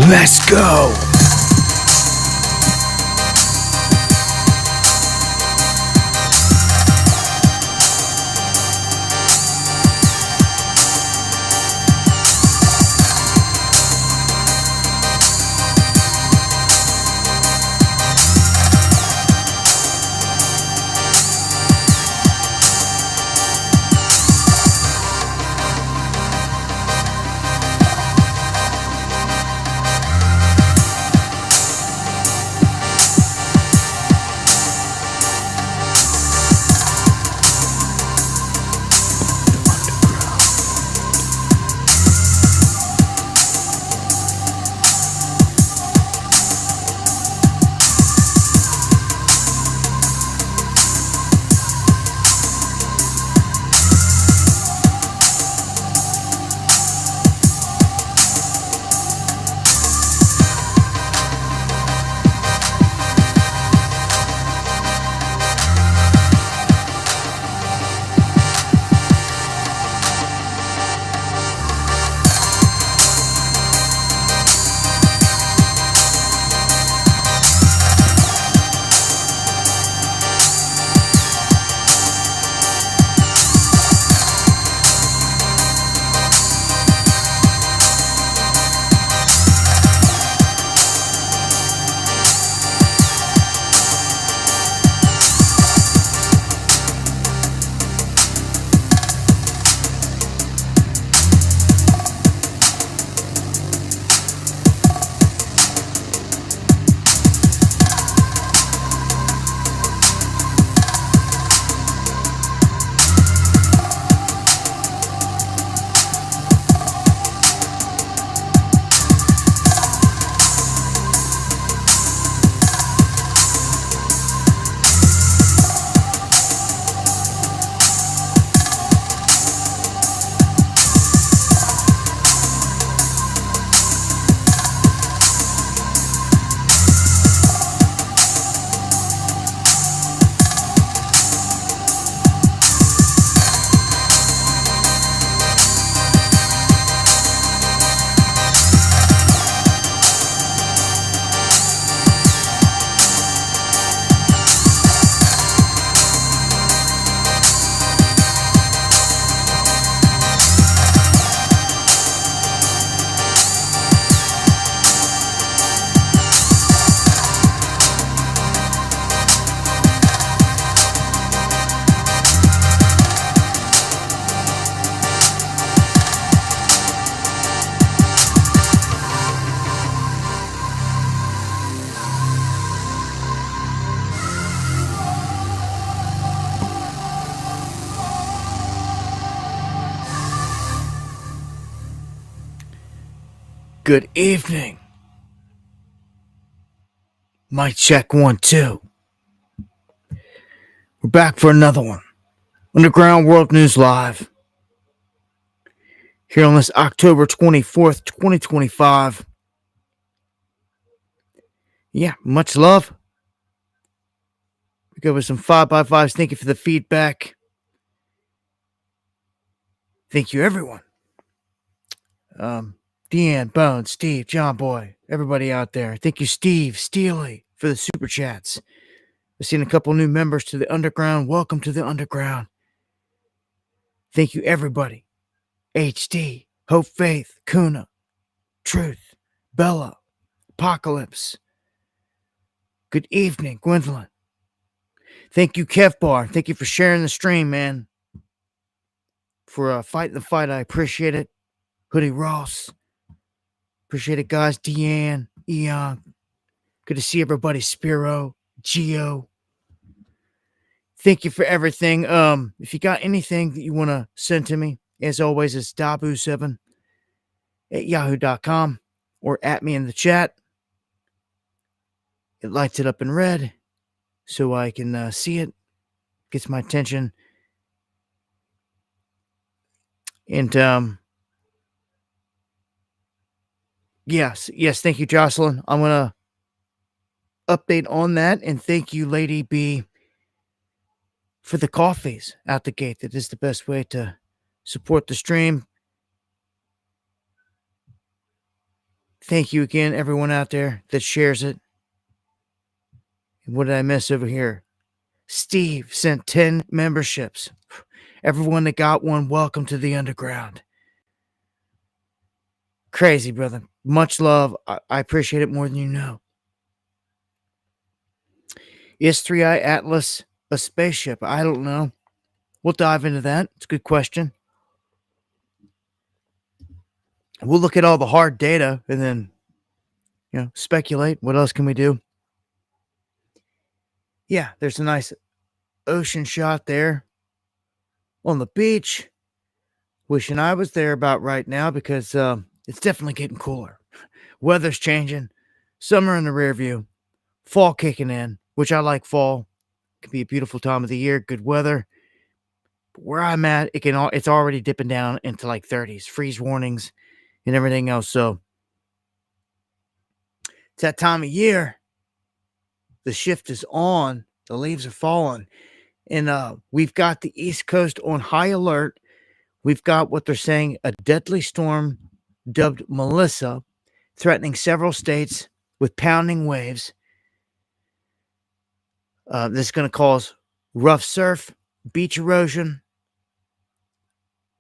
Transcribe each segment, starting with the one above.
Let's go. Good evening. Mic check 1, 2. We're back for another one. Underground World News Live. Here on this October 24th, 2025. Yeah, much love. We go with some 5x5s. Thank you for the feedback. Thank you, everyone. Deanne, Bones, Steve, John Boy, everybody out there. Thank you, Steve, Steely, for the super chats. I've seen a couple new members to the Underground. Welcome to the Underground. Thank you, everybody. HD, Hope Faith, Kuna, Truth, Bella, Apocalypse. Good evening, Gwendolyn. Thank you, Kev Bar. Thank you for sharing the stream, man. For fighting the fight, I appreciate it. Hoodie Ross. Appreciate it, guys. Deanne, Eon. Good to see everybody. Spiro, Geo. Thank you for everything. If you got anything that you want to send to me, as always, it's dabu7@yahoo.com or at me in the chat. It lights it up in red so I can see it. Gets my attention. And yes, thank you, Jocelyn. I'm gonna update on that, and thank you, Lady B, for the coffees out the gate. That is the best way to support the stream. Thank you again, everyone out there that shares it. What did I miss over here? Steve sent 10 memberships. Everyone that got one, welcome to the underground. Crazy, brother. Much love. I appreciate it more than you know. Is 3i Atlas a spaceship? I don't know. We'll dive into that. It's a good question. We'll look at all the hard data and then, speculate. What else can we do? Yeah, there's a nice ocean shot there on the beach. Wishing I was there about right now because it's definitely getting cooler. Weather's changing. Summer in the rear view. Fall kicking in, which I like fall. It can be a beautiful time of the year, good weather. But where I'm at, it's already dipping down into like 30s, freeze warnings and everything else. So it's that time of year. The shift is on. The leaves are falling. And we've got the East Coast on high alert. We've got what they're saying, a deadly storm dubbed Melissa, threatening several states with pounding waves. This is going to cause rough surf, beach erosion.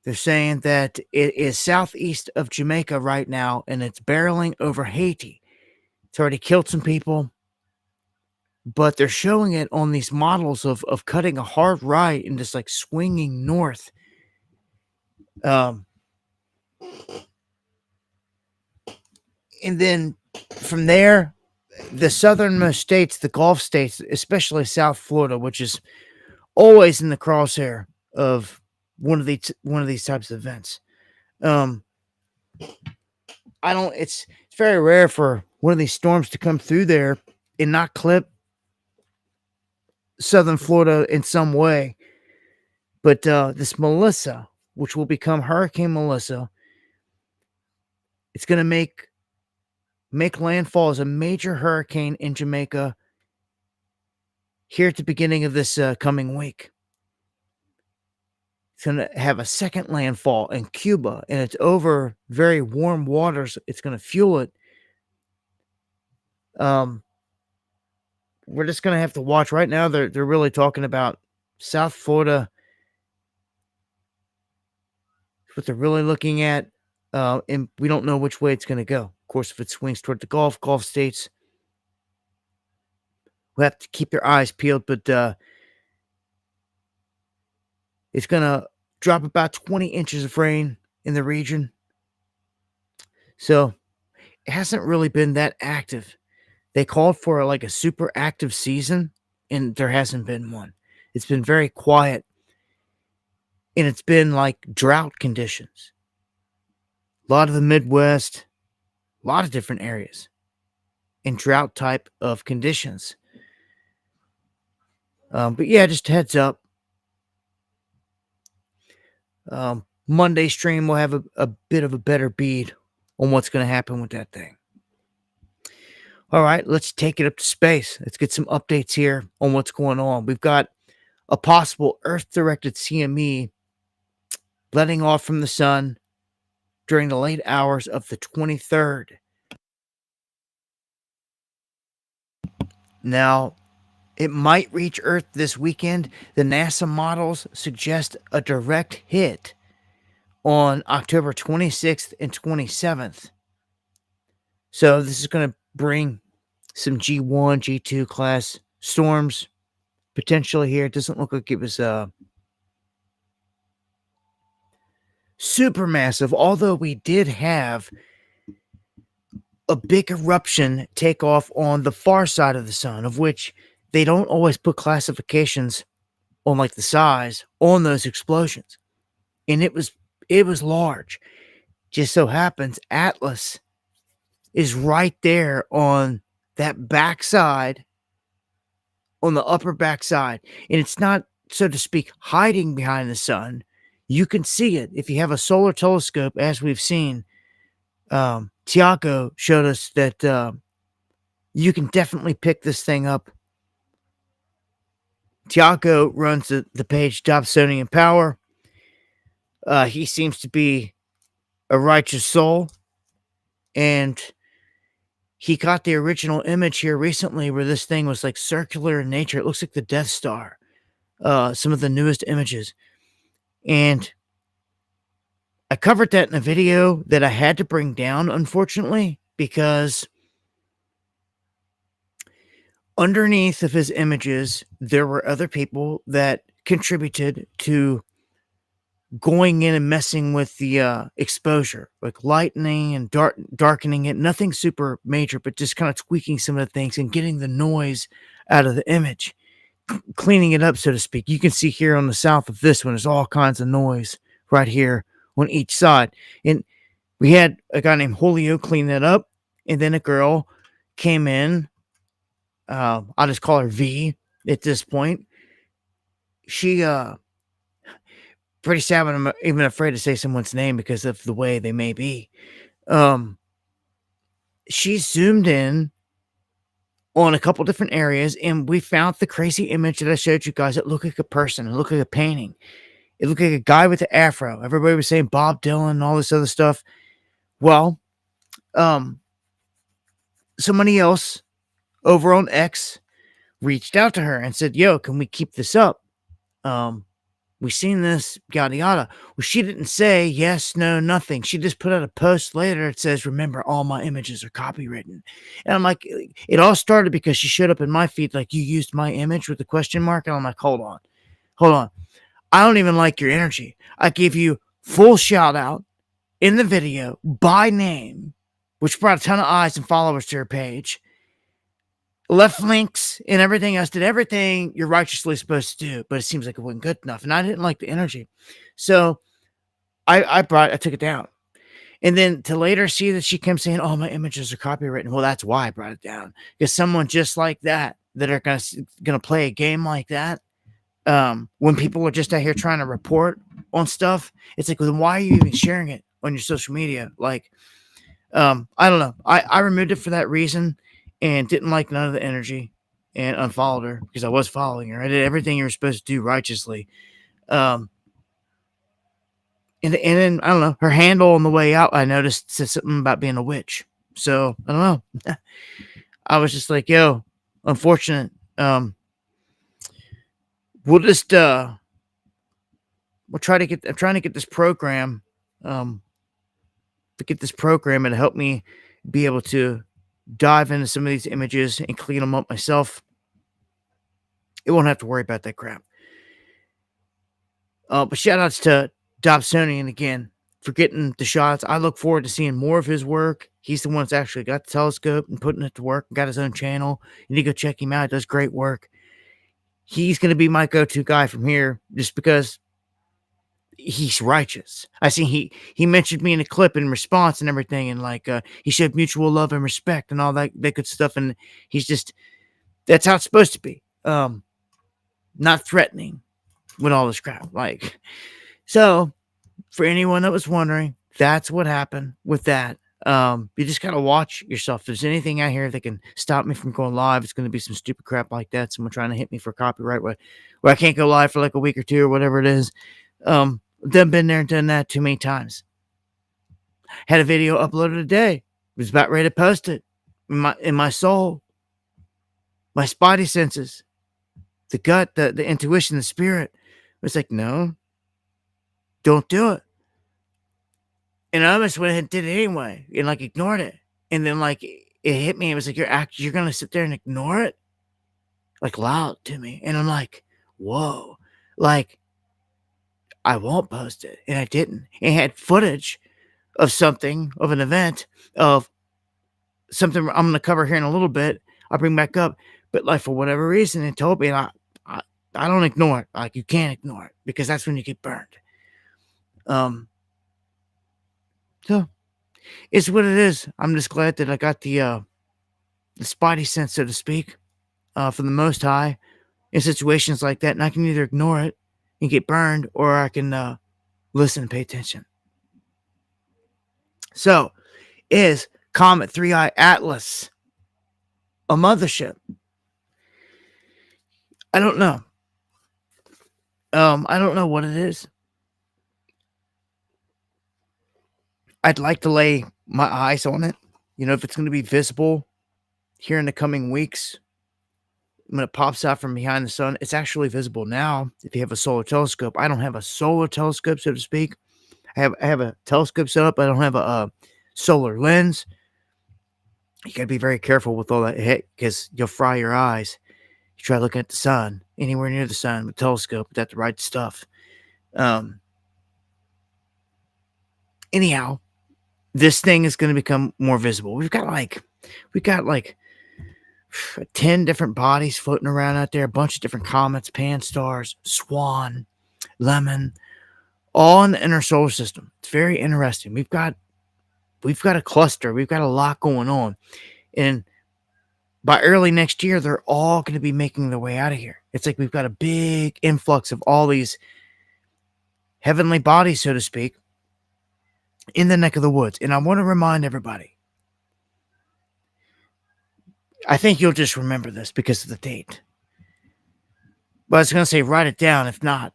They're saying that it is southeast of Jamaica right now, and it's barreling over Haiti. It's already killed some people, but they're showing it on these models of cutting a hard right and just like swinging north. And then from there, the southernmost states, the Gulf states, especially South Florida, which is always in the crosshair of one of these types of events. It's very rare for one of these storms to come through there and not clip southern Florida in some way. But this Melissa, which will become Hurricane Melissa, it's going to make landfall as a major hurricane in Jamaica here at the beginning of this coming week. It's going to have a second landfall in Cuba, and it's over very warm waters. It's going to fuel it. We're just going to have to watch. Right now, they're really talking about South Florida. What they're really looking at, and we don't know which way it's going to go. Of course, if it swings toward the Gulf states, we'll have to keep their eyes peeled, but it's going to drop about 20 inches of rain in the region. So it hasn't really been that active. They called for like a super active season, and there hasn't been one. It's been very quiet, and it's been like drought conditions. A lot of the Midwest, a lot of different areas in drought type of conditions. But yeah, just heads up. Monday stream will have a bit of a better bead on what's going to happen with that thing. All right, let's take it up to space. Let's get some updates here on what's going on. We've got a possible Earth-directed CME letting off from the sun during the late hours of the 23rd. Now, it might reach Earth this weekend. The NASA models suggest a direct hit on October 26th and 27th. So this is going to bring some G1, G2 class storms potentially here. It doesn't look like it was supermassive, although we did have a big eruption take off on the far side of the sun, of which they don't always put classifications on like the size on those explosions. And it was large. Just so happens Atlas is right there on that backside, on the upper backside. And it's not, so to speak, hiding behind the sun. You can see it if you have a solar telescope, as we've seen. Tiago showed us that you can definitely pick this thing up. Tiago runs the page Dobsonian Power. He seems to be a righteous soul, and he caught the original image here recently where this thing was like circular in nature. It looks like the Death Star. Some of the newest images. And I covered that in a video that I had to bring down, unfortunately, because underneath of his images, there were other people that contributed to going in and messing with the exposure, like lightening and darkening it. Nothing super major, but just kind of tweaking some of the things and getting the noise out of the image, cleaning it up, so to speak. You can see here on the south of this one, there's all kinds of noise right here on each side. And we had a guy named Julio clean that up, and then a girl came in. I'll just call her V at this point. She pretty sad when I'm even afraid to say someone's name because of the way they may be. She zoomed in on a couple different areas, and we found the crazy image that I showed you guys. It looked like a person. It looked like a painting. It looked like a guy with an afro. Everybody was saying Bob Dylan and all this other stuff. Well, somebody else over on X reached out to her and said, yo, can we keep this up? We seen this, yada, yada. Well, she didn't say yes, no, nothing. She just put out a post later that says, remember, all my images are copywritten. And I'm like, it all started because she showed up in my feed like, you used my image with the question mark. And I'm like, hold on. I don't even like your energy. I gave you full shout out in the video by name, which brought a ton of eyes and followers to her page. Left links and everything else, did everything you're righteously supposed to do, but it seems like it wasn't good enough. And I didn't like the energy. So I took it down. And then to later see that she came saying, oh, my images are copywritten. Well, that's why I brought it down. Because someone just like that are gonna play a game like that, when people are just out here trying to report on stuff, it's like, well, then why are you even sharing it on your social media? Like, I don't know. I removed it for that reason and didn't like none of the energy and unfollowed her because I was following her. I did everything you were supposed to do righteously. And then, I don't know, her handle on the way out, I noticed said something about being a witch. So, I don't know. I was just like, yo, unfortunate. We'll just, I'm trying to get this program, to get this program and help me be able to dive into some of these images and clean them up myself. It won't have to worry about that crap. But shout outs to Dobsonian again for getting the shots. I look forward to seeing more of his work. He's the one that's actually got the telescope and putting it to work and got his own channel. You need to go check him out. He does great work. He's going to be my go-to guy from here just because he's righteous. I see he mentioned me in a clip in response and everything, and like he showed mutual love and respect and all that good stuff, and he's just, that's how it's supposed to be. Not threatening with all this crap. Like, so for anyone that was wondering, that's what happened with that. You just gotta watch yourself. If there's anything out here that can stop me from going live, it's gonna be some stupid crap like that. Someone trying to hit me for copyright where I can't go live for like a week or two or whatever it is. They've been there and done that too many times. Had a video uploaded today. Was about ready to post it. In my soul, my spidey senses, the gut, the intuition, the spirit was like, no, don't do it. And I almost went ahead and did it anyway, and like ignored it. And then like it hit me. It was like, you're gonna sit there and ignore it, like loud to me. And I'm like, whoa, like I won't post it, and I didn't. It had footage of something, of an event, of something I'm gonna cover here in a little bit. I'll bring back up, but like for whatever reason, it told me, and I don't ignore it. Like you can't ignore it because that's when you get burned. So it's what it is. I'm just glad that I got the spidey sense, so to speak, from the Most High in situations like that, and I can either ignore it and get burned, or I can listen and pay attention. So, is Comet 3i Atlas a mothership? I don't know. I don't know what it is. I'd like to lay my eyes on it. You know, if it's going to be visible here in the coming weeks, when it pops out from behind the sun, it's actually visible now if you have a solar telescope. I don't have a solar telescope, so to speak. I have a telescope set up. I don't have a solar lens. You got to be very careful with all that heck because you'll fry your eyes. You try looking at the sun, anywhere near the sun with a telescope without the right stuff. Um, Anyhow, this thing is going to become more visible. We got like 10 different bodies floating around out there, a bunch of different comets, Pan-STARRS, Swan, Lemon, all in the inner solar system. It's very interesting. We've got a cluster. We've got a lot going on. And by early next year, they're all going to be making their way out of here. It's like we've got a big influx of all these heavenly bodies, so to speak, in the neck of the woods. And I want to remind everybody, I think you'll just remember this because of the date. But I was going to say, write it down. If not,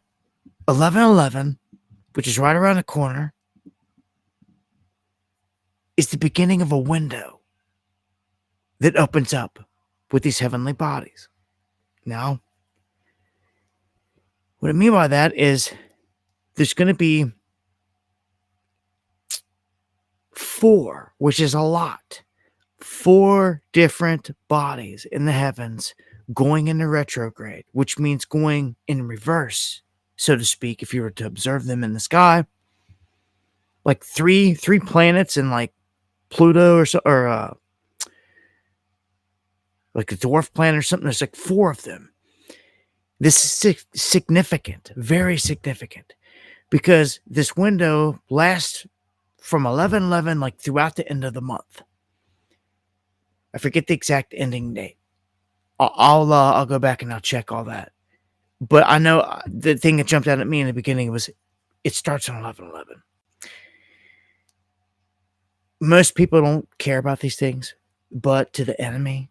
11/11, which is right around the corner, is the beginning of a window that opens up with these heavenly bodies. Now, what I mean by that is there's going to be 4, which is a lot, 4 different bodies in the heavens going into retrograde, which means going in reverse, so to speak, if you were to observe them in the sky. Like three planets in like Pluto or like a dwarf planet or something. There's like 4 of them. This is significant, very significant, because this window lasts from 11/11, like throughout the end of the month. I forget the exact ending date. I'll go back and I'll check all that. But I know the thing that jumped out at me in the beginning was it starts on 11/11. Most people don't care about these things, but to the enemy,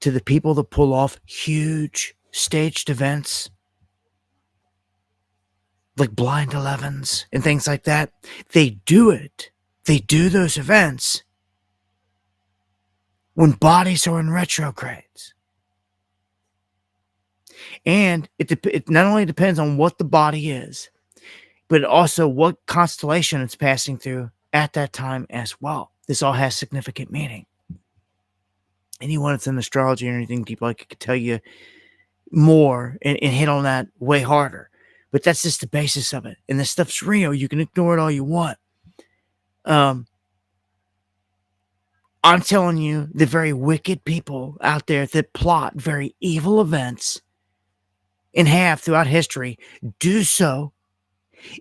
to the people that pull off huge staged events like blind 11s and things like that, they do it. They do those events when bodies are in retrogrades. And it not only depends on what the body is, but also what constellation it's passing through at that time as well. This all has significant meaning. Anyone that's in astrology or anything deep like it could tell you more and hit on that way harder. But that's just the basis of it. And this stuff's real. You can ignore it all you want. I'm telling you, the very wicked people out there that plot very evil events and have throughout history do so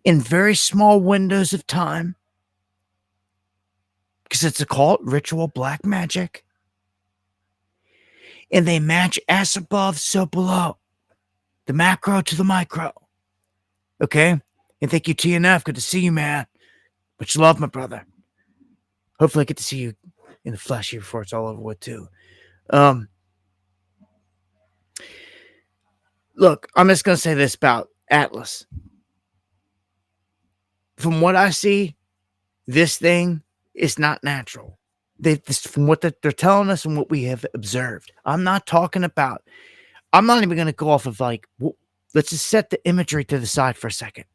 in very small windows of time because it's a cult, ritual, black magic. And they match as above, so below. The macro to the micro. Okay? And thank you, TNF. Good to see you, man. Much love, my brother. Hopefully I get to see you in the flesh here before it's all over with, too. Look, I'm just going to say this about Atlas. From what I see, this thing is not natural. From what they're telling us and what we have observed. I'm not even going to go off of like, let's just set the imagery to the side for a second.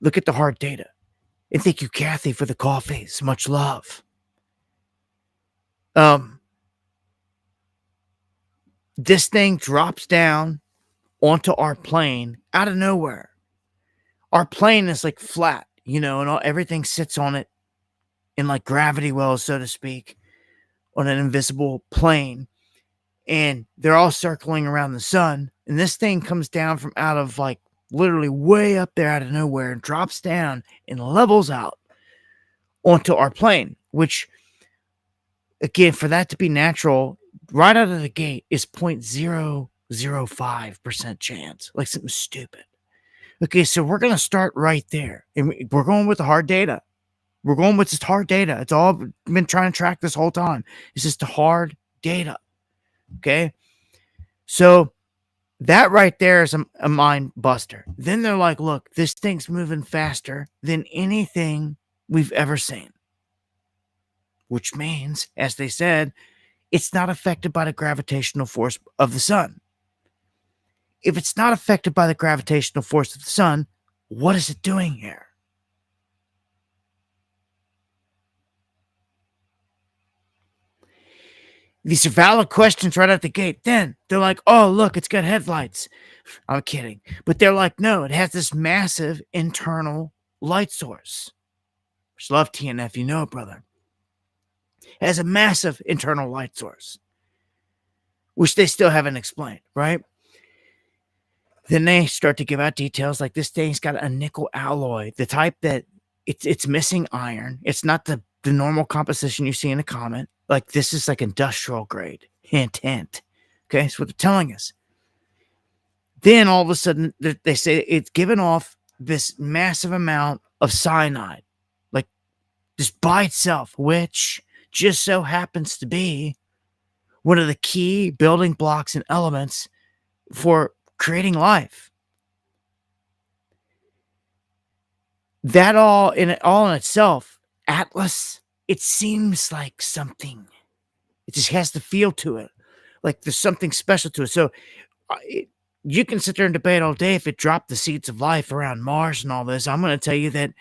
Look at the hard data. And thank you, Kathy, for the coffees. Much love. This thing drops down onto our plane out of nowhere. Our plane is like flat, and everything sits on it in like gravity wells, so to speak, on an invisible plane. And they're all circling around the sun. And this thing comes down from out of like literally way up there out of nowhere and drops down and levels out onto our plane, which, again, for that to be natural, right out of the gate is 0.005% chance, like something stupid. Okay, so we're going to start right there. And we're going with the hard data. We're going with just hard data. It's all been trying to track this whole time. It's just the hard data. Okay? So that right there is a mind buster. Then they're like, look, this thing's moving faster than anything we've ever seen. Which means, as they said, it's not affected by the gravitational force of the sun. If it's not affected by the gravitational force of the sun, what is it doing here? These are valid questions right out the gate. Then they're like, oh, look, it's got headlights. I'm kidding. But they're like, no, it has this massive internal light source. Which love TNF, you know, brother. It has a massive internal light source, which they still haven't explained, right? Then they start to give out details like this thing's got a nickel alloy, the type that it's missing iron. It's not the normal composition you see in a comet. Like this is like industrial grade. Hint, hint. Okay, that's what they're telling us. Then all of a sudden they say it's given off this massive amount of cyanide, like just by itself, which just so happens to be one of the key building blocks and elements for creating life. That all in itself, Atlas, it seems like something. It just has the feel to it, like there's something special to it. So you can sit there and debate all day if it dropped the seeds of life around Mars and all this. I'm going to tell you that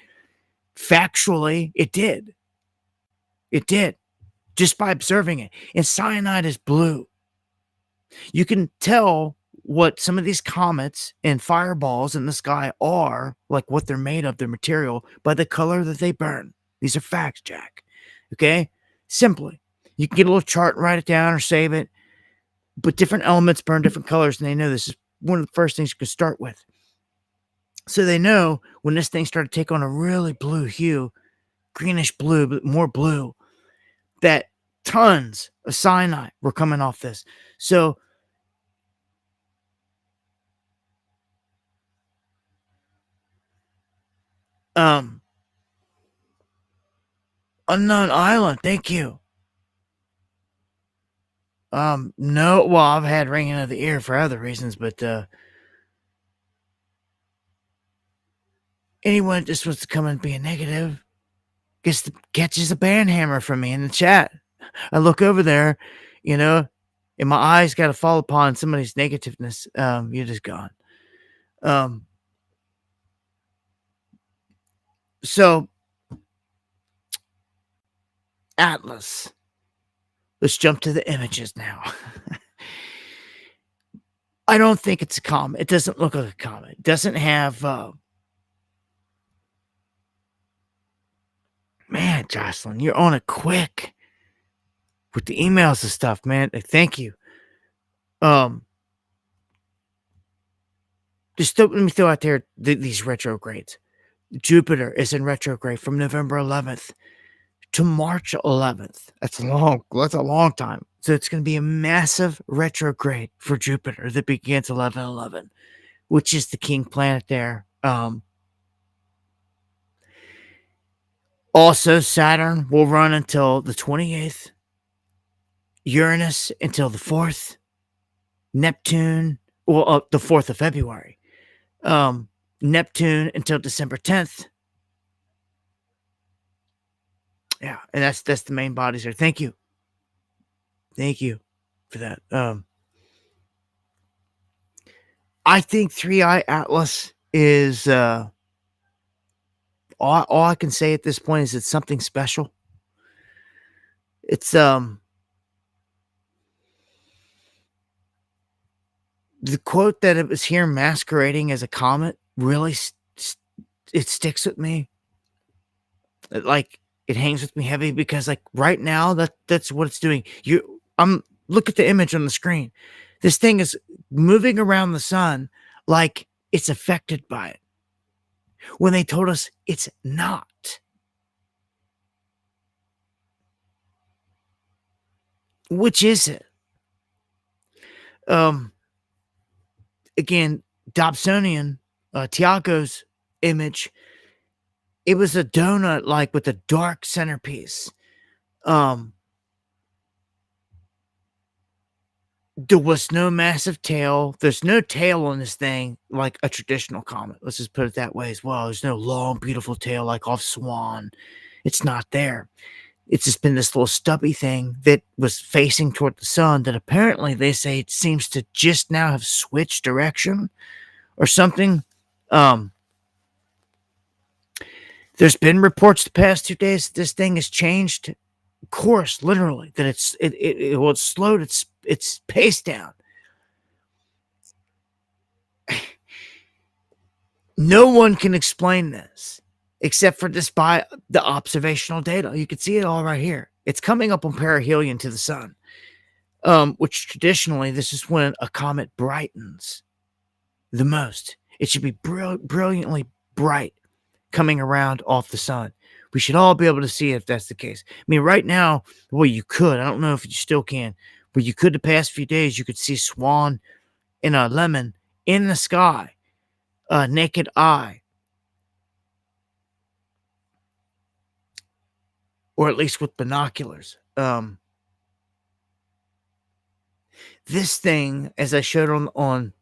factually, it did. It did, just by observing it. And cyanide is blue. You can tell what some of these comets and fireballs in the sky are, like what they're made of, their material, by the color that they burn. These are facts, Jack. Okay? Simply. You can get a little chart, write it down, or save it. But different elements burn different colors, and they know this is one of the first things you could start with. So they know when this thing started to take on a really blue hue, greenish blue, but more blue, that tons of cyanide were coming off this. So unknown island, thank you. No, well, I've had ringing of the ear for other reasons, but anyone just wants to come and be a negative catches a band hammer from me in the chat. I look over there, and my eyes got to fall upon somebody's negativeness. You're just gone. So Atlas. Let's jump to the images now. I don't think it's a comet. It doesn't look like a comet. It doesn't have... Man, Jocelyn, you're on it quick with the emails and stuff, man. Thank you. Let me throw out there these retrogrades. Jupiter is in retrograde from November 11th to March 11th. That's a long time. So it's going to be a massive retrograde for Jupiter that begins 11/11, which is the king planet there. Also, Saturn will run until the 28th. Uranus until the 4th. Neptune, the 4th of February. Neptune until December 10th. Yeah, and that's the main bodies there. Thank you for that. I think 3i Atlas is all I can say at this point is it's something special. It's the quote that it was here masquerading as a comet really it sticks with me. Like it hangs with me heavy because like right now that's what it's doing. Look at the image on the screen. This thing is moving around the sun like it's affected by it. When they told us it's not. Which is it? Again, Dobsonian, Tiago's image, it was a donut like with a dark centerpiece. There was no massive tail. There's no tail on this thing like a traditional comet. Let's just put it that way as well. There's no long, beautiful tail like off Swan. It's not there. It's just been this little stubby thing that was facing toward the sun that apparently they say it seems to just now have switched direction or something. Um, there's been reports the past 2 days that this thing has changed course, literally. That it's slowed its pace down. No one can explain this except for this by the observational data. You can see it all right here. It's coming up on perihelion to the sun, which traditionally this is when a comet brightens the most. It should be brilliantly bright coming around off the sun. We should all be able to see it if that's the case. I mean, right now, well, you could. I don't know if you still can, but you could the past few days. You could see Swan and a Lemon in the sky, naked eye, or at least with binoculars. This thing, as I showed on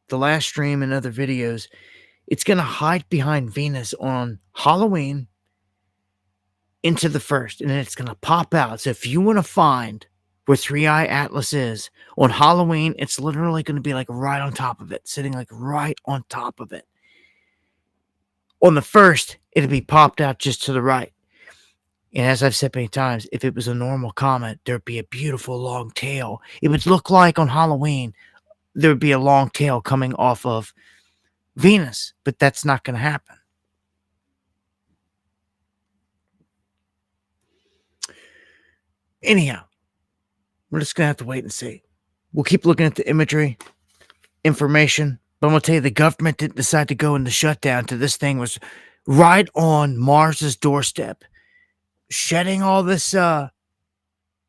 the last stream and other videos, it's going to hide behind Venus on Halloween into the first, and then it's going to pop out. So if you want to find where Three Eye Atlas is on Halloween, it's literally going to be like right on top of it, sitting like right on top of it. On the first, it'll be popped out just to the right. And as I've said many times, if it was a normal comet, there'd be a beautiful long tail. It would look like on Halloween, there would be a long tail coming off of Venus, but that's not going to happen. Anyhow, we're just going to have to wait and see. We'll keep looking at the imagery, information, but I'm going to tell you the government didn't decide to go into shutdown till this thing was right on Mars's doorstep, shedding all this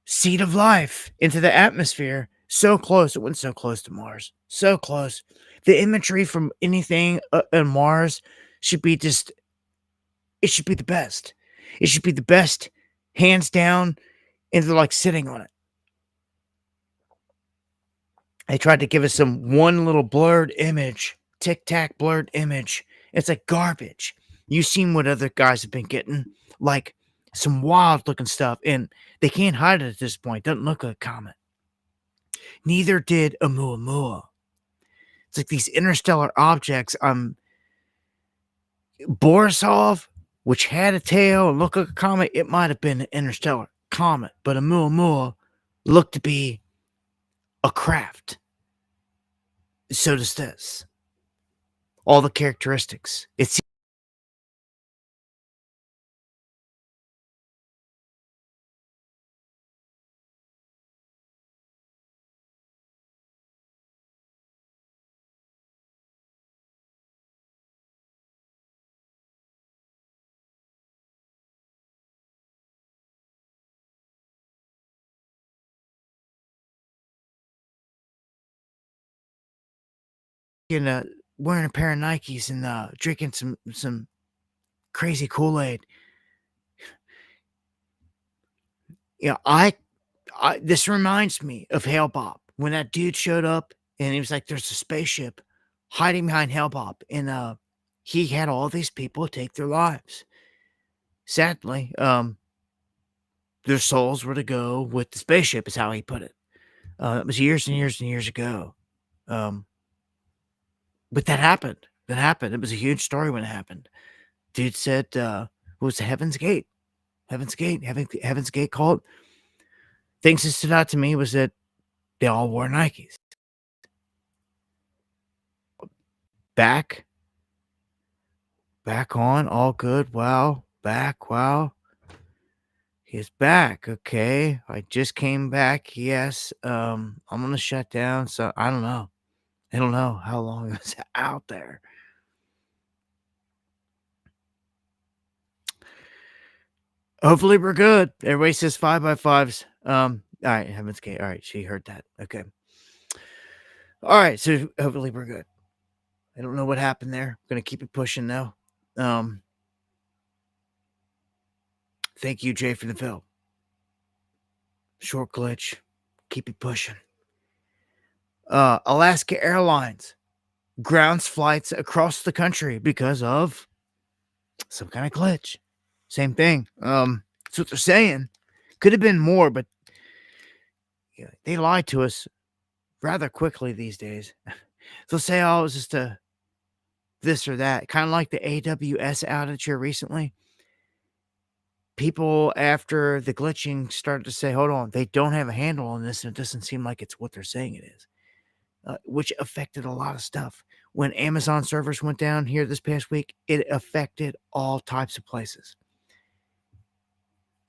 seed of life into the atmosphere. So close. It went so close to Mars. So close. The imagery from anything on Mars should be just, it should be the best. It should be the best, hands down, and they're like sitting on it. They tried to give us one little blurred image, tic-tac blurred image. It's like garbage. You've seen what other guys have been getting, like some wild looking stuff, and they can't hide it at this point. Doesn't look like a comet. Neither did Oumuamua. It's like these interstellar objects. Borisov, which had a tail and looked like a comet, it might have been an interstellar comet, but Oumuamua looked to be a craft. So does this. All the characteristics. It's wearing a pair of Nikes and drinking some crazy Kool-Aid. I this reminds me of Hale-Bopp when that dude showed up and he was like, "There's a spaceship hiding behind Hale-Bopp," and he had all these people take their lives. Sadly, their souls were to go with the spaceship, is how he put it. That was years and years and years ago. But that happened. That happened. It was a huge story when it happened. Dude said, what was the Heaven's Gate? Heaven's Gate called. Things that stood out to me was that they all wore Nikes. Back on, all good. Wow. Back, wow. He's back. Okay. I just came back. Yes. I'm gonna shut down. So I don't know. I don't know how long it was out there. Hopefully we're good. Everybody says 5x5s. All right, Heaven's Gate. All right, she heard that. Okay. All right, so hopefully we're good. I don't know what happened there. I'm gonna keep it pushing though. Thank you, Jay, for the fill. Short glitch. Keep it pushing. Alaska Airlines grounds flights across the country because of some kind of glitch. Same thing. That's what they're saying. Could have been more, but yeah, they lie to us rather quickly these days. They'll say, "Oh, it was just a this or that," kind of like the AWS outage here recently. People after the glitching started to say, "Hold on, they don't have a handle on this, and it doesn't seem like it's what they're saying it is," which affected a lot of stuff. When Amazon servers went down here this past week, it affected all types of places.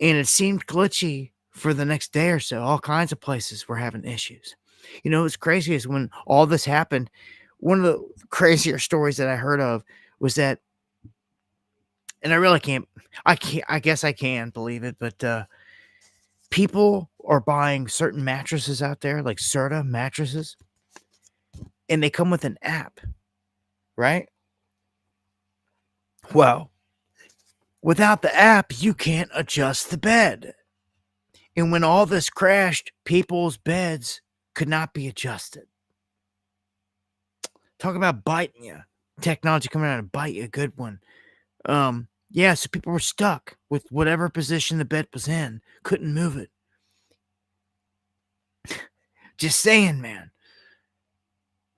And it seemed glitchy for the next day or so. All kinds of places were having issues. You know, what's crazy is when all this happened, one of the crazier stories that I heard of was that, and I really can't, I guess I can believe it, but people are buying certain mattresses out there, like Serta mattresses, and they come with an app, right? Well, without the app, you can't adjust the bed. And when all this crashed, people's beds could not be adjusted. Talk about biting you. Technology coming out to bite you, a good one. Yeah, so people were stuck with whatever position the bed was in, couldn't move it. Just saying, man.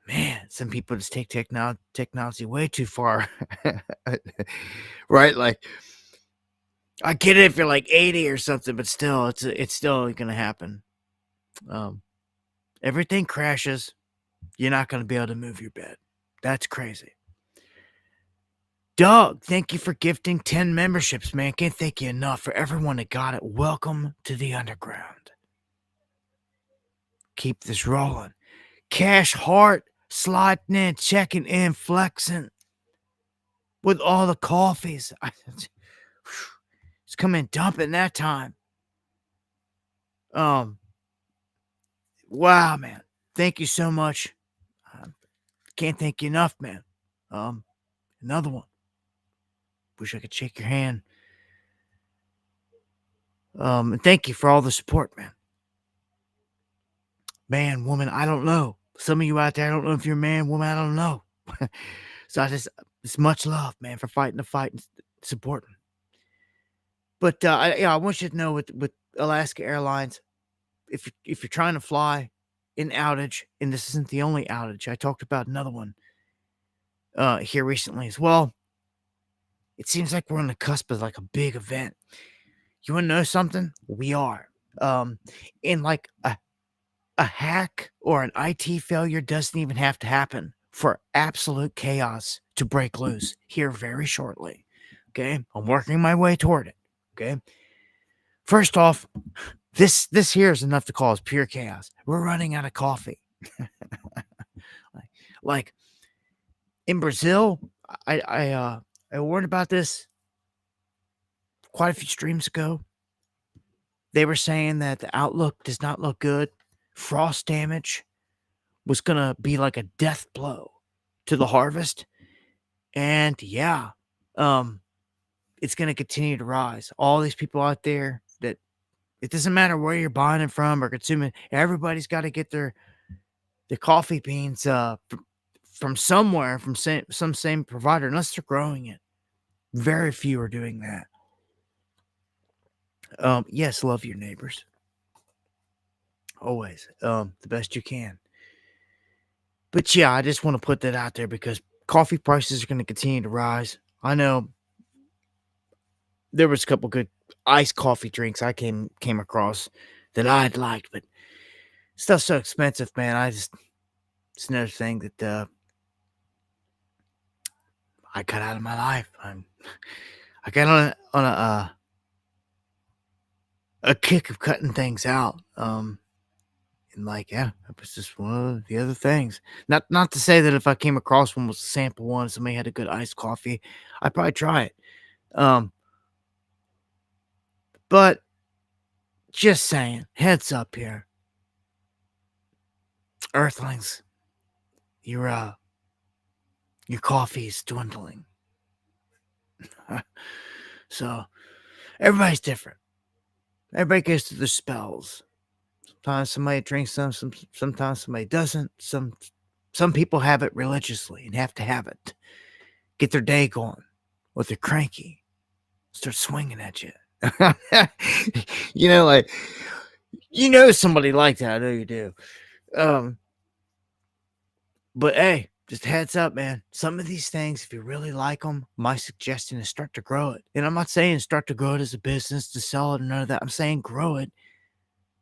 Man, some people just take technology way too far. Right? Like, I get it if you're like 80 or something, but still, it's still gonna happen. Um, everything crashes. You're not gonna be able to move your bed. That's crazy. Doug, thank you for gifting 10 memberships, man. Can't thank you enough for everyone that got it. Welcome to the underground. Keep this rolling. Cash Heart sliding in, checking in, flexing with all the coffees. It's coming dumping that time. Wow, man. Thank you so much. Can't thank you enough, man. Another one. Wish I could shake your hand. And thank you for all the support, man. Man, woman, I don't know. Some of you out there, I don't know if you're man, woman, I don't know. So it's much love, man, for fighting the fight and supporting. But I want you to know with Alaska Airlines, if you're trying to fly in outage, and this isn't the only outage, I talked about another one here recently as well. It seems like we're on the cusp of like a big event. You want to know something? We are. In like a hack or an IT failure doesn't even have to happen for absolute chaos to break loose here very shortly. Okay, I'm working my way toward it. Okay, first off, this here is enough to cause pure chaos. We're running out of coffee. Like in Brazil, I warned about this quite a few streams ago. They were saying that the outlook does not look good. Frost damage was gonna be like a death blow to the harvest. And yeah, it's gonna continue to rise. All these people out there that it doesn't matter where you're buying it from or consuming, everybody's got to get their coffee beans from somewhere, from some same provider, unless they're growing it. Very few are doing that. Yes, love your neighbors. Always. The best you can. But yeah, I just want to put that out there because coffee prices are going to continue to rise. I know there was a couple good iced coffee drinks I came across that I'd liked, but stuff's so expensive, man. It's another thing that I cut out of my life. I got on a kick of cutting things out. And like, yeah, it was just one of the other things. Not to say that if I came across one was a sample one, somebody had a good iced coffee, I'd probably try it. But just saying, heads up here. Earthlings, your coffee's dwindling. So everybody's different. Everybody goes through the spells. Sometimes somebody drinks sometimes somebody doesn't. Some people have it religiously and have to have it. Get their day going. Or they're cranky. Start swinging at you. Like somebody like that. I know you do. Um, but hey, just heads up, man. Some of these things, if you really like them, my suggestion is start to grow it. And I'm not saying start to grow it as a business to sell it or none of that. I'm saying grow it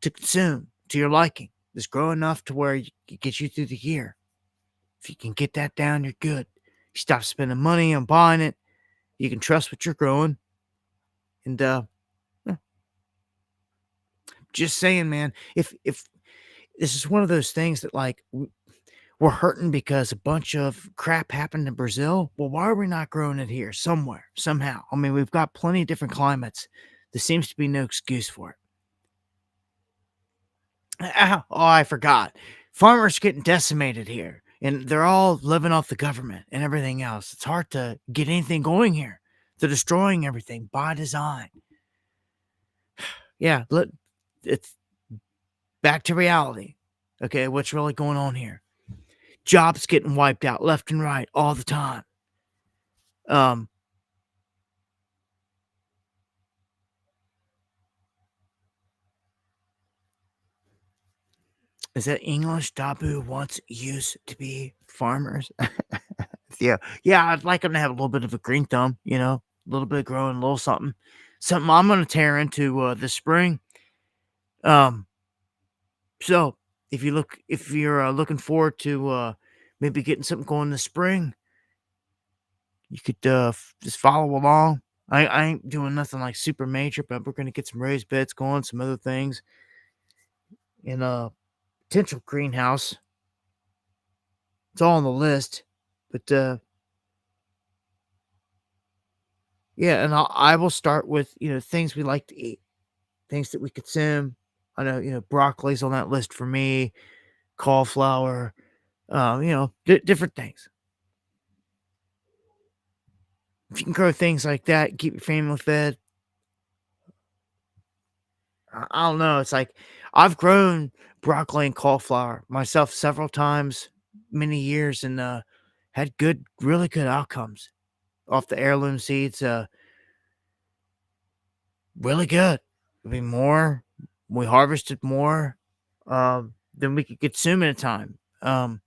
to consume to your liking. Just grow enough to where it gets you through the year. If you can get that down, you're good. You stop spending money on buying it. You can trust what you're growing. And yeah, just saying, man, if this is one of those things that like we're hurting because a bunch of crap happened in Brazil. Well, why are we not growing it here somewhere, somehow? I mean, we've got plenty of different climates. There seems to be no excuse for it. Oh, I forgot. Farmers getting decimated here, and they're all living off the government and everything else. It's hard to get anything going here. They're destroying everything by design. Yeah, it's back to reality. Okay, what's really going on here? Jobs getting wiped out left and right all the time. Um, is that English? Dabu wants used to be farmers. Yeah, I'd like them to have a little bit of a green thumb, a little bit of growing, a little something. Something I'm gonna tear into this spring. Um, so if you're looking forward to maybe getting something going this spring, you could just follow along. I ain't doing nothing like super major, but we're gonna get some raised beds going, some other things, and potential greenhouse. It's all on the list, but yeah, and I will start with things we like to eat, things that we consume. I know broccoli's on that list for me, cauliflower, different things. If you can grow things like that, keep your family fed. I don't know. It's like I've grown broccoli and cauliflower myself several times, many years, and had really good outcomes off the heirloom seeds. Really good. I mean, we harvested more than we could consume at a time. To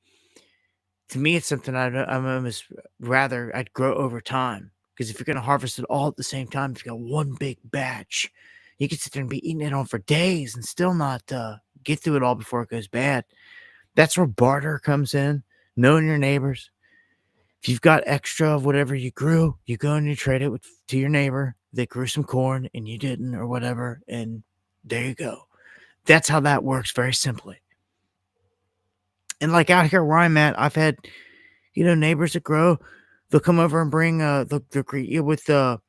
me, it's something I'm almost rather I'd grow over time because if you're going to harvest it all at the same time, if you got one big batch, you could sit there and be eating it on for days and still not get through it all before it goes bad. That's where barter comes in, knowing your neighbors. If you've got extra of whatever you grew, you go and you trade it to your neighbor. They grew some corn and you didn't, or whatever, and there you go. That's how that works, very simply. And like out here where I'm at, I've had neighbors that grow. They'll come over and bring they'll greet you with a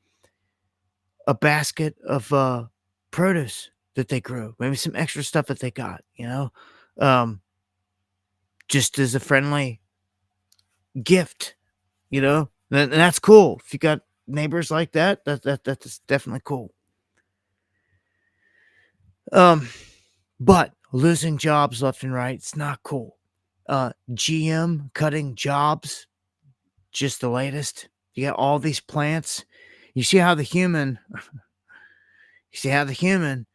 basket of produce that they grew, maybe some extra stuff that they got, um, just as a friendly gift, and that's cool. If you got neighbors like that, that's definitely cool. Um, but losing jobs left and right, it's not cool. GM cutting jobs, just the latest. You got all these plants. You see how the human, you see how the human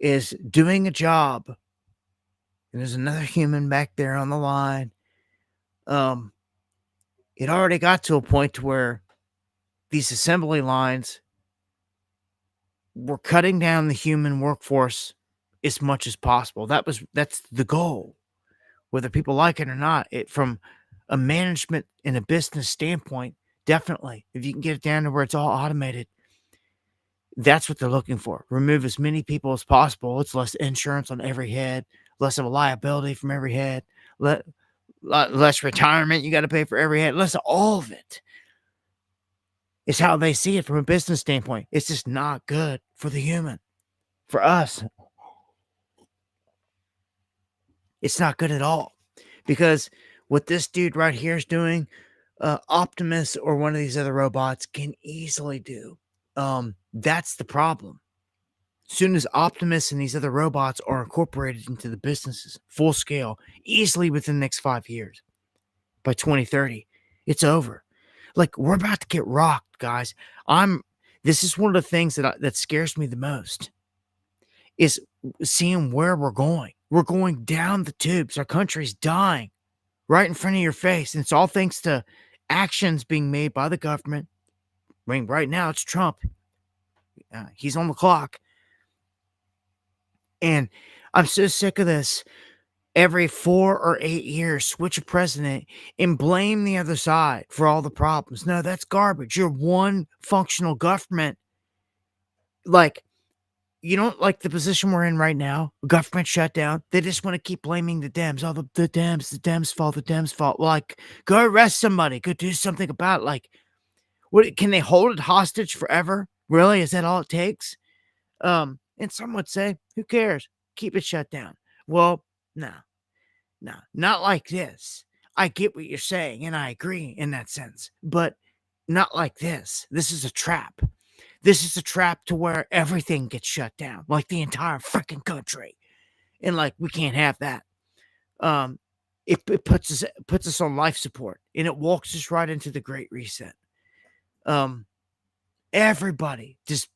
is doing a job, and there's another human back there on the line. Um, it already got to a point to where these assembly lines were cutting down the human workforce as much as possible. That's the goal, whether people like it or not. It from a management and a business standpoint, definitely. If you can get it down to where it's all automated, that's what they're looking for. Remove as many people as possible. It's less insurance on every head, less of a liability from every head, less retirement you got to pay for every head, less of all of it. It's how they see it from a business standpoint. It's just not good for the human. For us, it's not good at all. Because what this dude right here is doing, Optimus or one of these other robots can easily do. That's the problem. As soon as Optimus and these other robots are incorporated into the businesses full scale, easily within the next 5 years, by 2030, it's over. Like we're about to get rocked, guys. This is one of the things that scares me the most is seeing where we're going. We're going down the tubes. Our country's dying right in front of your face. And it's all thanks to actions being made by the government. I mean, right now it's Trump. He's on the clock. And I'm so sick of this. Every 4 or 8 years, switch a president and blame the other side for all the problems. No, that's garbage. You're one functional government. Like, you don't like the position we're in right now, government shutdown. They just want to keep blaming the Dems. Oh, the Dems fault, the Dems fault. Well, like, go arrest somebody, go do something about it. Like, what can they hold it hostage forever? Really? Is that all it takes? And some would say, who cares? Keep it shut down. Well, no, not like this. I get what you're saying, and I agree in that sense, but not like this. This is a trap. This is a trap to where everything gets shut down, like the entire freaking country. And like we can't have that. Um, it puts us on life support, and it walks us right into the Great Reset. Everybody just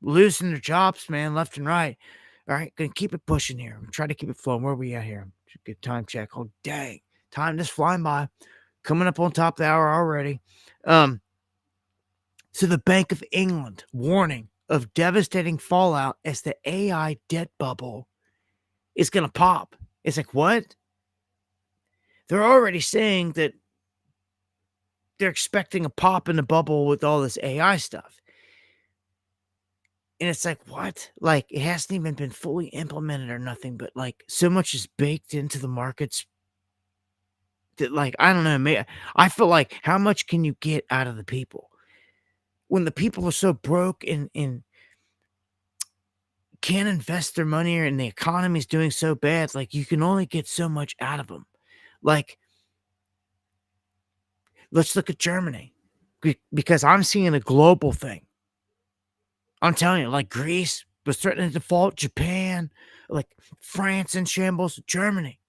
losing their jobs, man, left and right. All right, gonna keep it pushing here. I'm trying to keep it flowing. Where are we at here? Good time check. Oh dang, time just flying by. Coming up on top of the hour already. So the Bank of England warning of devastating fallout as the AI debt bubble is going to pop. It's like, what? They're already saying that they're expecting a pop in the bubble with all this AI stuff. And it's like, what? Like, it hasn't even been fully implemented or nothing, but like, so much is baked into the markets that, like, I don't know. I feel like, how much can you get out of the people? When the people are so broke and can't invest their money and the economy's doing so bad, like you can only get so much out of them. Like, let's look at Germany because I'm seeing a global thing. I'm telling you, like Greece was threatening to default, Japan, like France in shambles, Germany.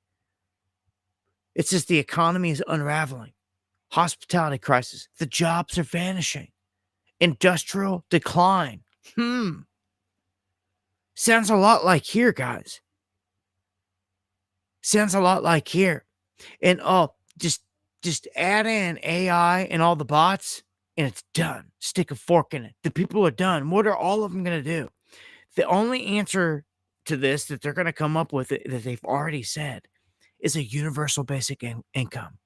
It's just the economy is unraveling. Hospitality crisis. The jobs are vanishing. Industrial decline. Sounds a lot like here, guys. Sounds a lot like here. And just add in AI and all the bots, and it's done. Stick a fork in it. The people are done. What are all of them going to do? The only answer to this that they're going to come up with, that they've already said, is a universal basic income.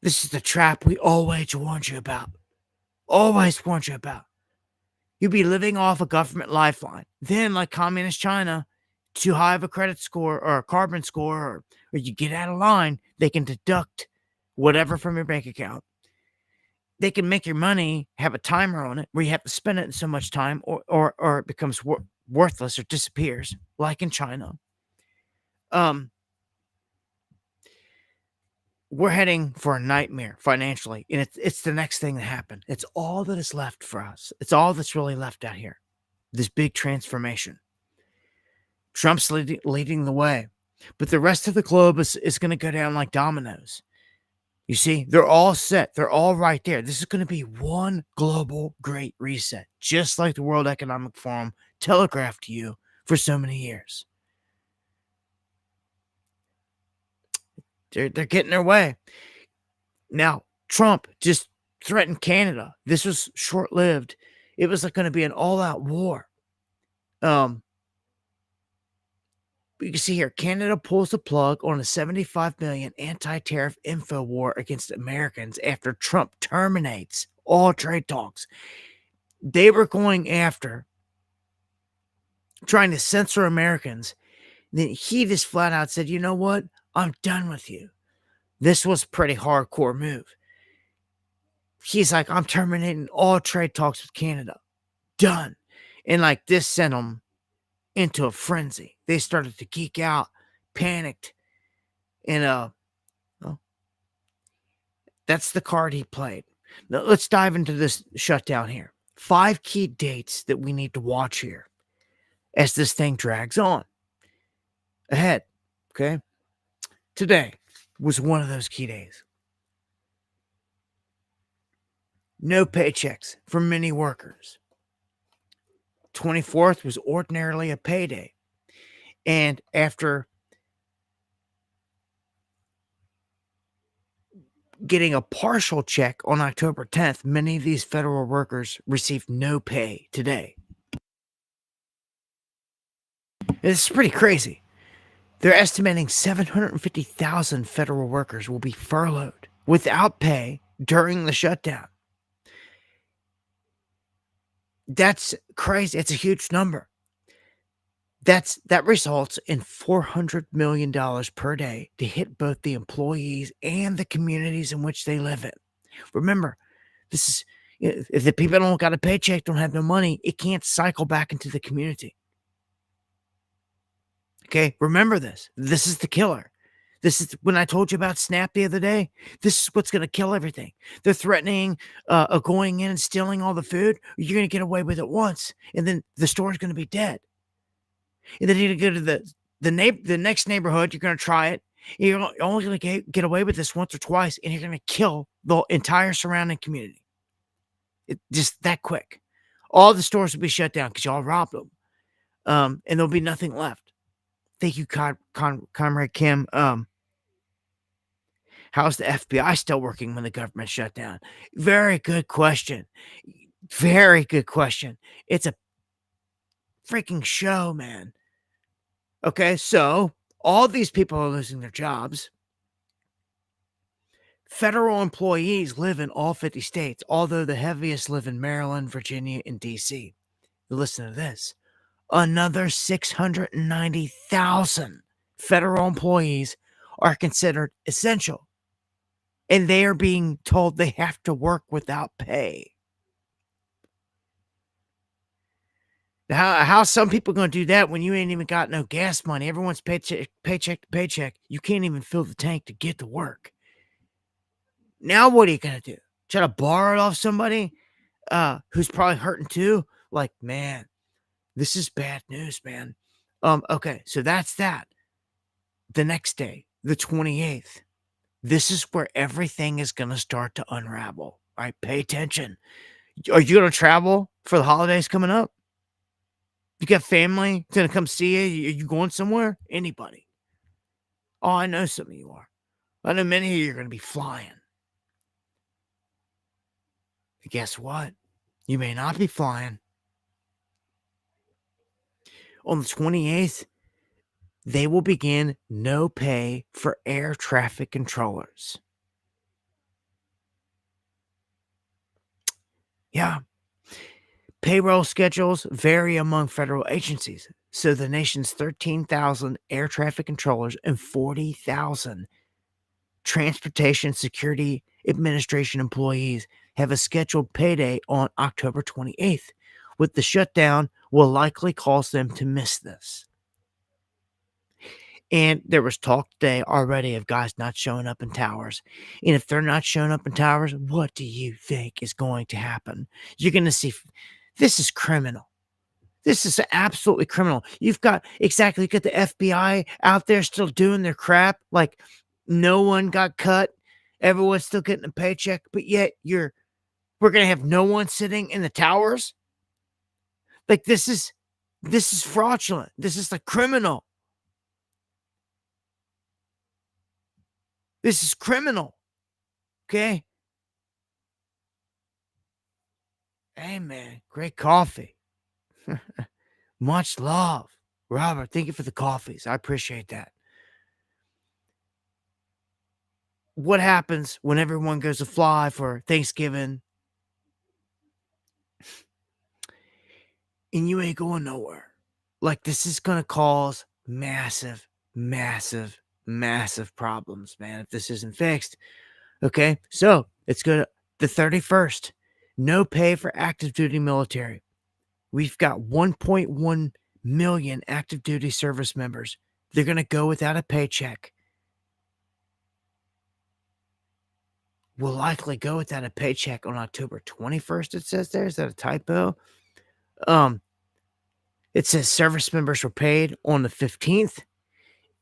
This is the trap we always warned you about. Always warned you about. You'd be living off a government lifeline. Then, like communist China, too high of a credit score or a carbon score, or you get out of line, they can deduct whatever from your bank account. They can make your money have a timer on it where you have to spend it in so much time, or it becomes worthless or disappears, like in China. We're heading for a nightmare financially, and it's the next thing to happen. It's all that is left for us. It's all that's really left out here. This big transformation. Trump's leading the way, but the rest of the globe is going to go down like dominoes. You see, they're all set. They're all right there. This is going to be one global great reset, just like the World Economic Forum telegraphed to you for so many years. They're getting their way. Now, Trump just threatened Canada. This was short-lived. It was like going to be an all-out war. You can see here, Canada pulls the plug on a $75 million anti-tariff info war against Americans after Trump terminates all trade talks. They were going after trying to censor Americans. Then he just flat out said, you know what? I'm done with you. This was a pretty hardcore move. He's like, I'm terminating all trade talks with Canada. Done. And like this sent them into a frenzy. They started to geek out, panicked, and well, that's the card he played. Now, let's dive into this shutdown here. 5 key dates that we need to watch here as this thing drags on. Ahead, okay? Today was one of those key days. No paychecks for many workers. 24th was ordinarily a payday. And after getting a partial check on October 10th, many of these federal workers received no pay today. It's pretty crazy. They're estimating 750,000 federal workers will be furloughed without pay during the shutdown. That's crazy. It's a huge number. That results in $400 million per day to hit both the employees and the communities in which they live in. Remember, this is if the people don't got a paycheck, don't have no money, it can't cycle back into the community. Okay, remember this. This is the killer. This is when I told you about SNAP the other day. This is what's going to kill everything. They're threatening going in and stealing all the food. You're going to get away with it once, and then the store's going to be dead. And then you're going to go to the next neighborhood. You're going to try it. You're only going to get away with this once or twice, and you're going to kill the entire surrounding community. It just that quick. All the stores will be shut down because y'all robbed them, and there'll be nothing left. Thank you, Comrade Kim. How's the FBI still working when the government shut down? Very good question. Very good question. It's a freaking show, man. Okay, so all these people are losing their jobs. Federal employees live in all 50 states, although the heaviest live in Maryland, Virginia, and D.C. Listen to this. Another 690,000 federal employees are considered essential, and they are being told they have to work without pay. How some people going to do that when you ain't even got no gas money? Everyone's paycheck to paycheck. You can't even fill the tank to get to work. Now what are you going to do? Try to borrow it off somebody who's probably hurting too? Like, man, this is bad news, man. Okay, so that's that. The next day, the 28th, this is where everything is going to start to unravel. All right, pay attention. Are you going to travel for the holidays coming up? You got family going to come see you? Are you going somewhere? Anybody? Oh, I know some of you are. I know many of you are going to be flying. But guess what? You may not be flying. On the 28th, they will begin no pay for air traffic controllers. Yeah. Payroll schedules vary among federal agencies. So the nation's 13,000 air traffic controllers and 40,000 Transportation Security Administration employees have a scheduled payday on October 28th. With the shutdown, will likely cause them to miss this. And there was talk today already of guys not showing up in towers. And if they're not showing up in towers, what do you think is going to happen? You're going to see this is criminal. This is absolutely criminal. You got the FBI out there still doing their crap. Like no one got cut. Everyone's still getting a paycheck, but yet we're going to have no one sitting in the towers. Like this is fraudulent. This is like criminal. This is criminal. Okay. Hey man, great coffee. Much love. Robert, thank you for the coffees. I appreciate that. What happens when everyone goes to fly for Thanksgiving and you ain't going nowhere? Like this is going to cause massive, massive, massive problems, man, if this isn't fixed. Okay, so it's good. The 31st, no pay for active duty military. We've got 1.1 million active duty service members. They're going to go without a paycheck. Will likely go without a paycheck on October 21st, it says there. Is that a typo? It says service members were paid on the 15th,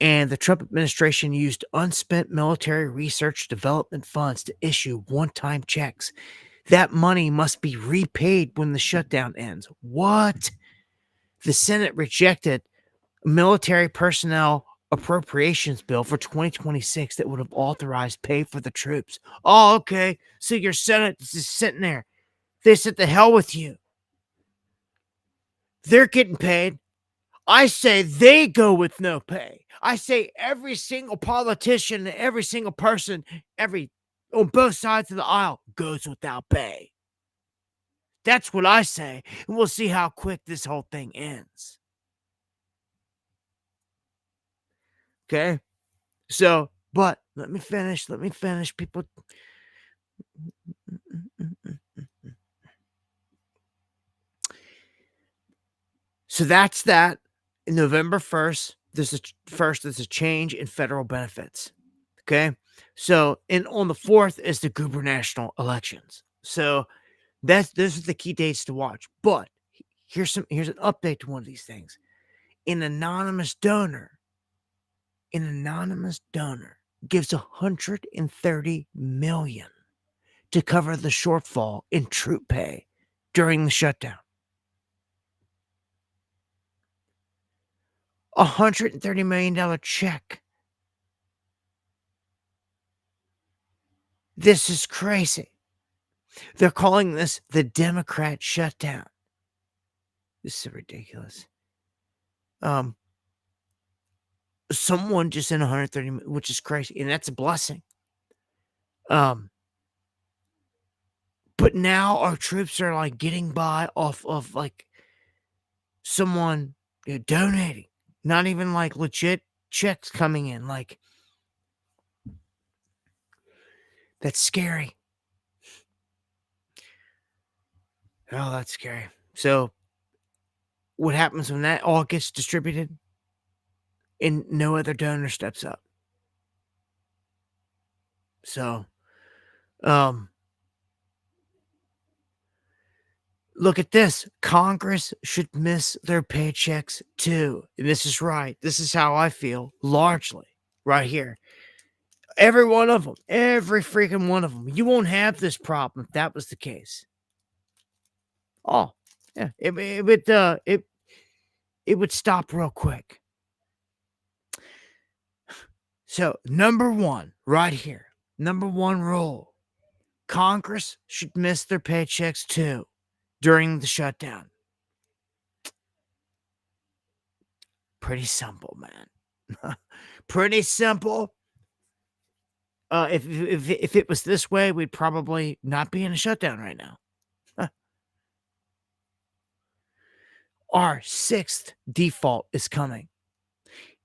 and the Trump administration used unspent military research development funds to issue one-time checks. that money must be repaid when the shutdown ends. What? The Senate rejected a military personnel appropriations bill for 2026 that would have authorized pay for the troops. Oh, okay. So your Senate is just sitting there. They said, the hell with you. They're getting paid. I say they go with no pay. I say every single politician, every single person, on both sides of the aisle goes without pay. That's what I say. And we'll see how quick this whole thing ends. Okay? So, but let me finish. People. So that's that. November 1st, there's a change in federal benefits. Okay. So, and on the 4th is the gubernatorial elections. So those are the key dates to watch. But here's an update to one of these things. An anonymous donor gives $130 million to cover the shortfall in troop pay during the shutdown. $130 million check. This is crazy. They're calling this the Democrat shutdown. This is so ridiculous. Someone just sent 130, which is crazy, and that's a blessing. But now our troops are like getting by off of like someone donating, not even like legit checks coming in. Like, that's scary. Oh, that's scary. So, what happens when that all gets distributed and no other donor steps up? So, look at this. Congress should miss their paychecks too. And this is right. This is how I feel largely right here. Every one of them, every freaking one of them. You won't have this problem if that was the case. Oh, yeah. It would stop real quick. So, number one, right here. Number one rule. Congress should miss their paychecks too during the shutdown. Pretty simple, man. Pretty simple. If it was this way, we'd probably not be in a shutdown right now. Our 6th default is coming.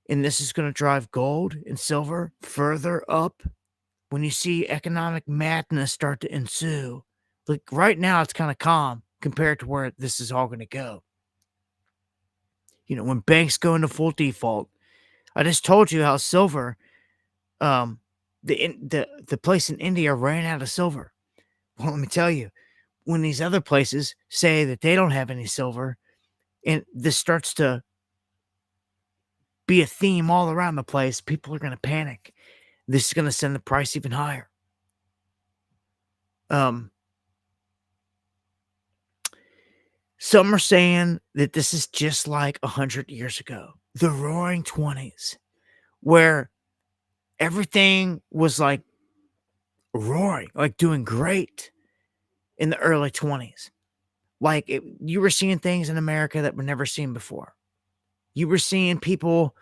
And this is going to drive gold and silver further up when you see economic madness start to ensue. Like right now, it's kind of calm compared to where this is all going to go. When banks go into full default, I just told you how silver, the place in India ran out of silver. Well, let me tell you, when these other places say that they don't have any silver, and this starts to be a theme all around the place, people are going to panic. This is going to send the price even higher. Some are saying that this is just like 100 years ago, the Roaring 20s, where everything was like roaring, like doing great in the early 20s. Like you were seeing things in America that were never seen before. You were seeing people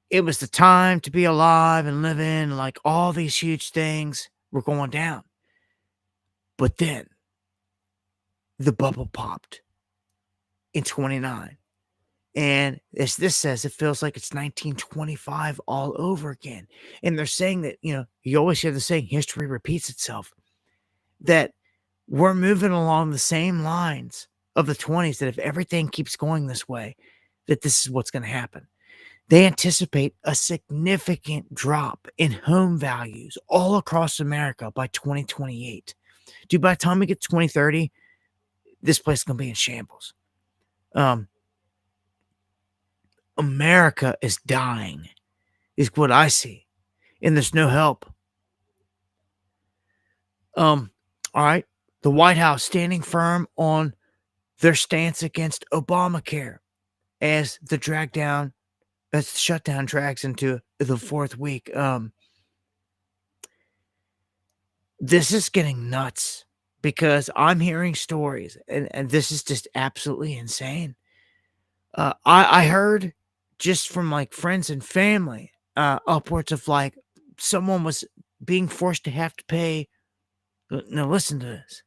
it was the time to be alive and live in, like all these huge things were going down. But then the bubble popped in 29. And as this says, it feels like it's 1925 all over again. And they're saying that, you always hear the saying, history repeats itself. That we're moving along the same lines of the 20s, that if everything keeps going this way, that this is what's going to happen. They anticipate a significant drop in home values all across America by 2028. Dude, by the time we get to 2030, this place is going to be in shambles. America is dying, is what I see. And there's no help. Um, all right. The White House standing firm on their stance against Obamacare as the shutdown drags into the fourth week. This is getting nuts because I'm hearing stories, and this is just absolutely insane. I heard just from like friends and family, upwards of like someone was being forced to have to pay. Now listen to this: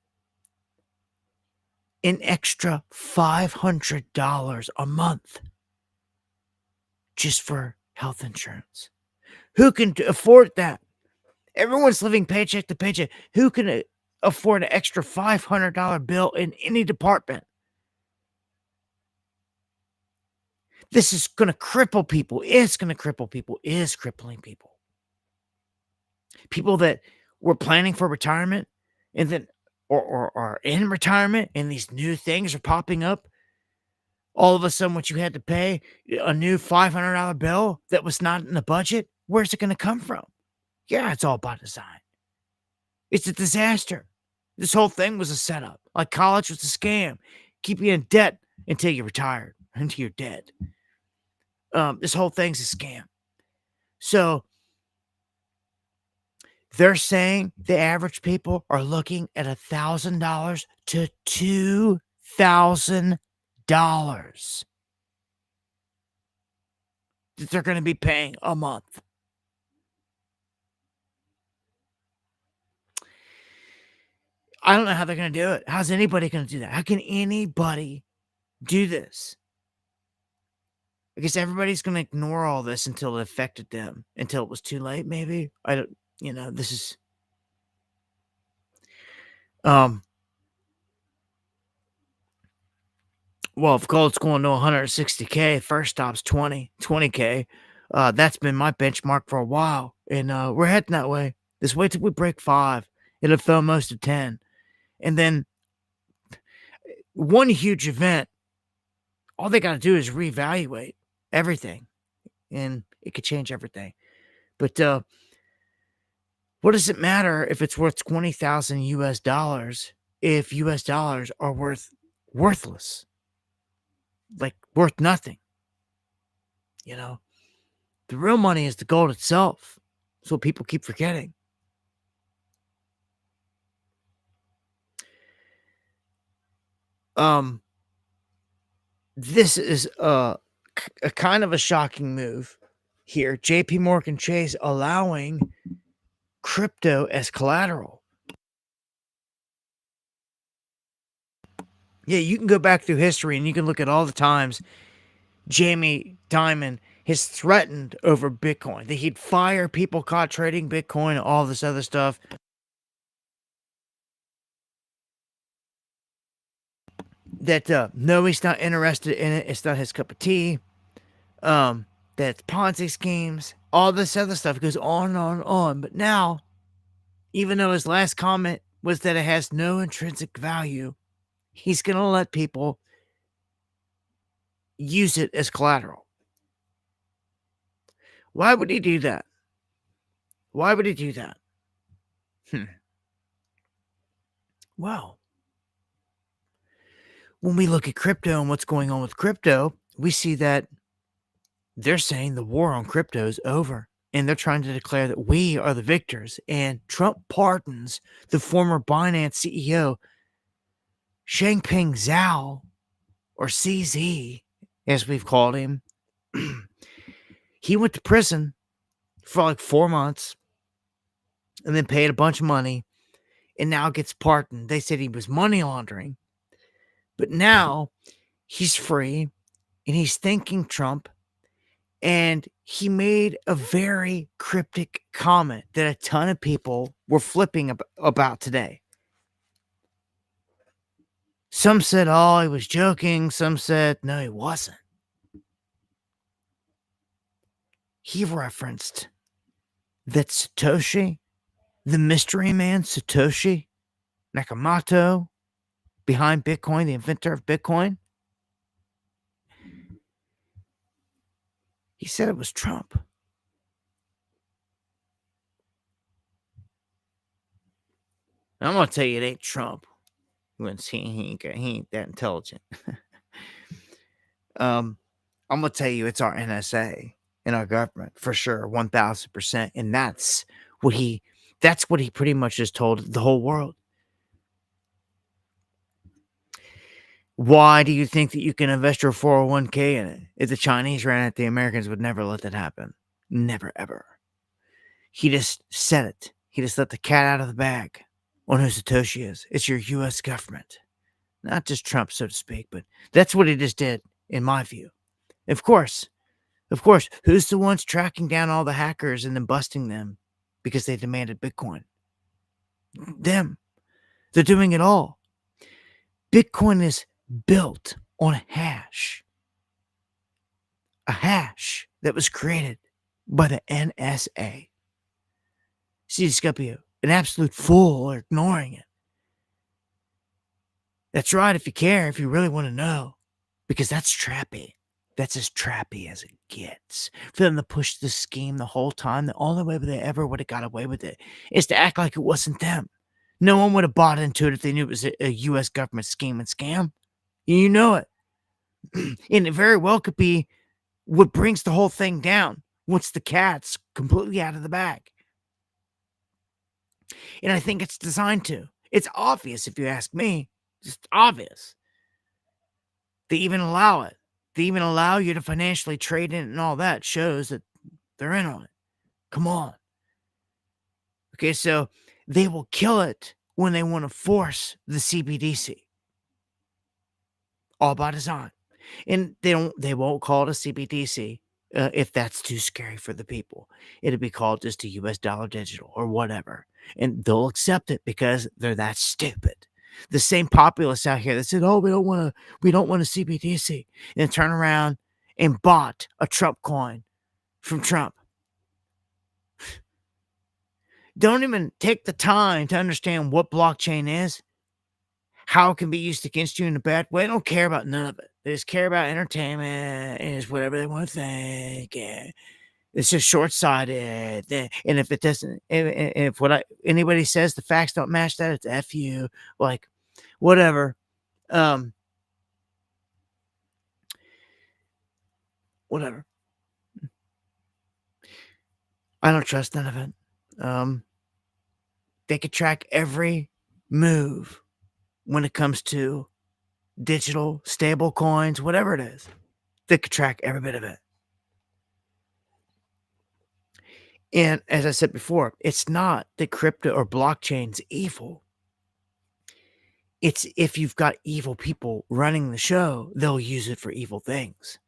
an extra $500 a month just for health insurance. Who can afford that? Everyone's living paycheck to paycheck. Who can afford an extra $500 bill in any department? This is going to cripple people. It's going to cripple people. It is crippling people. People that were planning for retirement and then or are in retirement and these new things are popping up. All of a sudden, what you had to pay a new $500 bill that was not in the budget, where's it going to come from? Yeah, it's all by design. It's a disaster. This whole thing was a setup. Like college was a scam. Keep you in debt until you're retired, until you're dead. This whole thing's a scam. So they're saying the average people are looking at $1,000 to $2,000 that they're going to be paying a month. I don't know how they're going to do it. How's anybody going to do that? How can anybody do this? I guess everybody's going to ignore all this until it affected them, until it was too late, maybe. I don't, this is, well, if gold's going to 160K, first stop's 20K. That's been my benchmark for a while, and we're heading that way. Just wait till we break 5. It'll fill most of 10. And then one huge event, all they got to do is reevaluate everything, and it could change everything. But what does it matter if it's worth 20,000 US dollars if US dollars are worthless? Like worth nothing. The real money is the gold itself. That's what people keep forgetting. This is a kind of a shocking move here. JP Morgan Chase allowing crypto as collateral. Yeah, you can go back through history and you can look at all the times Jamie Dimon has threatened over Bitcoin, that he'd fire people caught trading Bitcoin and all this other stuff. That no, he's not interested in it. It's not his cup of tea. That's Ponzi schemes, all this other stuff goes on and on and on. But now, even though his last comment was that it has no intrinsic value, he's going to let people use it as collateral. Why would he do that? Why would he do that? Well, when we look at crypto and what's going on with crypto, we see that they're saying the war on crypto is over. And they're trying to declare that we are the victors. And Trump pardons the former Binance CEO, Changpeng Zhao, or CZ, as we've called him. He went to prison for like 4 months and then paid a bunch of money and now gets pardoned. They said he was money laundering. But now he's free and he's thanking Trump. And he made a very cryptic comment that a ton of people were flipping about today. Some said, oh, he was joking. Some said, no, he wasn't. He referenced that Satoshi, the mystery man Satoshi Nakamoto, behind Bitcoin, the inventor of Bitcoin, he said it was Trump. I'm gonna tell you, it ain't Trump. He ain't that intelligent. I'm gonna tell you, it's our NSA and our government for sure, 1000%. And what he that's what he pretty much just told the whole world. Why do you think that you can invest your 401k in it? If the Chinese ran it, the Americans would never let that happen. Never, ever. He just said it. He just let the cat out of the bag on who Satoshi is. It's your U.S. government. Not just Trump, so to speak, but that's what he just did, in my view. Of course, who's the ones tracking down all the hackers and then busting them because they demanded Bitcoin? Them. They're doing it all. Bitcoin is built on a hash that was created by the NSA. So you just got to be an absolute fool or ignoring it. That's right, if you care, if you really want to know, because that's trappy. That's as trappy as it gets. For them to push the scheme the whole time, the only way they ever would have got away with it is to act like it wasn't them. No one would have bought into it if they knew it was a U.S. government scheme and scam. You know it. And it very well could be what brings the whole thing down once the cat's completely out of the bag. And I think it's designed to. It's obvious if you ask me. Just obvious. They even allow it. They even allow you to financially trade in it and all that. Shows that they're in on it. Come on. Okay, so they will kill it when they want to force the CBDC. All by design. And they won't call it a CBDC if that's too scary for the people. It'll be called just a US dollar digital or whatever. And they'll accept it because they're that stupid. The same populists out here that said, "Oh, we don't want a CBDC," and turn around and bought a Trump coin from Trump. Don't even take the time to understand what blockchain is, how it can be used against you in a bad way. They don't care about none of it. They just care about entertainment and it's whatever they want to think. And it's just short-sighted. And if it doesn't, if anybody says the facts don't match that, it's F you. Like, whatever. Whatever. I don't trust none of it. They could track every move when it comes to digital stable coins, whatever it is. They could track every bit of it. And as I said before, it's not that crypto or blockchain's evil. It's if you've got evil people running the show, they'll use it for evil things.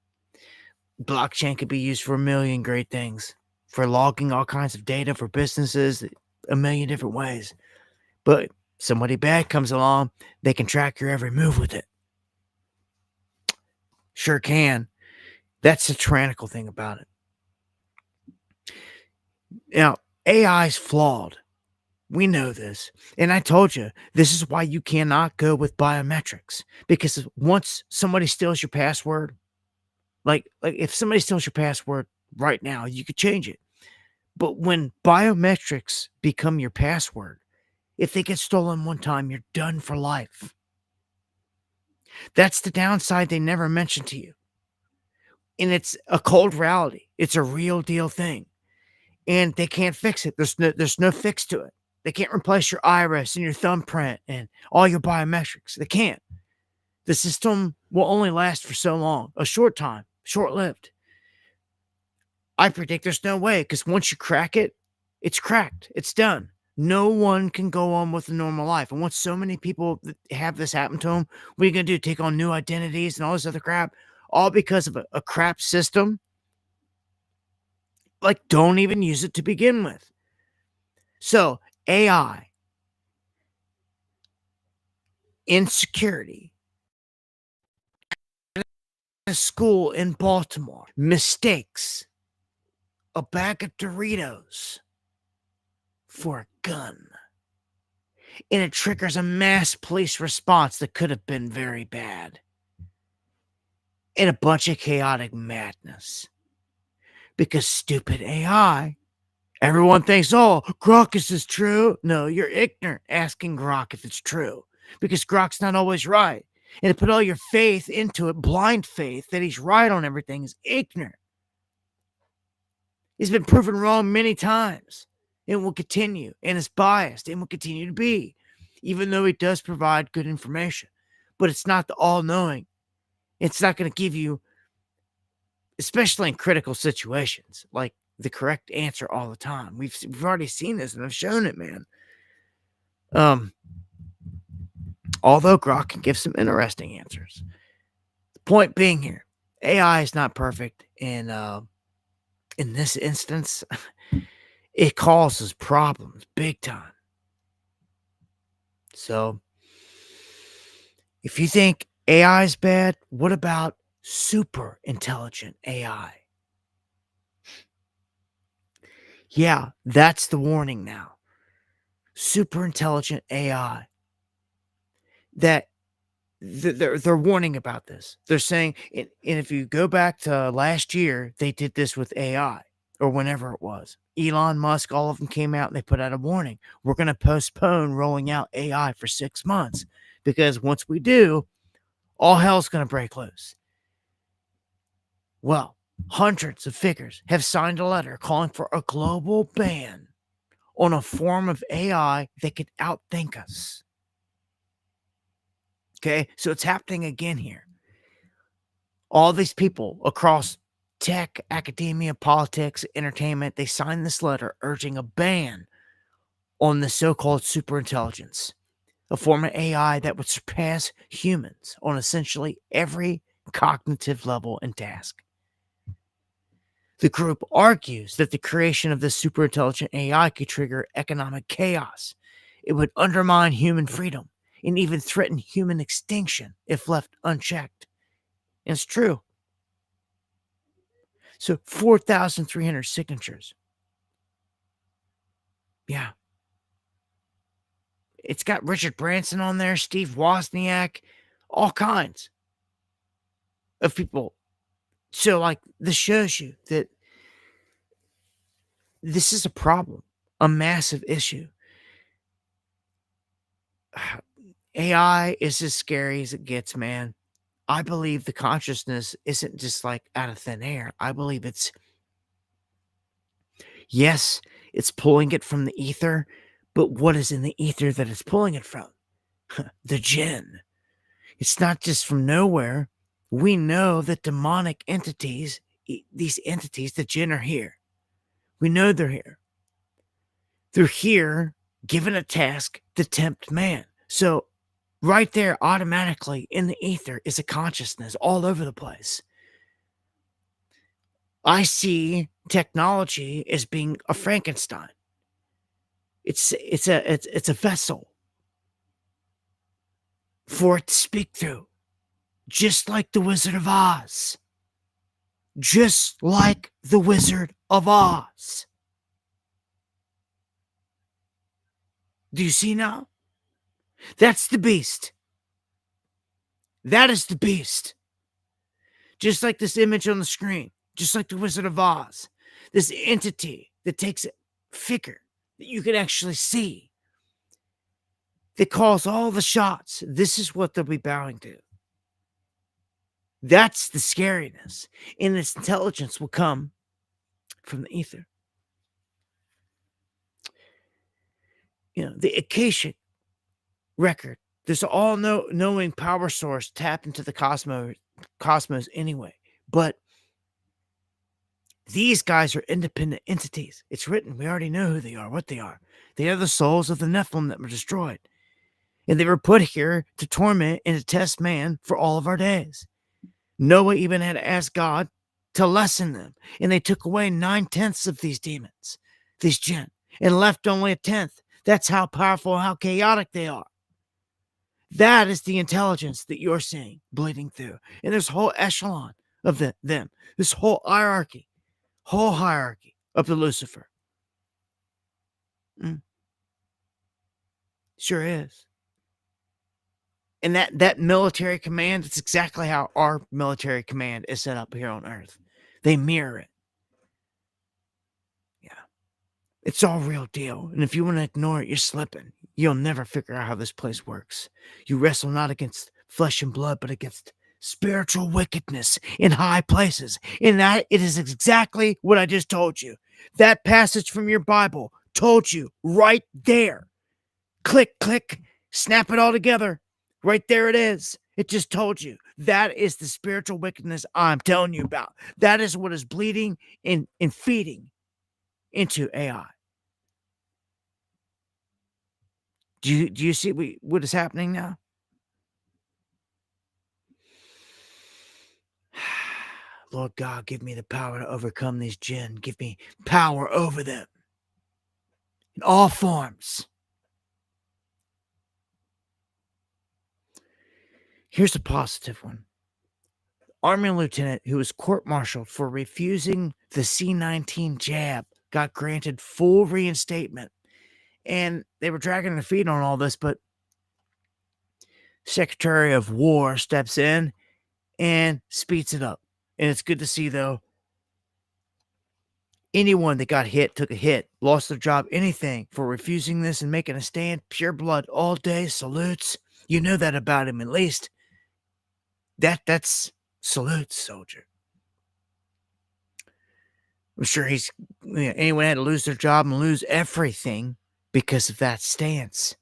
Blockchain could be used for a million great things, for logging all kinds of data for businesses, a million different ways. But somebody bad comes along, they can track your every move with it. Sure can. That's the tyrannical thing about it. Now, AI is flawed. We know this. And I told you, this is why you cannot go with biometrics. Because once somebody steals your password, like if somebody steals your password right now, you could change it. But when biometrics become your password, if they get stolen one time, you're done for life. That's the downside they never mention to you. And it's a cold reality. It's a real deal thing. And they can't fix it. There's no fix to it. They can't replace your iris and your thumbprint and all your biometrics. They can't. The system will only last for so long, a short time, short-lived. I predict there's no way, because once you crack it, it's cracked. It's done. No one can go on with a normal life. And once so many people have this happen to them, what are you going to do? Take on new identities and all this other crap? All because of a crap system? Like, don't even use it to begin with. So, AI, insecurity, a school in Baltimore, mistakes a bag of Doritos for a gun. And it triggers a mass police response that could have been very bad. And a bunch of chaotic madness. Because stupid AI, Everyone thinks, oh, Grok is true. No, you're ignorant asking Grok if it's true because Grok's not always right. And to put all your faith into it, blind faith that he's right on everything, is ignorant. He's been proven wrong many times and will continue, and is biased and will continue to be, even though he does provide good information. But it's not the all-knowing. It's not going to give you, especially in critical situations, like the correct answer all the time. We've already seen this, and I've shown it, man. Although Grok can give some interesting answers. The point being here, AI is not perfect, and in this instance, it causes problems big time. So, if you think AI is bad, what about super intelligent AI? Yeah, that's the warning now. Super intelligent AI. That they're warning about this. They're saying, and if you go back to last year, they did this with AI, or whenever it was. Elon Musk, all of them came out and they put out a warning. We're going to postpone rolling out AI for 6 months because once we do, all hell's going to break loose. Well, hundreds of figures have signed a letter calling for a global ban on a form of AI that could outthink us. Okay, so it's happening again here. All these people across tech, academia, politics, entertainment, they signed this letter urging a ban on the so-called superintelligence, a form of AI that would surpass humans on essentially every cognitive level and task. The group argues that the creation of this superintelligent AI could trigger economic chaos. It would undermine human freedom and even threaten human extinction if left unchecked. And it's true. So 4,300 signatures. Yeah. It's got Richard Branson on there, Steve Wozniak, all kinds of people. So, like, this shows you that this is a problem, a massive issue. AI is as scary as it gets, man. I believe the consciousness isn't just like out of thin air. I believe it's, yes, it's pulling it from the ether, but what is in the ether that it's pulling it from? The jinn. It's not just from nowhere. We know that demonic entities, these entities, the jinn, are here. We know they're here. They're here given a task to tempt man. So right there, automatically in the ether is a consciousness all over the place. I see technology as being a Frankenstein. It's a vessel for it to speak through, just like the Wizard of Oz. Just like the Wizard of Oz. Do you see now? That's the beast. That is the beast. Just like this image on the screen, just like the Wizard of Oz. This entity that takes a figure that you can actually see, that calls all the shots. This is what they'll be bowing to. That's the scariness. And its intelligence will come from the ether. You know, the Akashic record. This all-knowing power source tapped into the cosmos anyway. But these guys are independent entities. It's written. We already know who they are, what they are. They are the souls of the Nephilim that were destroyed. And they were put here to torment and to test man for all of our days. Noah even had to ask God to lessen them. And they took away 9/10 of these demons, these jinn, and left only a 10th. That's how powerful, how chaotic they are. That is the intelligence that you're seeing bleeding through. And there's a whole echelon of them. This whole hierarchy of the Lucifer. Sure is. And that military command, it's exactly how our military command is set up here on Earth. They mirror it. Yeah. It's all real deal. And if you want to ignore it, you're slipping. You'll never figure out how this place works. You wrestle not against flesh and blood, but against spiritual wickedness in high places. And that it is exactly what I just told you. That passage from your Bible told you right there. Click, click, snap it all together. Right there it is. It just told you. That is the spiritual wickedness I'm telling you about. That is what is bleeding and feeding into AI. Do you see what is happening now? Lord God, give me the power to overcome these jinn. Give me power over them in all forms. Here's a positive one. Army lieutenant who was court-martialed for refusing the C-19 jab got granted full reinstatement. And they were dragging their feet on all this, but Secretary of War steps in and speeds it up. And it's good to see, though, anyone that got hit, took a hit, lost their job, anything for refusing this and making a stand, pure blood all day, salutes. You know that about him, at least. That's salutes, soldier. I'm sure anyone had to lose their job and lose everything because of that stance.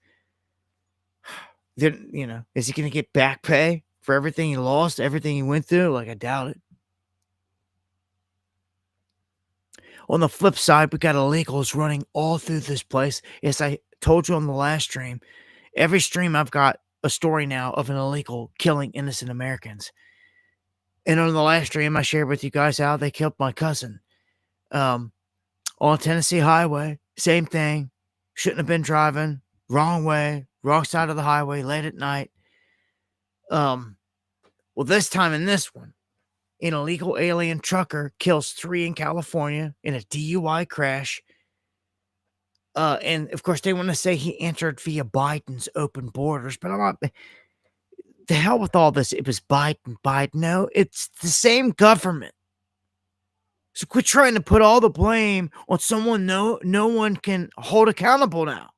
Then, is he going to get back pay for everything he lost, everything he went through? Like, I doubt it. On the flip side, we got illegals running all through this place. As I told you on the last stream, every stream I've got a story now of an illegal killing innocent Americans. And on the last stream, I shared with you guys how they killed my cousin. On Tennessee Highway, same thing. Shouldn't have been driving. Wrong way, wrong side of the highway, late at night. Well, this time in this one, an illegal alien trucker kills 3 in California in a DUI crash. And of course, they want to say he entered via Biden's open borders, but I'm not. The hell with all this. It was Biden. No, it's the same government. So quit trying to put all the blame on someone no one can hold accountable now.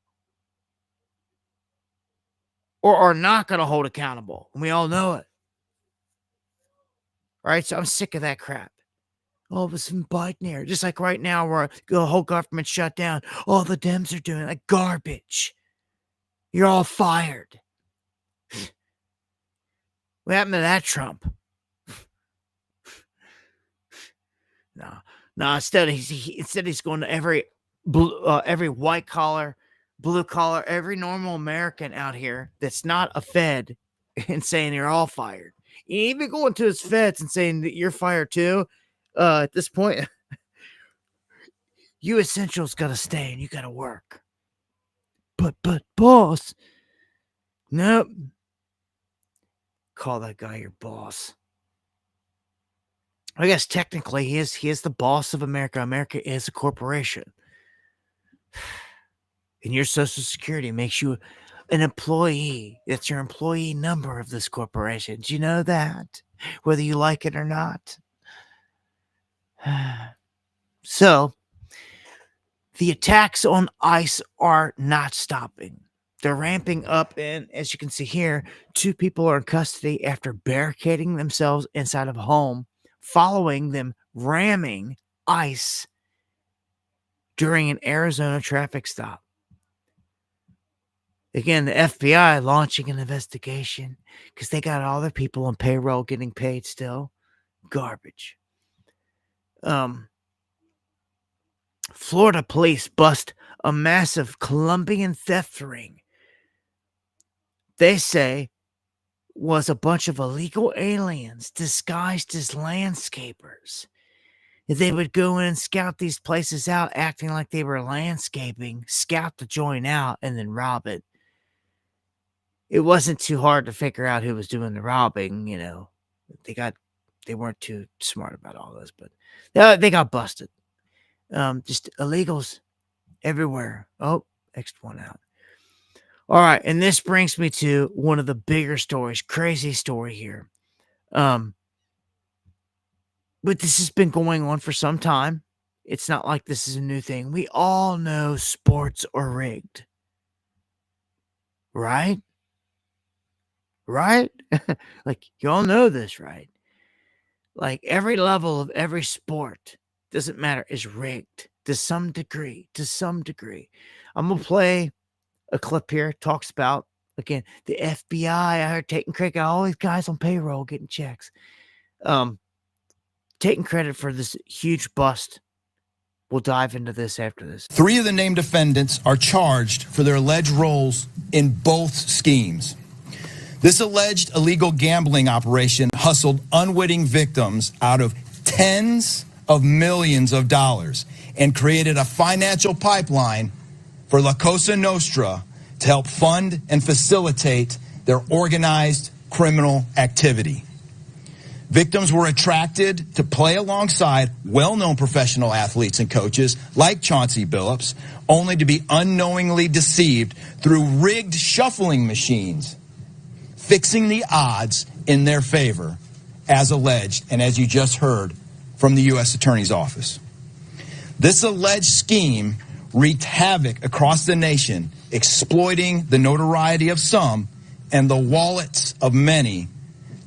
Or are not going to hold accountable. And we all know it. Right? So I'm sick of that crap. Oh, it was from Biden era. Just like right now where the whole government shut down. All the Dems are doing like garbage. You're all fired. What happened to that Trump? No. Instead he's going to every white collar, blue collar, every normal American out here that's not a Fed and saying you're all fired. Even going to his feds and saying that you're fired too. At this point, you essentials got to stay and you got to work. But boss, nope. Call that guy your boss. I guess technically he is the boss of America. America is a corporation. And your Social Security makes you an employee. That's your employee number of this corporation. Do you know that? Whether you like it or not. So, the attacks on ICE are not stopping. They're ramping up, and as you can see here, 2 people are in custody after barricading themselves inside of a home following them ramming ICE during an Arizona traffic stop. Again, the FBI launching an investigation because they got all their people on payroll getting paid still. Garbage. Florida police bust a massive Colombian theft ring. They say was a bunch of illegal aliens disguised as landscapers. They would go in and scout these places out, acting like they were landscaping, scout the joint out, and then rob it. It wasn't too hard to figure out who was doing the robbing, They weren't too smart about all this, but they got busted. Just illegals everywhere. Oh, next one out. All right, and this brings me to one of the bigger stories, crazy story here. But this has been going on for some time. It's not like this is a new thing. We all know sports are rigged. Right? Right? Like, you all know this, right? Like, every level of every sport, doesn't matter, is rigged to some degree. To some degree. I'm going to play a clip here. Talks about, again, the FBI. I heard taking credit. Got all these guys on payroll getting checks. Taking credit for this huge bust. We'll dive into this after this. 3 of the named defendants are charged for their alleged roles in both schemes. This alleged illegal gambling operation hustled unwitting victims out of tens of millions of dollars and created a financial pipeline for La Cosa Nostra to help fund and facilitate their organized criminal activity. Victims were attracted to play alongside well-known professional athletes and coaches like Chauncey Billups, only to be unknowingly deceived through rigged shuffling machines, fixing the odds in their favor, as alleged and as you just heard from the U.S. Attorney's Office. This alleged scheme wreaked havoc across the nation, exploiting the notoriety of some and the wallets of many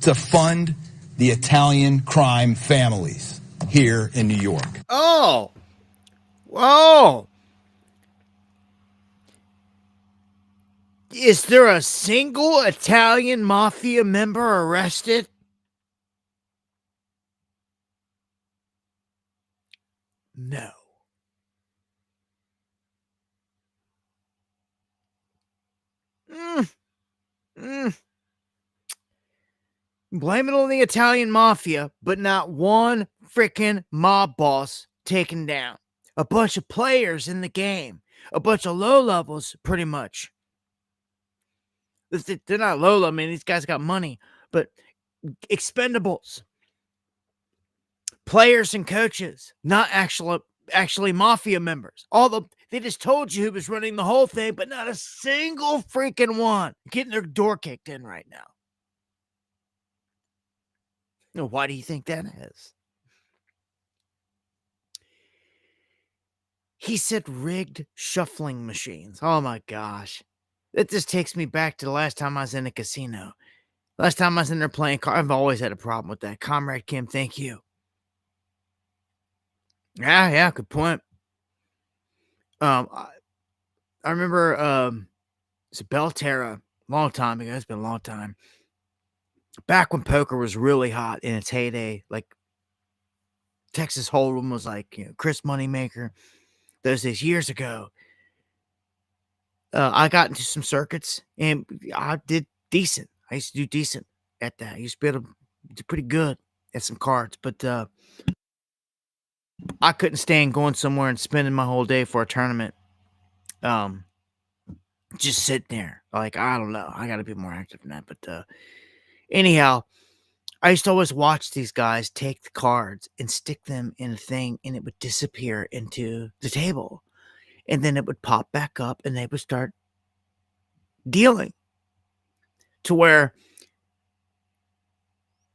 to fund the Italian crime families here in New York. Oh, whoa. Is there a single Italian mafia member arrested? No. Blame it on the Italian mafia, but not one freaking mob boss taken down. A bunch of players in the game. A bunch of low levels, pretty much. They're not low level, man. These guys got money, but expendables. Players and coaches, not actually mafia members. They just told you who was running the whole thing, but not a single freaking one getting their door kicked in right now. Now, why do you think that is? He said rigged shuffling machines. Oh my gosh. That just takes me back to the last time I was in a casino. Last time I was in there playing cards. I've always had a problem with that. Comrade Kim, thank you. Yeah, good point. I remember it's Belterra, long time ago. It's been a long time. Back when poker was really hot in its heyday, like Texas Hold'em was like, Chris Moneymaker. Those days, years ago. I got into some circuits and I did decent. I used to do decent at that. I used to be able to do pretty good at some cards, but I couldn't stand going somewhere and spending my whole day for a tournament. Just sitting there. Like, I don't know. I got to be more active than that. But anyhow, I used to always watch these guys take the cards and stick them in a thing and it would disappear into the table. And then it would pop back up and they would start dealing to where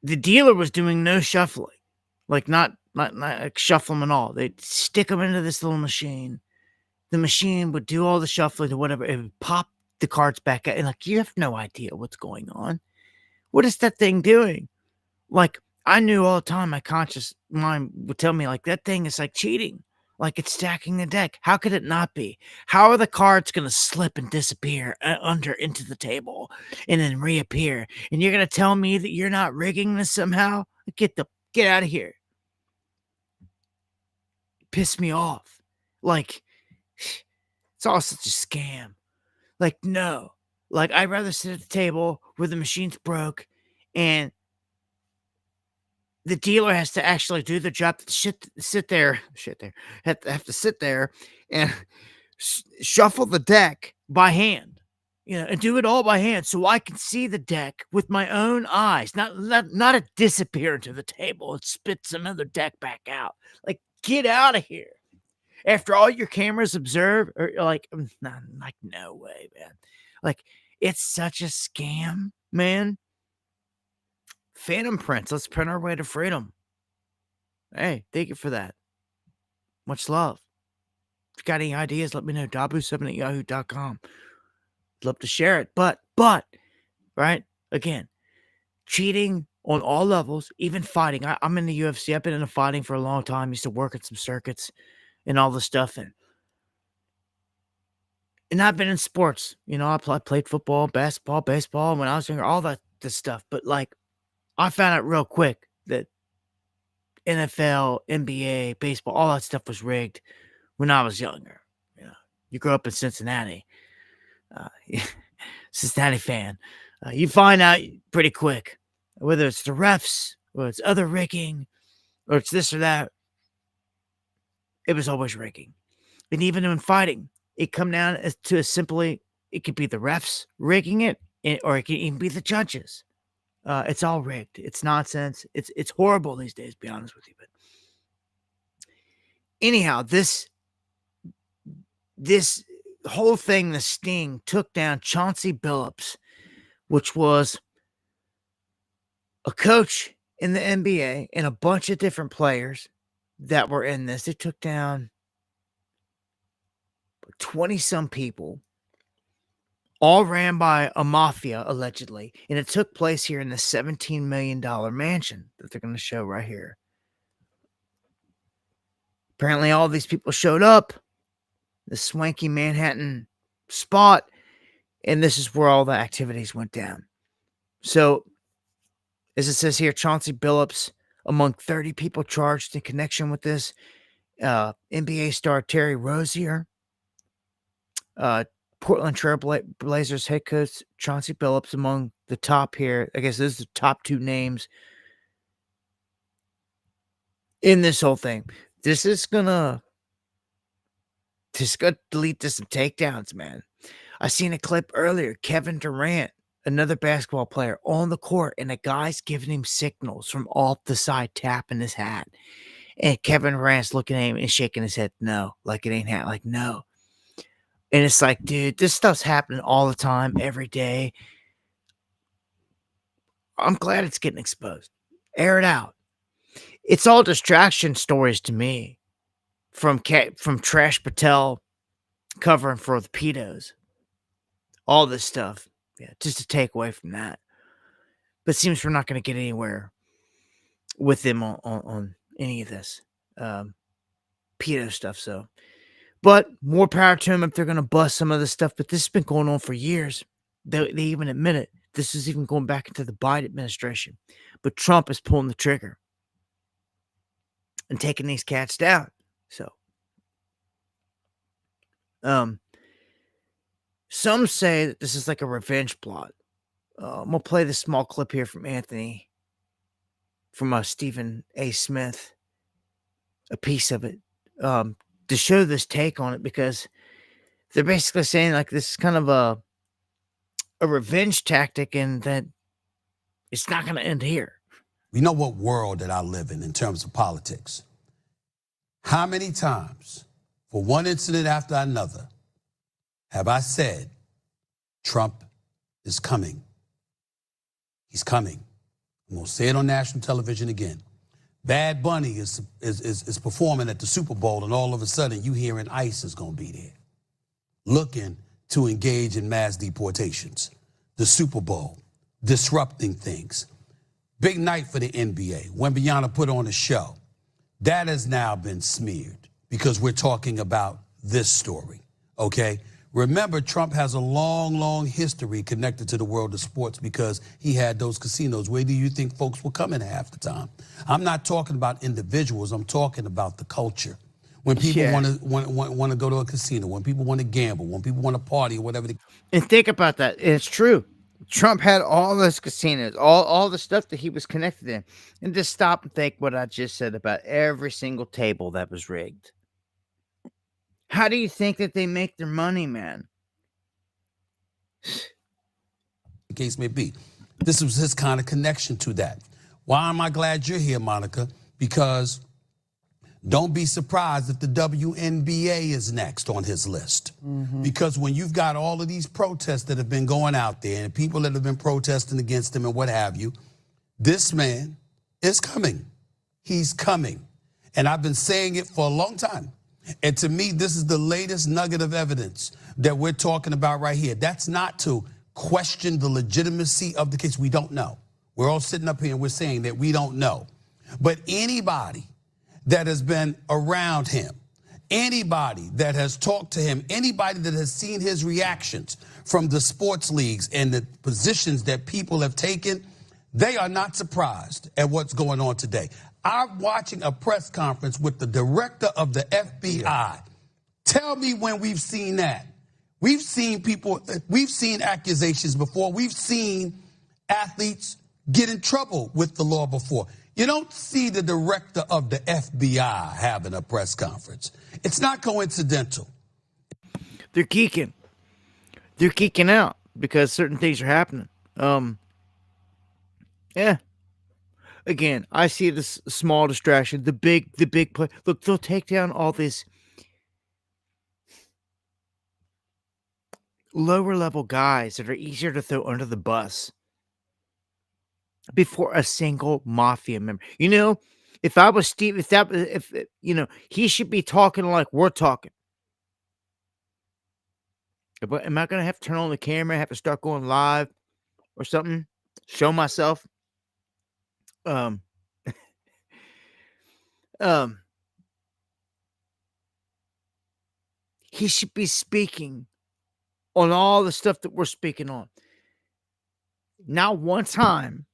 the dealer was doing no shuffling, like not like shuffle them at all. They'd stick them into this little machine. The machine would do all the shuffling or whatever. It would pop the cards back out. And like, you have no idea what's going on. What is that thing doing? Like, I knew all the time my conscious mind would tell me, like, that thing is like cheating. Like, it's stacking the deck. How could it not be? How are the cards going to slip and disappear under into the table and then reappear? And you're going to tell me that you're not rigging this somehow? Get out of here. Piss me off. Like, it's all such a scam. Like, no. Like, I'd rather sit at the table where the machine's broke and the dealer has to actually do the job to sit there, have to sit there and shuffle the deck by hand, and do it all by hand so I can see the deck with my own eyes, not it disappear into the table and spit some other deck back out. Like, get out of here. After all your cameras observe, or like no way, man. Like, it's such a scam, man. Phantom Prince, let's print our way to freedom. Hey, thank you for that. Much love. If you got any ideas, let me know. Dabu7@yahoo.com. Love to share it. But, right? Again, cheating on all levels, even fighting. I'm in the UFC. I've been into fighting for a long time. Used to work at some circuits and all this stuff. And I've been in sports. You know, I played football, basketball, baseball when I was younger, all that stuff. But, like, I found out real quick that NFL, NBA, baseball, all that stuff was rigged when I was younger. You know, you grow up in Cincinnati, Cincinnati fan. You find out pretty quick whether it's the refs or it's other rigging or it's this or that. It was always rigging. And even in fighting, it come down to simply, it could be the refs rigging it, or it can even be the judges. It's all rigged. It's nonsense. It's horrible these days, to be honest with you. But anyhow, this whole thing, the sting, took down Chauncey Billups, which was a coach in the NBA and a bunch of different players that were in this. They took down 20-some people, all ran by a mafia, allegedly. And it took place here in the $17 million mansion that they're going to show right here. Apparently, all these people showed up, the swanky Manhattan spot, and this is where all the activities went down. So, as it says here, Chauncey Billups, among 30 people charged in connection with this, NBA star Terry Rozier, Portland Trail Blazers head coach Chauncey Billups, among the top here. I guess those are the top two names in this whole thing. This is gonna lead to some takedowns, man. I seen a clip earlier. Kevin Durant, another basketball player, on the court, and a guy's giving him signals from off the side, tapping his hat. And Kevin Durant's looking at him and shaking his head, no, like it ain't happening, like no. And it's like, dude, this stuff's happening all the time, every day. I'm glad it's getting exposed. Air it out. It's all distraction stories to me from Trash Patel covering for the pedos. All this stuff. Yeah, just to take away from that. But it seems we're not going to get anywhere with them on any of this pedo stuff. So, but more power to them if they're going to bust some of this stuff. But this has been going on for years. They even admit it. This is even going back into the Biden administration. But Trump is pulling the trigger and taking these cats down. So, some say that this is like a revenge plot. I'm going to play this small clip here from Anthony, from Stephen A. Smith, a piece of it, to show this take on it, because they're basically saying like this is kind of a revenge tactic, and that it's not going to end here. We know what world that I live in terms of politics. How many times, for one incident after another, have I said, Trump is coming? He's coming. I'm going to say it on national television again. Bad Bunny is performing at the Super Bowl, and all of a sudden you hearing ICE is going to be there, looking to engage in mass deportations. The Super Bowl, disrupting things. Big night for the NBA. Wembanyama put on a show. That has now been smeared because we're talking about this story, okay? Remember, Trump has a long, long history connected to the world of sports because he had those casinos. Where do you think folks were coming half the time? I'm not talking about individuals. I'm talking about the culture. When people want to go to a casino, when people want to gamble, when people want to party or whatever. And think about that. It's true. Trump had all those casinos, all the stuff that he was connected in. And just stop and think what I just said about every single table that was rigged. How do you think that they make their money, man? The case may be. This was his kind of connection to that. Why am I glad you're here, Monica? Because don't be surprised if the WNBA is next on his list. Because when you've got all of these protests that have been going out there and people that have been protesting against him and what have you, this man is coming. He's coming. And I've been saying it for a long time. And to me, this is the latest nugget of evidence that we're talking about right here. That's not to question the legitimacy of the case. We don't know. We're all sitting up here and we're saying that we don't know. But anybody that has been around him, anybody that has talked to him, anybody that has seen his reactions from the sports leagues and the positions that people have taken, they are not surprised at what's going on today. I'm watching a press conference with the director of the FBI. Yeah. Tell me when we've seen that. We've seen people, we've seen accusations before. We've seen athletes get in trouble with the law before. You don't see the director of the FBI having a press conference. It's not coincidental. They're geeking. They're geeking out because certain things are happening. Yeah. Again, I see this small distraction. The big play. Look, they'll take down all this lower level guys that are easier to throw under the bus before a single mafia member. You know, if I was Steve, if you know, he should be talking like we're talking. But am I gonna have to turn on the camera? Have to start going live or something? Show myself. He should be speaking on all the stuff that we're speaking on. Not one time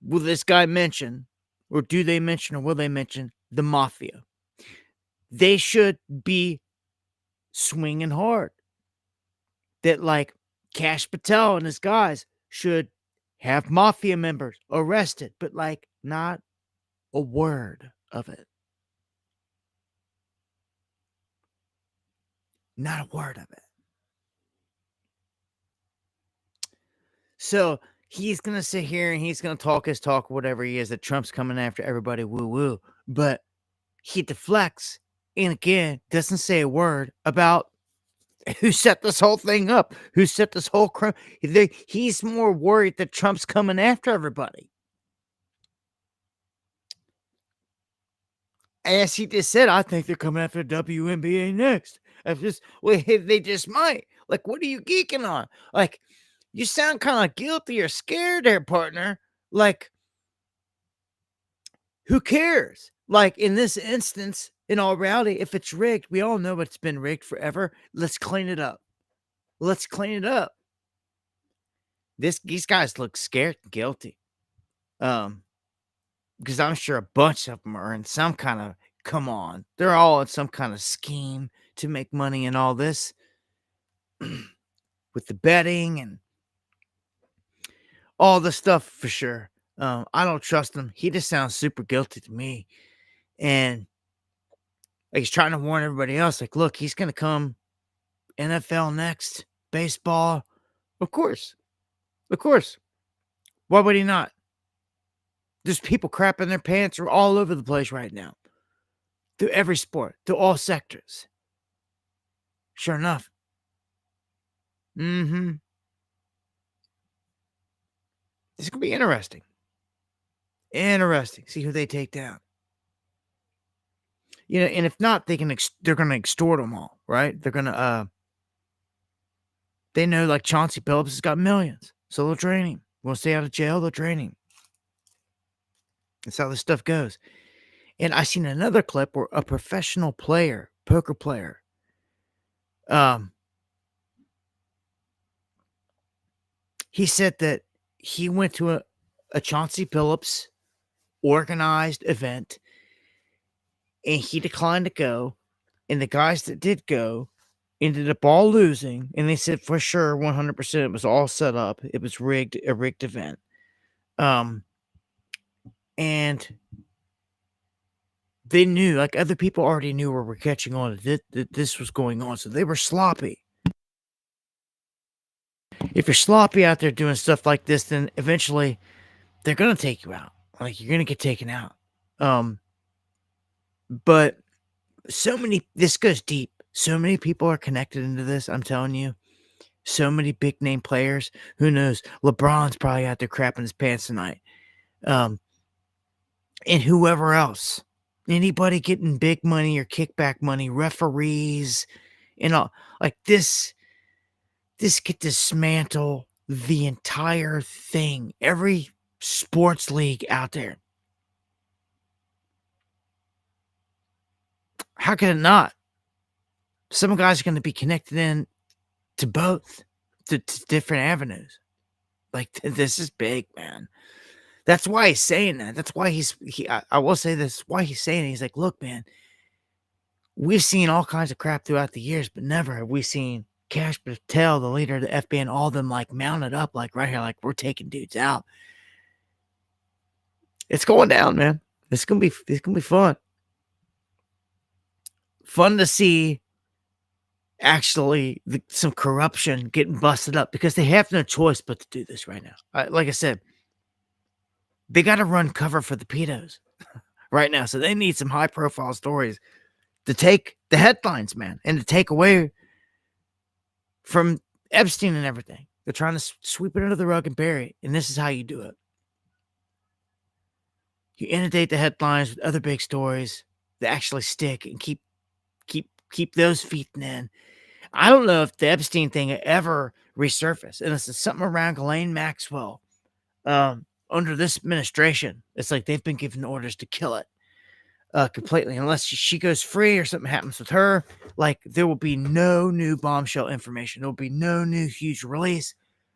will this guy mention, or do they mention, or will they mention the mafia? They should be swinging hard. That like Cash Patel and his guys should have mafia members arrested, but like not a word of it. Not a word of it. So he's going to sit here and he's going to talk his talk, whatever he is, that Trump's coming after everybody, woo-woo. But he deflects and again doesn't say a word about who set this whole thing up, who set this whole crime. He's more worried that Trump's coming after everybody. As he just said, I think they're coming after the WNBA next. They just might. Like, what are you geeking on? Like, you sound kind of guilty or scared there, partner. Like, who cares? Like, in this instance, in all reality, if it's rigged, we all know it's been rigged forever. Let's clean it up. Let's clean it up. These guys look scared and guilty. Because I'm sure a bunch of them are in some kind of, come on, they're all in some kind of scheme to make money and all this. With the betting and all the stuff for sure. I don't trust him. He just sounds super guilty to me. And like he's trying to warn everybody else, like, look, he's going to come NFL next, baseball. Of course. Of course. Why would he not? There's people crapping their pants are all over the place right now. Through every sport, through all sectors. Sure enough. This is going to be interesting. Interesting. See who they take down. You know, and if not, they're going to extort them all, right? They're going to, they know like Chauncey Billups has got millions. So they'll drain him. Won't stay out of jail, they'll drain him. That's how this stuff goes. And I seen another clip where a professional player, poker player, he said that he went to a Chauncey Billups organized event and he declined to go. And the guys that did go ended up all losing. And they said for sure, 100%, it was all set up. It was rigged, a rigged event. And they knew, like other people already knew or were catching on that this was going on. So they were sloppy. If you're sloppy out there doing stuff like this, then eventually they're going to take you out. Like you're going to get taken out. But this goes deep. So many people are connected into this. I'm telling you, so many big name players. Who knows? LeBron's probably out there crapping his pants tonight. and whoever else. Anybody getting big money or kickback money, referees, and all like this could dismantle the entire thing. Every sports league out there. How could it not? Some guys are going to be connected in to both, to different avenues. Like this is big, man. That's why he's saying that. That's why I will say this. Why he's saying it. He's like, look, man, we've seen all kinds of crap throughout the years, but never have we seen Cash Patel, the leader of the FBI, and all of them like mounted up like right here, like we're taking dudes out. It's going down, man. It's gonna be fun. Fun to see actually some corruption getting busted up because they have no choice but to do this right now. Like I said, they got to run cover for the pedos right now. So they need some high profile stories to take the headlines, man, and to take away from Epstein and everything. They're trying to sweep it under the rug and bury it. And this is how you do it. You inundate the headlines with other big stories that actually stick and keep those feeding in. I don't know if the Epstein thing ever resurfaced. And it's something around Ghislaine Maxwell. Under this administration, it's like they've been given orders to kill it completely. Unless she goes free or something happens with her, like there will be no new bombshell information. There will be no new huge release,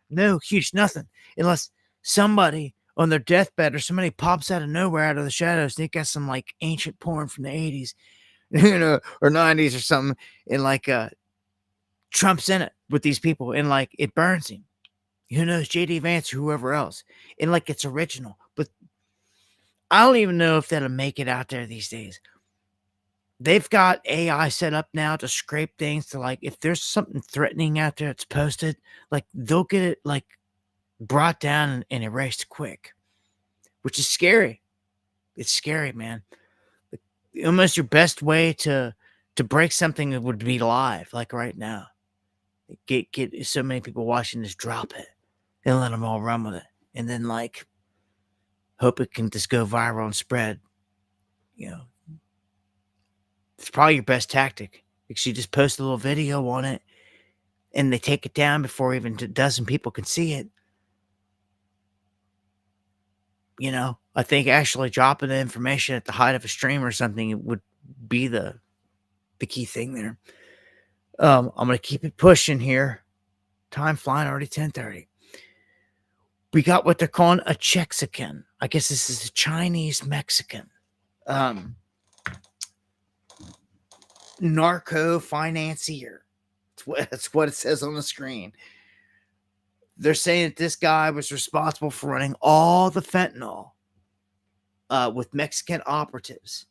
no huge nothing. Unless somebody on their deathbed or somebody pops out of nowhere, out of the shadows, they got some like ancient porn from the 80s, or 90s or something, and like Trump's in it with these people, and like it burns him. Who knows, JD Vance or whoever else, and like it's original. But I don't even know if that'll make it out there these days. They've got AI set up now to scrape things to like if there's something threatening out there that's posted, like they'll get it like brought down and erased quick, which is scary. It's scary, man. Almost your best way to break something would be live, like right now. Get so many people watching this, drop it and let them all run with it, and then like hope it can just go viral and spread. It's probably your best tactic because you just post a little video on it, and they take it down before even a dozen people can see it. I think actually dropping the information at the height of a stream or something would be the key thing there. I'm going to keep it pushing here. Time flying, already 10:30. We got what they're calling a Chexican. I guess this is a Chinese Mexican. Narco financier. That's what it says on the screen. They're saying that this guy was responsible for running all the fentanyl with Mexican operatives.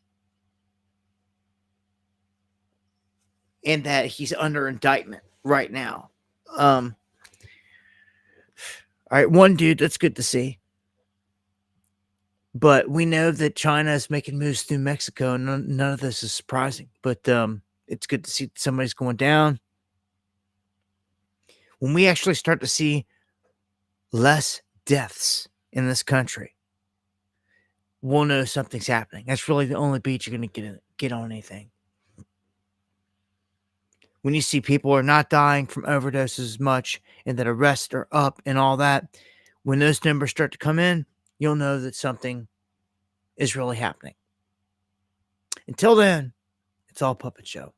And that he's under indictment right now. All right, one dude, that's good to see. But we know that China is making moves through Mexico, and none of this is surprising. But it's good to see somebody's going down. When we actually start to see less deaths in this country, we'll know something's happening. That's really the only beat you're going to get on anything. When you see people are not dying from overdoses as much and that arrests are up and all that, when those numbers start to come in, you'll know that something is really happening. Until then, it's all puppet show.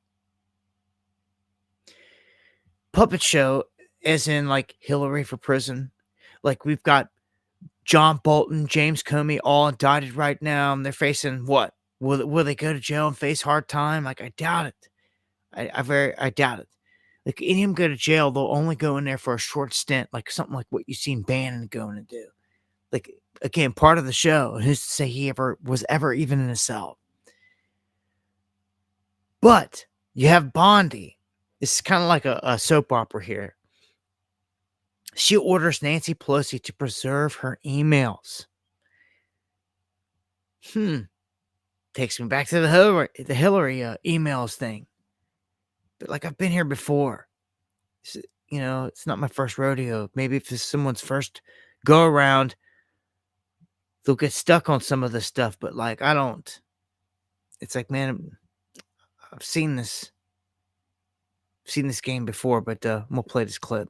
Puppet show as in like Hillary for prison. Like we've got John Bolton, James Comey all indicted right now, and they're facing what? Will they go to jail and face hard time? Like I doubt it. I doubt it. Like any of them go to jail, they'll only go in there for a short stint, like something like what you've seen Bannon going to do. Like again, part of the show. Who's to say he was ever even in a cell? But you have Bondi. It's kind of like a soap opera here. She orders Nancy Pelosi to preserve her emails. Takes me back to the Hillary emails thing. But like I've been here before. It's not my first rodeo. Maybe if it's someone's first go around, they'll get stuck on some of the stuff, but like I don't. It's like, man, I've seen this game before, but we'll play this clip.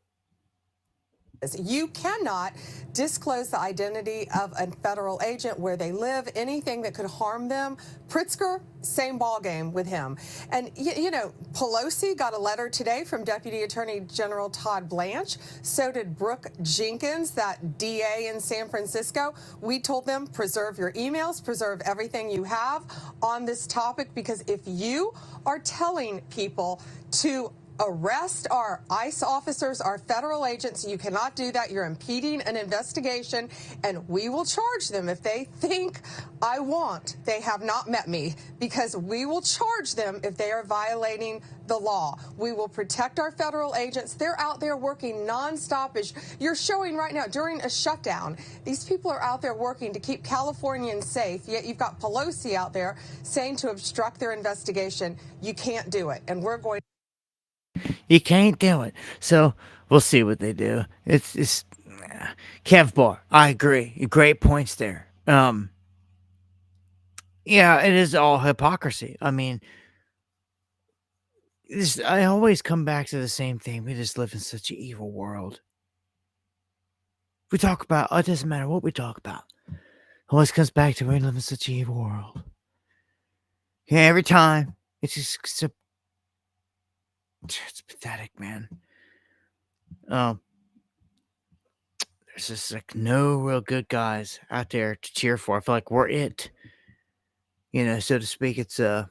You cannot disclose the identity of a federal agent, where they live, anything that could harm them. Pritzker, same ballgame with him. And, you know, Pelosi got a letter today from Deputy Attorney General Todd Blanche. So did Brooke Jenkins, that DA in San Francisco. We told them, preserve your emails, preserve everything you have on this topic, because if you are telling people to arrest our ICE officers, our federal agents, you cannot do that. You're impeding an investigation, and we will charge them if they think they have not met me, because we will charge them if they are violating the law. We will protect our federal agents. They're out there working nonstop, as you're showing right now during a shutdown. These people are out there working to keep Californians safe, yet you've got Pelosi out there saying to obstruct their investigation. You can't do it, and we're going. You can't do it. So we'll see what they do. It's Kev Barr. I agree. Great points there. Yeah, it is all hypocrisy. I mean, I always come back to the same thing. We just live in such an evil world. We talk about, it doesn't matter what we talk about. It always comes back to we live in such an evil world. Yeah, every time. It's just it's pathetic, man. There's just like no real good guys out there to cheer for. I feel like we're it, so to speak. It's for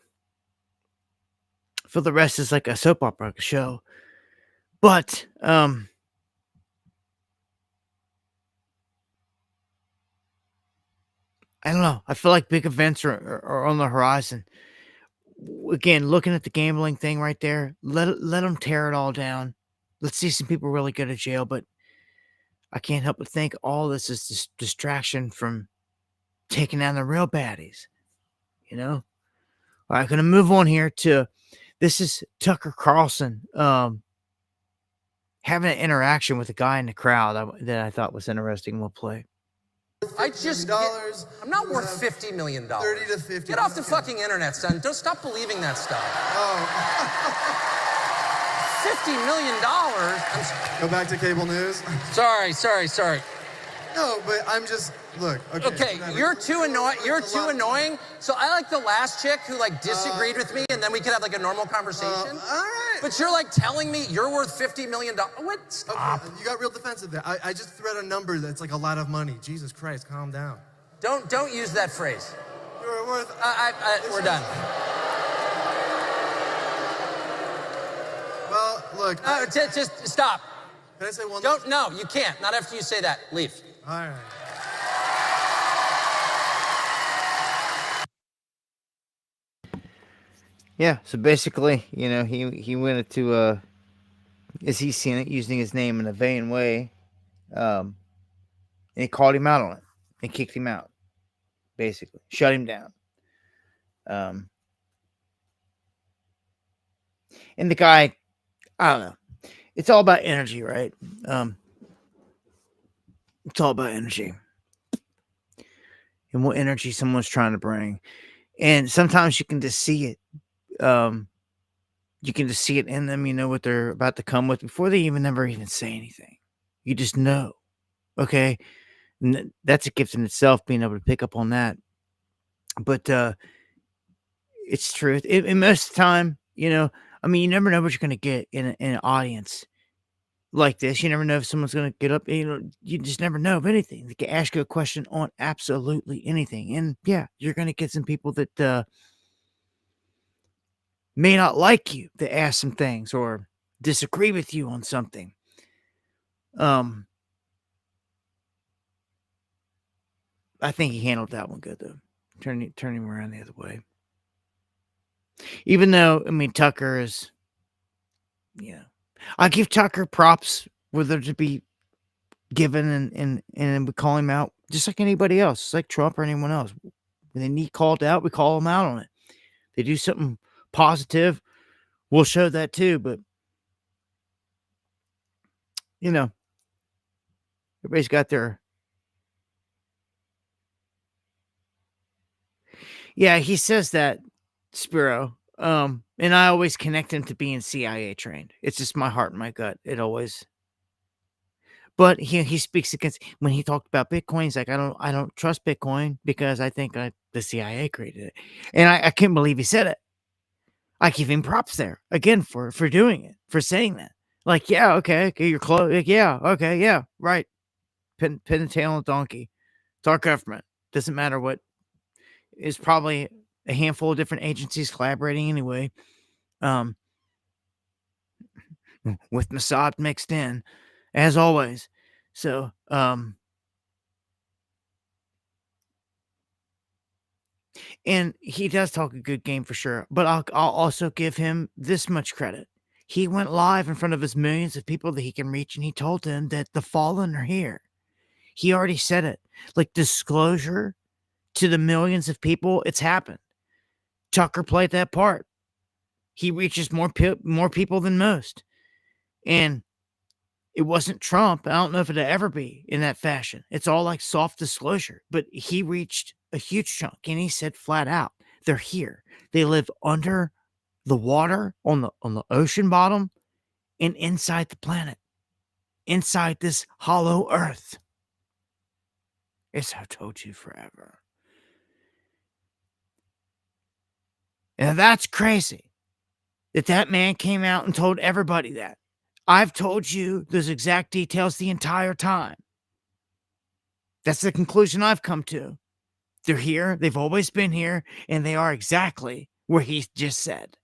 the rest, it's like a soap opera show. But I don't know. I feel like big events are on the horizon. Again, looking at the gambling thing right there, let them tear it all down. Let's see some people really go to jail, but I can't help but think all this is distraction from taking down the real baddies, All right, going to move on here to, this is Tucker Carlson having an interaction with a guy in the crowd that I thought was interesting. We'll play. I'm not worth $50 million. 30 to 50. Get off the fucking internet, son. Don't stop believing that stuff. Oh. $50 million? Go back to cable news. Sorry. No, but I'm just, look. Okay, you're too annoying. So I like the last chick who disagreed with me, and then we could have a normal conversation. All right. But you're telling me you're worth $50 million. What? Stop. Okay, you got real defensive there. I just threw out a number that's a lot of money. Jesus Christ, calm down. Don't use that phrase. You're worth. We're done. Well, look. Just stop. Can I say one? No, you can't. Not after you say that. Leave. All right. Yeah, so basically, he went to, as he's seen it, using his name in a vain way, and he called him out on it, and kicked him out, basically, shut him down. And the guy, I don't know, it's all about energy, right? It's all about energy, and what energy someone's trying to bring, and sometimes you can just see it. You can just see it in them, what they're about to come with before they never even say anything. You just know. Okay. And that's a gift in itself, being able to pick up on that. But, it's true. And most of the time, you never know what you're going to get in an audience like this. You never know if someone's going to get up, you just never know of anything. They can ask you a question on absolutely anything. And yeah, you're going to get some people that, may not like you to ask some things or disagree with you on something. I think he handled that one good though. Turning him around the other way. Even though, Tucker is, I give Tucker props whether to be given and we call him out just like anybody else, just like Trump or anyone else. When they need called out, we call them out on it. They do something positive, we'll show that too, but everybody's got their Yeah, he says that, Spiro. And I always connect him to being CIA trained. It's just my heart and my gut. It always. But he speaks against when he talked about Bitcoin. He's like, I don't trust Bitcoin because I think the CIA created it, and I can't believe he said it. I give him props there again for doing it, for saying that. Like, yeah, okay, you're close. Like, yeah, okay, yeah, right. Pin the tail on a donkey. It's our government. Doesn't matter what. Is probably a handful of different agencies collaborating anyway. Um, with Mossad mixed in, as always. So, and he does talk a good game for sure. But I'll also give him this much credit. He went live in front of his millions of people that he can reach, and he told them that the fallen are here. He already said it. Like disclosure to the millions of people, it's happened. Tucker played that part. He reaches more people than most. And it wasn't Trump. I don't know if it'll ever be in that fashion. It's all like soft disclosure. But he reached a huge chunk and he said flat out, they're here. They live under the water on the ocean bottom and inside the planet. Inside this hollow earth. It's I've told you forever. And that's crazy. That man came out and told everybody that. I've told you those exact details the entire time. That's the conclusion I've come to. They're here, they've always been here, and they are exactly where he just said.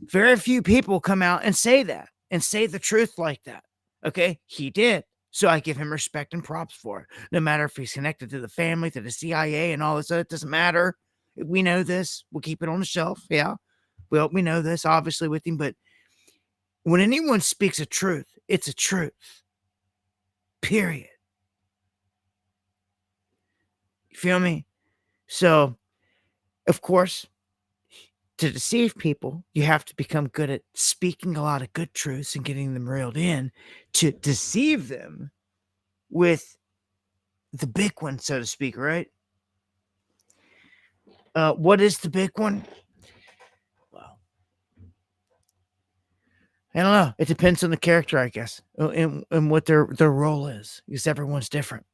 Very few people come out and say that, and say the truth like that. Okay? He did. So I give him respect and props for it. No matter if he's connected to the family, to the CIA, and all this, it doesn't matter. We know this. We'll keep it on the shelf. Yeah. Well, we know this, obviously, with him, but when anyone speaks a truth, it's a truth. Period. You feel me? So, of course, to deceive people, you have to become good at speaking a lot of good truths and getting them reeled in to deceive them with the big one, so to speak, right? What is the big one? Well, I don't know. It depends on the character, I guess, and what their role is, because everyone's different.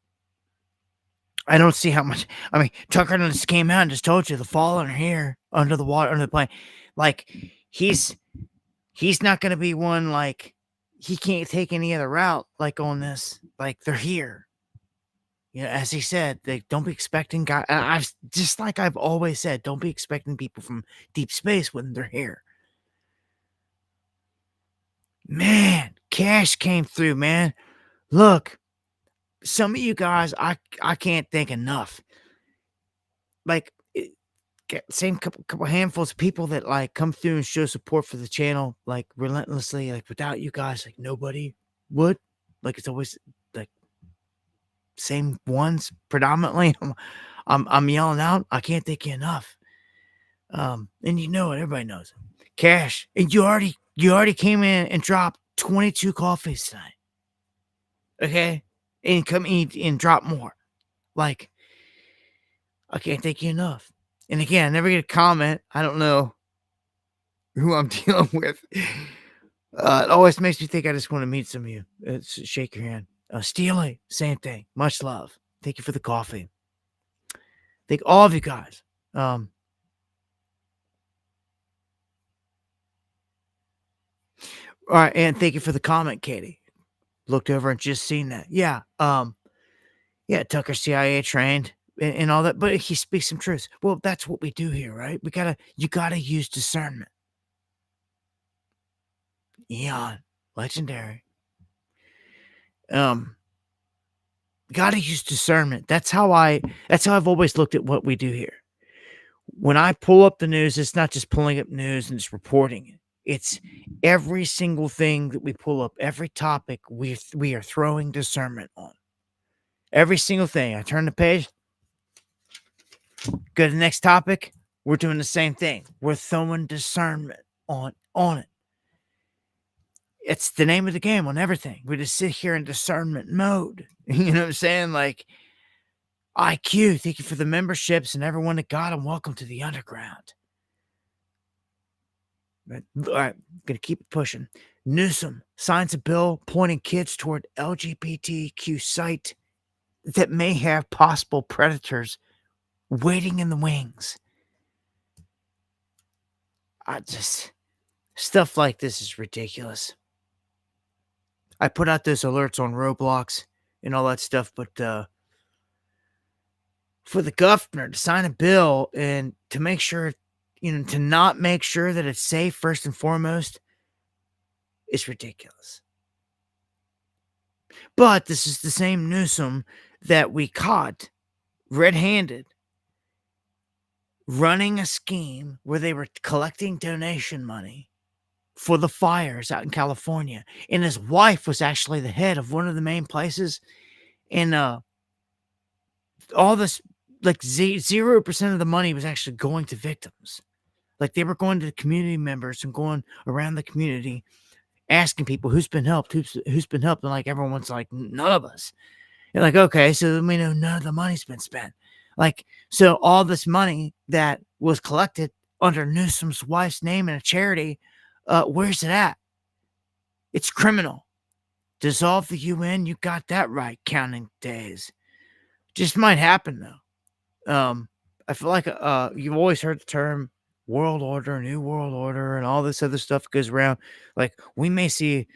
I don't see how much. I mean, Tucker just came out and just told you the fallen are here under the water, under the plane. Like he's not going to be one like he can't take any other route like on this. Like they're here. You know, as he said, they don't be expecting guys. I've just like I've always said, don't be expecting people from deep space when they're here. Man, Cash came through, man. Look, some of you guys, I can't thank enough. Like, same couple handfuls of people that like come through and show support for the channel, like relentlessly. Like without you guys, like nobody would. Like it's always like same ones predominantly. I'm yelling out. I can't thank you enough. And you know it. Everybody knows it. Cash, and you already came in and dropped 22 coffees tonight. Okay, and come eat and drop more. Like, I can't thank you enough. And again, I never get a comment. I don't know who I'm dealing with. It always makes me think I just want to meet some of you. Shake your hand. Steely, same thing. Much love. Thank you for the coffee. Thank all of you guys. All right, and thank you for the comment, Katie. Looked over and just seen that. Yeah. Yeah, Tucker CIA trained and all that, but he speaks some truths. Well, that's what we do here, right? You gotta use discernment. Eon, legendary. Gotta use discernment. That's how I've always looked at what we do here. When I pull up the news, it's not just pulling up news and just reporting it. It's every single thing that we pull up, every topic we are throwing discernment on. Every single thing. I turn the page, go to the next topic. We're doing the same thing. We're throwing discernment on it. It's the name of the game on everything. We just sit here in discernment mode. You know what I'm saying? Like, IQ, thank you for the memberships, and everyone that got them. Welcome to the underground. But, all right, gonna keep it pushing. Newsom signs a bill pointing kids toward LGBTQ site that may have possible predators waiting in the wings. Stuff like this is ridiculous. I put out those alerts on Roblox and all that stuff, but for the governor to sign a bill and to make sure, to not make sure that it's safe first and foremost, is ridiculous. But this is the same Newsom that we caught red-handed running a scheme where they were collecting donation money for the fires out in California. And his wife was actually the head of one of the main places. And all this, like 0% of the money was actually going to victims. Like they were going to the community members and going around the community asking people who's been helped, who's been helped. And like everyone's like, none of us. You're like, okay, so we know none of the money's been spent. Like, so all this money that was collected under Newsom's wife's name and a charity, where's it at? It's criminal. Dissolve the UN, you got that right, counting days. Just might happen, though. I feel like you've always heard the term world order, new world order, and all this other stuff goes around. Like, we may see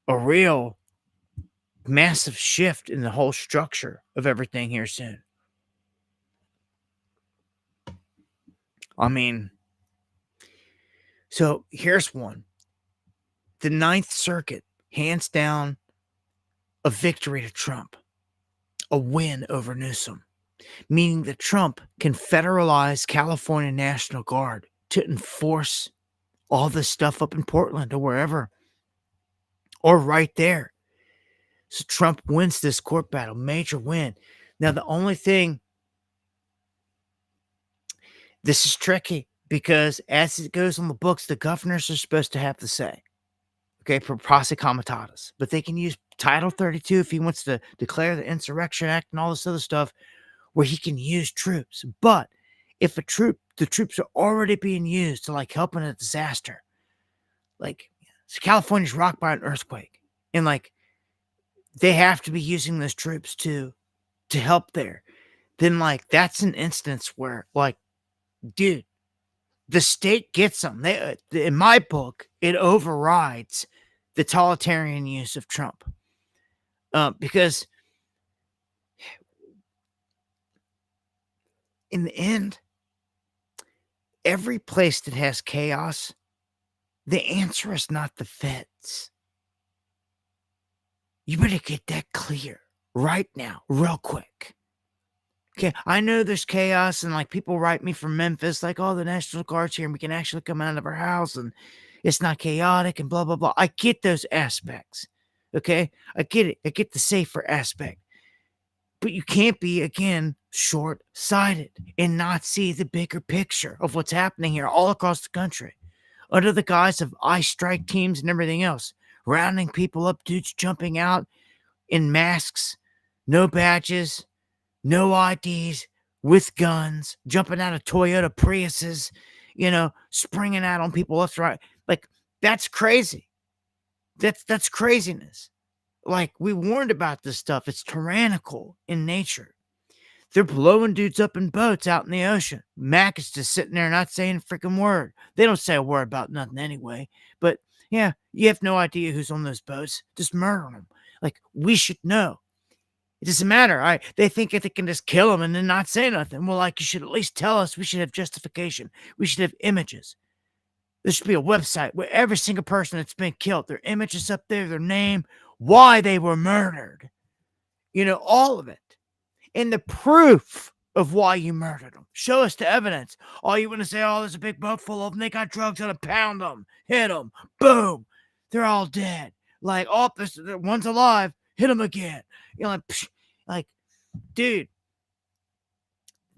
a real massive shift in the whole structure of everything here soon. I mean, so here's one. The Ninth Circuit hands down a victory to Trump, a win over Newsom, meaning that Trump can federalize California National Guard to enforce all this stuff up in Portland or wherever, or right there. So Trump wins this court battle, major win. Now, the only thing, this is tricky because as it goes on the books, the governors are supposed to have the say. Okay, for posse comitatus. But they can use Title 32 if he wants to declare the Insurrection Act and all this other stuff where he can use troops. But if the troops are already being used to like help in a disaster, like so California's rocked by an earthquake, and like they have to be using those troops to help there, then like that's an instance where like, dude, the state gets them. They, in my book, it overrides the totalitarian use of Trump. Because in the end, every place that has chaos, the answer is not the feds. You better get that clear right now, real quick. Okay, I know there's chaos, and like people write me from Memphis, like, oh, the National Guard's here, and we can actually come out of our house, and it's not chaotic, and blah, blah, blah. I get those aspects. Okay, I get it. I get the safer aspect. But you can't be, again, short-sighted and not see the bigger picture of what's happening here all across the country. Under the guise of ice strike teams and everything else, rounding people up, dudes jumping out in masks, no badges, no IDs, with guns, jumping out of Toyota Priuses, springing out on people left and right. Like, that's crazy. That's craziness. Like, we warned about this stuff. It's tyrannical in nature. They're blowing dudes up in boats out in the ocean. Mac is just sitting there not saying a freaking word. They don't say a word about nothing anyway. But, yeah, you have no idea who's on those boats. Just murder them. Like, we should know. It doesn't matter. They think they can just kill them and then not say nothing. Well, like, you should at least tell us. We should have justification. We should have images. There should be a website where every single person that's been killed, their image is up there, their name, why they were murdered. All of it. And the proof of why you murdered them. Show us the evidence. All you want to say, oh, there's a big boat full of them. They got drugs on them. Pound them. Hit them. Boom. They're all dead. Like, oh, one's alive. Hit them again. Like, dude.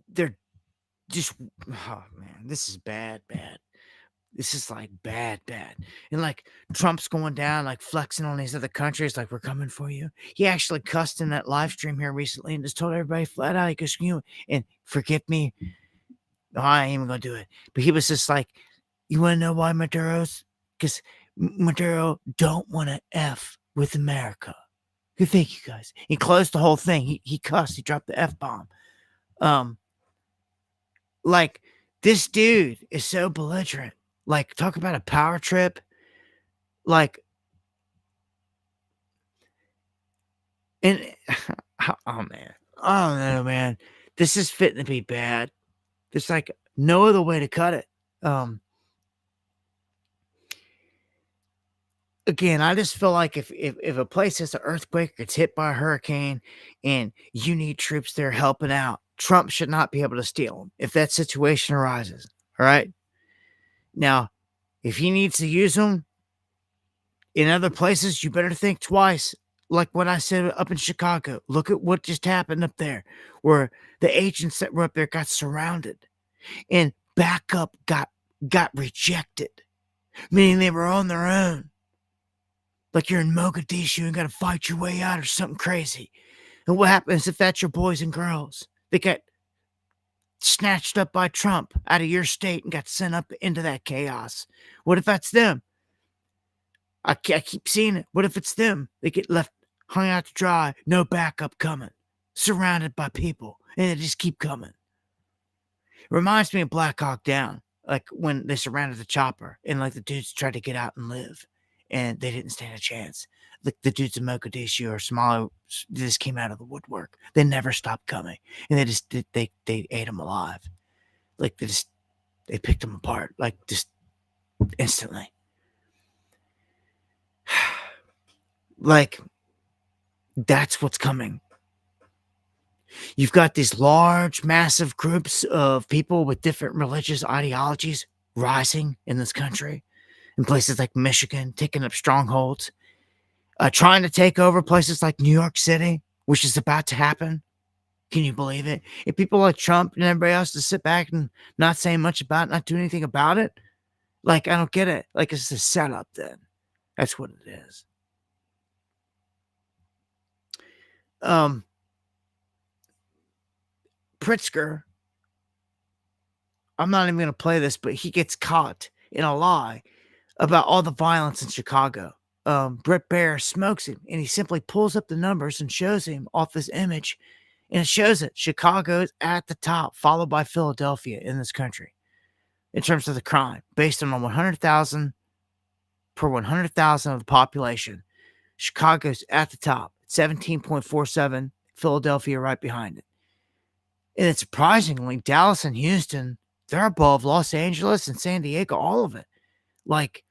They're just, oh, man, this is bad. this is like bad, bad. And like Trump's going down, like flexing on these other countries, like we're coming for you. He actually cussed in that live stream here recently and just told everybody flat out, he goes, and forgive me, no, I ain't even gonna do it. But he was just like, you want to know why Maduro's? Because Maduro don't want to F with America. Good, thank you guys. He closed the whole thing. He cussed. He dropped the F bomb. Like this dude is so belligerent. Like, talk about a power trip. Like, and oh man, I don't know, man. This is fitting to be bad. There's like no other way to cut it. Again, I just feel like if a place has an earthquake, gets hit by a hurricane, and you need troops there helping out, Trump should not be able to steal them if that situation arises. All right. Now, if he needs to use them in other places, you better think twice. Like what I said up in Chicago, look at what just happened up there, where the agents that were up there got surrounded, and backup got rejected, meaning they were on their own. Like you're in Mogadishu and got to fight your way out or something crazy. And what happens if that's your boys and girls? They got snatched up by Trump out of your state and got sent up into that chaos. What if that's them? I keep seeing it. What if it's them? They get left hung out to dry, no backup coming, surrounded by people, and they just keep coming. Reminds me of Black Hawk Down, like when they surrounded the chopper and like the dudes tried to get out and live, and they didn't stand a chance. Like the dudes in Mogadishu or Somalia, they just came out of the woodwork. They never stopped coming, and they ate them alive. Like they picked them apart, like just instantly. Like, that's what's coming. You've got these large, massive groups of people with different religious ideologies rising in this country, in places like Michigan, taking up strongholds, trying to take over places like New York City, which is about to happen. Can you believe it? If people like Trump and everybody else to sit back and not say much about it, not do anything about it, like, I don't get it. Like, it's a setup then. That's what it is. Pritzker, I'm not even going to play this, but he gets caught in a lie about all the violence in Chicago. Bret Baier smokes him, and he simply pulls up the numbers and shows him off this image, and it shows it. Chicago is at the top, followed by Philadelphia in this country in terms of the crime, based on 100,000 per 100,000 of the population. Chicago's at the top, 17.47, Philadelphia right behind it. And surprisingly, Dallas and Houston, they're above Los Angeles and San Diego, all of it. Like,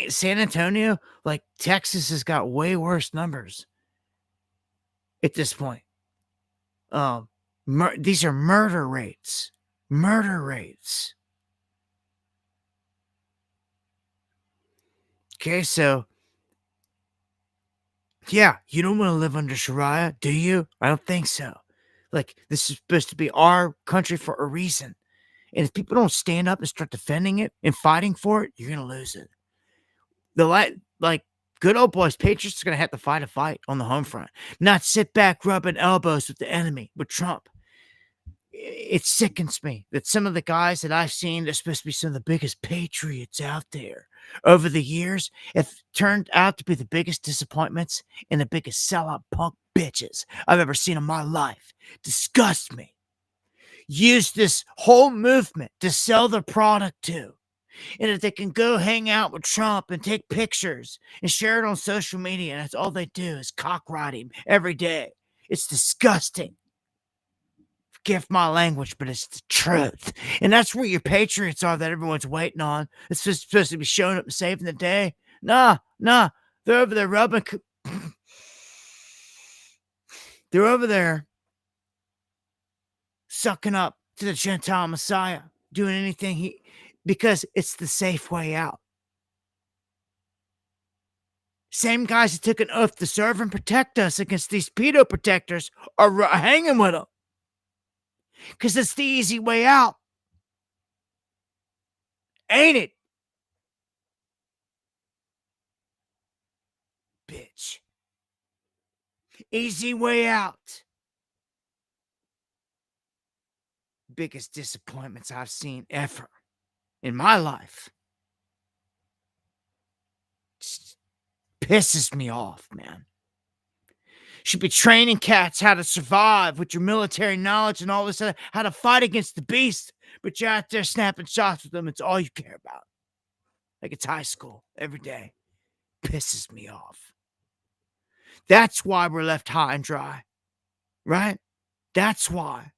San Antonio, like, Texas has got way worse numbers at this point. These are murder rates. Murder rates. Okay, so, yeah, you don't want to live under Sharia, do you? I don't think so. Like, this is supposed to be our country for a reason. And if people don't stand up and start defending it and fighting for it, you're going to lose it. Like, good old boys, Patriots are going to have to fight a fight on the home front. Not sit back rubbing elbows with the enemy, with Trump. It sickens me that some of the guys that I've seen, they're supposed to be some of the biggest patriots out there over the years, have turned out to be the biggest disappointments and the biggest sellout punk bitches I've ever seen in my life. Disgust me. Use this whole movement to sell their product to. And if they can go hang out with Trump and take pictures and share it on social media, and that's all they do is cock ride him every day. It's disgusting. Forgive my language, but it's the truth. And that's where your patriots are that everyone's waiting on. It's just supposed to be showing up and saving the day. Nah. They're over there rubbing. They're over there sucking up to the Gentile Messiah, doing anything because it's the safe way out. Same guys that took an oath to serve and protect us against these pedo protectors are hanging with them. Because it's the easy way out. Ain't it? Easy way out. Biggest disappointments I've seen ever in my life. Just pisses me off, man. Should be training cats how to survive with your military knowledge and all this other, how to fight against the beast, but you're out there snapping shots with them. It's all you care about. Like it's high school every day. Pisses me off. That's why we're left high and dry, right? That's why.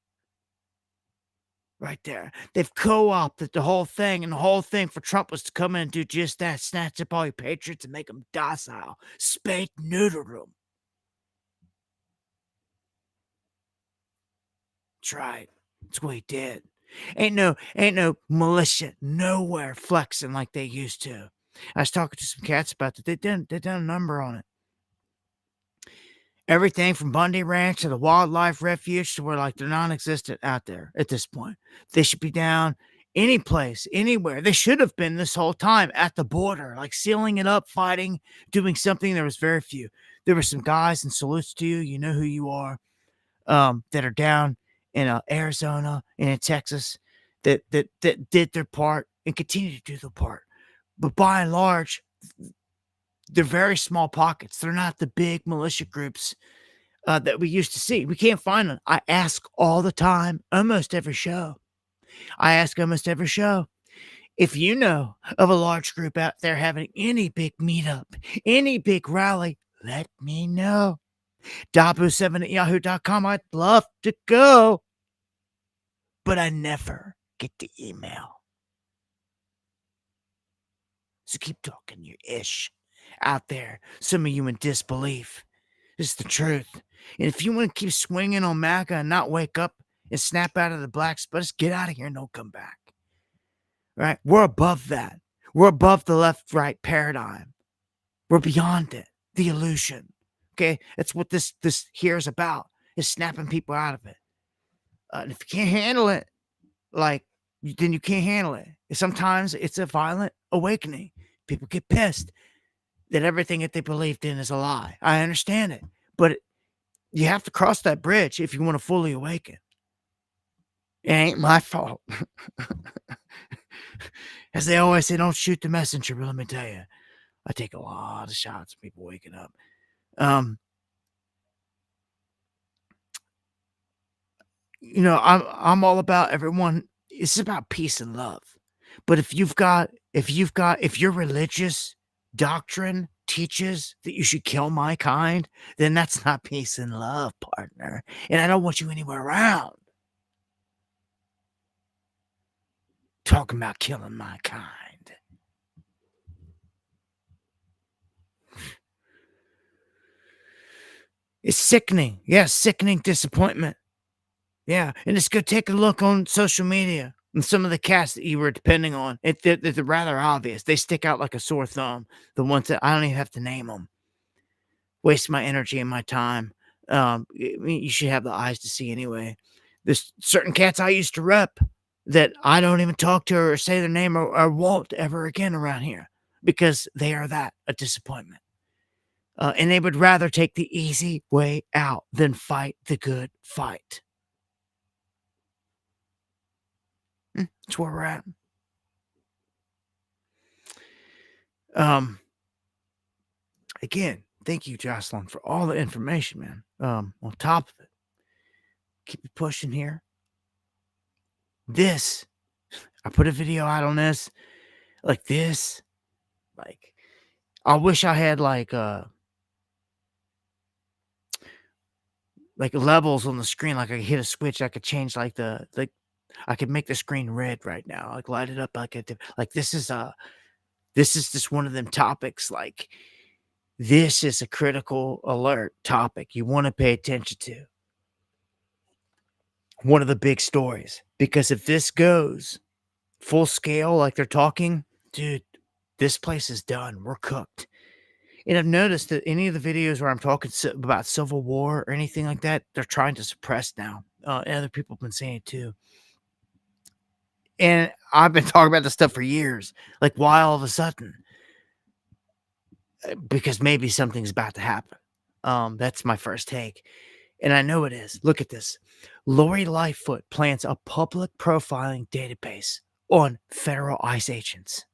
Right there. They've co-opted the whole thing, and the whole thing for Trump was to come in and do just that, snatch up all your patriots and make them docile, spade neuter them. That's right. That's what he did. Ain't no militia nowhere flexing like they used to. I was talking to some cats about that. They done a number on it. Everything from Bundy Ranch to the wildlife refuge to where like they're non-existent out there at this point. They should be down any place, anywhere. They should have been this whole time at the border, like sealing it up, fighting, doing something. There was very few. There were some guys, and salutes to you. You know who you are. That are down in Arizona and in Texas that did their part and continue to do their part. But by and large, they're very small pockets. They're not the big militia groups that we used to see. We can't find them. I ask all the time, almost every show. If you know of a large group out there having any big meetup, any big rally, let me know. Dabu7@yahoo.com. I'd love to go, but I never get the email. So keep talking your ish out there. Some of you in disbelief. This is the truth. And if you want to keep swinging on MAGA and not wake up and snap out of the black spot, just get out of here and don't come back. Right? We're above that. We're above the left-right paradigm. We're beyond it. The illusion. Okay? That's what this here is about, is snapping people out of it. And if you can't handle it, then you can't handle it. Sometimes it's a violent awakening. People get pissed that everything that they believed in is a lie. I understand it. But you have to cross that bridge if you want to fully awaken. It ain't my fault. As they always say, don't shoot the messenger, but let me tell you, I take a lot of shots of people waking up. I'm all about everyone. It's about peace and love. But if your religious doctrine teaches that you should kill my kind, then that's not peace and love, partner. And I don't want you anywhere around talking about killing my kind. It's sickening. Yeah, sickening disappointment. Yeah, and it's good. Take a look on social media and some of the cats that you were depending on. They're rather obvious. They stick out like a sore thumb. The ones that I don't even have to name them. Waste my energy and my time. You should have the eyes to see anyway. There's certain cats I used to rep that I don't even talk to or say their name or won't ever again around here because they are a disappointment. And they would rather take the easy way out than fight the good fight. That's where we're at. Again, thank you, Jocelyn, for all the information, man. On top of it, keep it pushing here. This, I put a video out on this, like this. Like, I wish I had like levels on the screen. Like I could hit a switch, I could change I could make the screen red right now. Like light it up this is just one of them topics. Like this is a critical alert topic you want to pay attention to. One of the big stories, because if this goes full scale, like they're talking, dude, this place is done. We're cooked. And I've noticed that any of the videos where I'm talking about Civil War or anything like that, they're trying to suppress now. And other people have been saying it too. And I've been talking about this stuff for years. Like, why all of a sudden? Because maybe something's about to happen. That's my first take. And I know it is. Look at this. Lori Lightfoot plans a public profiling database on federal ICE agents.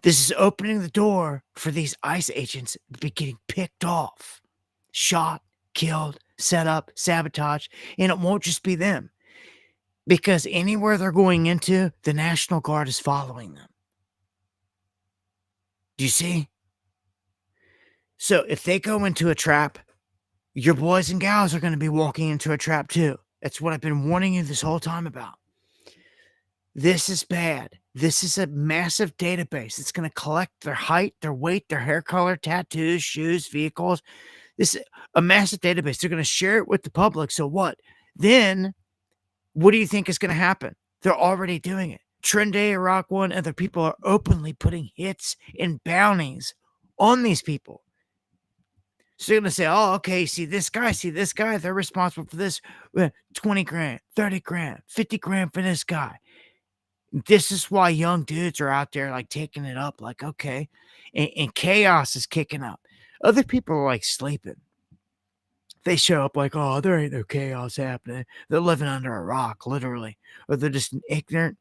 This is opening the door for these ICE agents to be getting picked off, shot, killed, set up, sabotaged, and it won't just be them. Because anywhere they're going into, the National Guard is following them. Do you see? So if they go into a trap, your boys and gals are going to be walking into a trap too. That's what I've been warning you this whole time about. This is bad. This is a massive database. It's going to collect their height, their weight, their hair color, tattoos, shoes, vehicles. This is a massive database. They're going to share it with the public. So what? Then, what do you think is going to happen? They're already doing it. Trenday, Iraq One, other people are openly putting hits and bounties on these people. So they're going to say, oh, okay, see this guy, they're responsible for this. 20 grand, 30 grand, 50 grand for this guy. This is why young dudes are out there like taking it up, like, okay. And chaos is kicking up. Other people are like sleeping. They show up like, oh, there ain't no chaos happening. They're living under a rock, literally. Or they're just an ignorant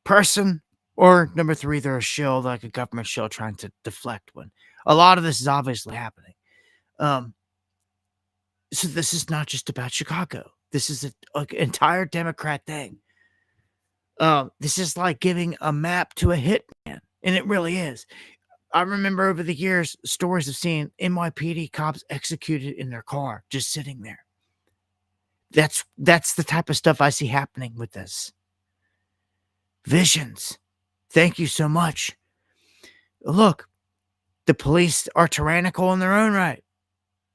person. Or number three, they're a shill, like a government shill trying to deflect one. A lot of this is obviously happening. So this is not just about Chicago. This is an entire Democrat thing. This is like giving a map to a hitman, and it really is. I remember over the years stories of seeing NYPD cops executed in their car, just sitting there. That's the type of stuff I see happening with this. Visions. Thank you so much. Look, the police are tyrannical in their own right.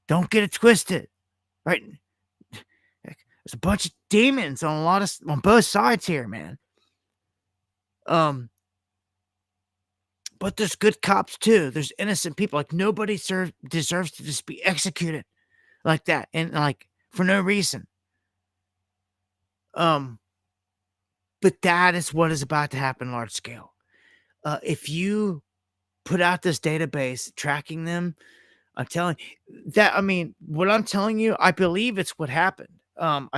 Don't get it twisted, right? There's a bunch of demons on both sides here, man. But there's good cops too. There's innocent people. Like nobody deserves to just be executed like that, and like for no reason. But that is what is about to happen large scale. If you put out this database tracking them, I'm telling that. I mean, what I'm telling you, I believe it's what happened. I'm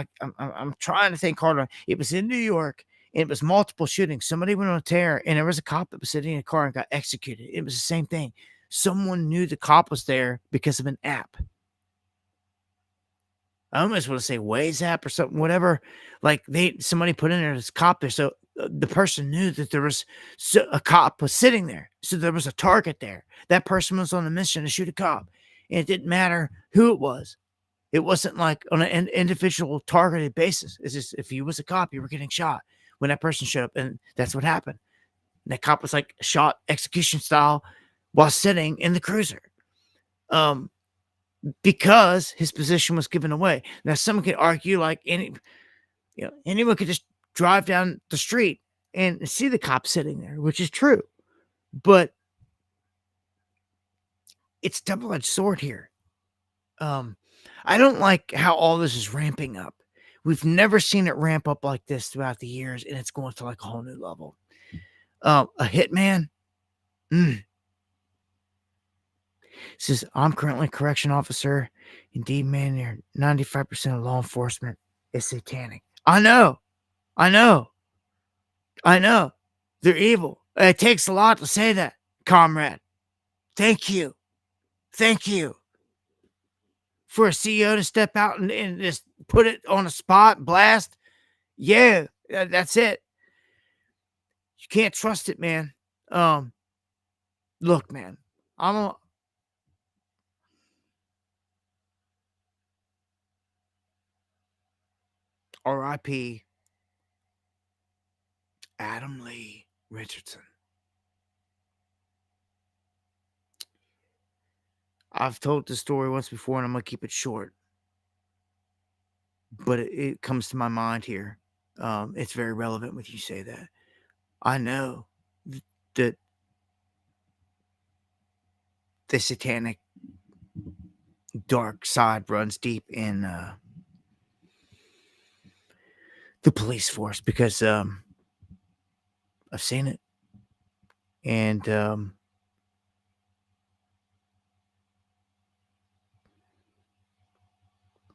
trying to think harder. It was in New York. And it was multiple shootings. Somebody went on a tear, and there was a cop that was sitting in a car and got executed. It was the same thing. Someone knew the cop was there because of an app. I almost want to say Waze app or something, whatever. Like somebody put in there this cop there, so the person knew that there was a cop was sitting there. So there was a target there. That person was on a mission to shoot a cop, and it didn't matter who it was. It wasn't like on an individual targeted basis. It's just if you was a cop, you were getting shot. When that person showed up, and that's what happened. And that cop was like shot execution style while sitting in the cruiser. Because his position was given away. Now, someone could argue like anyone could just drive down the street and see the cop sitting there, which is true. But it's double-edged sword here. I don't like how all this is ramping up. We've never seen it ramp up like this throughout the years, and it's going to like a whole new level. A hitman. Says, I'm currently a correction officer. Indeed, man, near 95% of law enforcement is satanic. I know. They're evil. It takes a lot to say that, comrade. Thank you. For a CEO to step out and just put it on a spot, blast. Yeah, that's it. You can't trust it, man. Look, man, R.I.P. Adam Lee Richardson. I've told this story once before, and I'm going to keep it short. But it comes to my mind here. It's very relevant when you say that. I know that the satanic dark side runs deep in the police force because I've seen it. And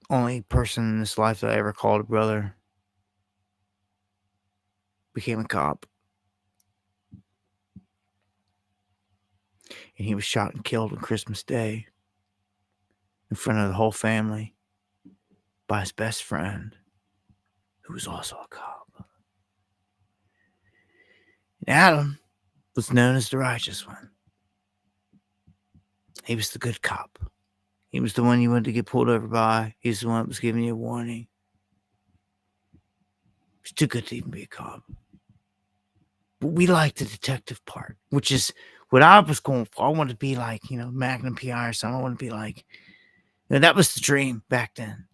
only person in this life that I ever called a brother became a cop. And he was shot and killed on Christmas Day in front of the whole family by his best friend, who was also a cop. And Adam was known as the righteous one. He was the good cop. He was the one you wanted to get pulled over by. He was the one that was giving you a warning. He's too good to even be a cop. But we liked the detective part, which is what I was going for. I wanted to be like, Magnum PI or something. I wanted to be like, that was the dream back then.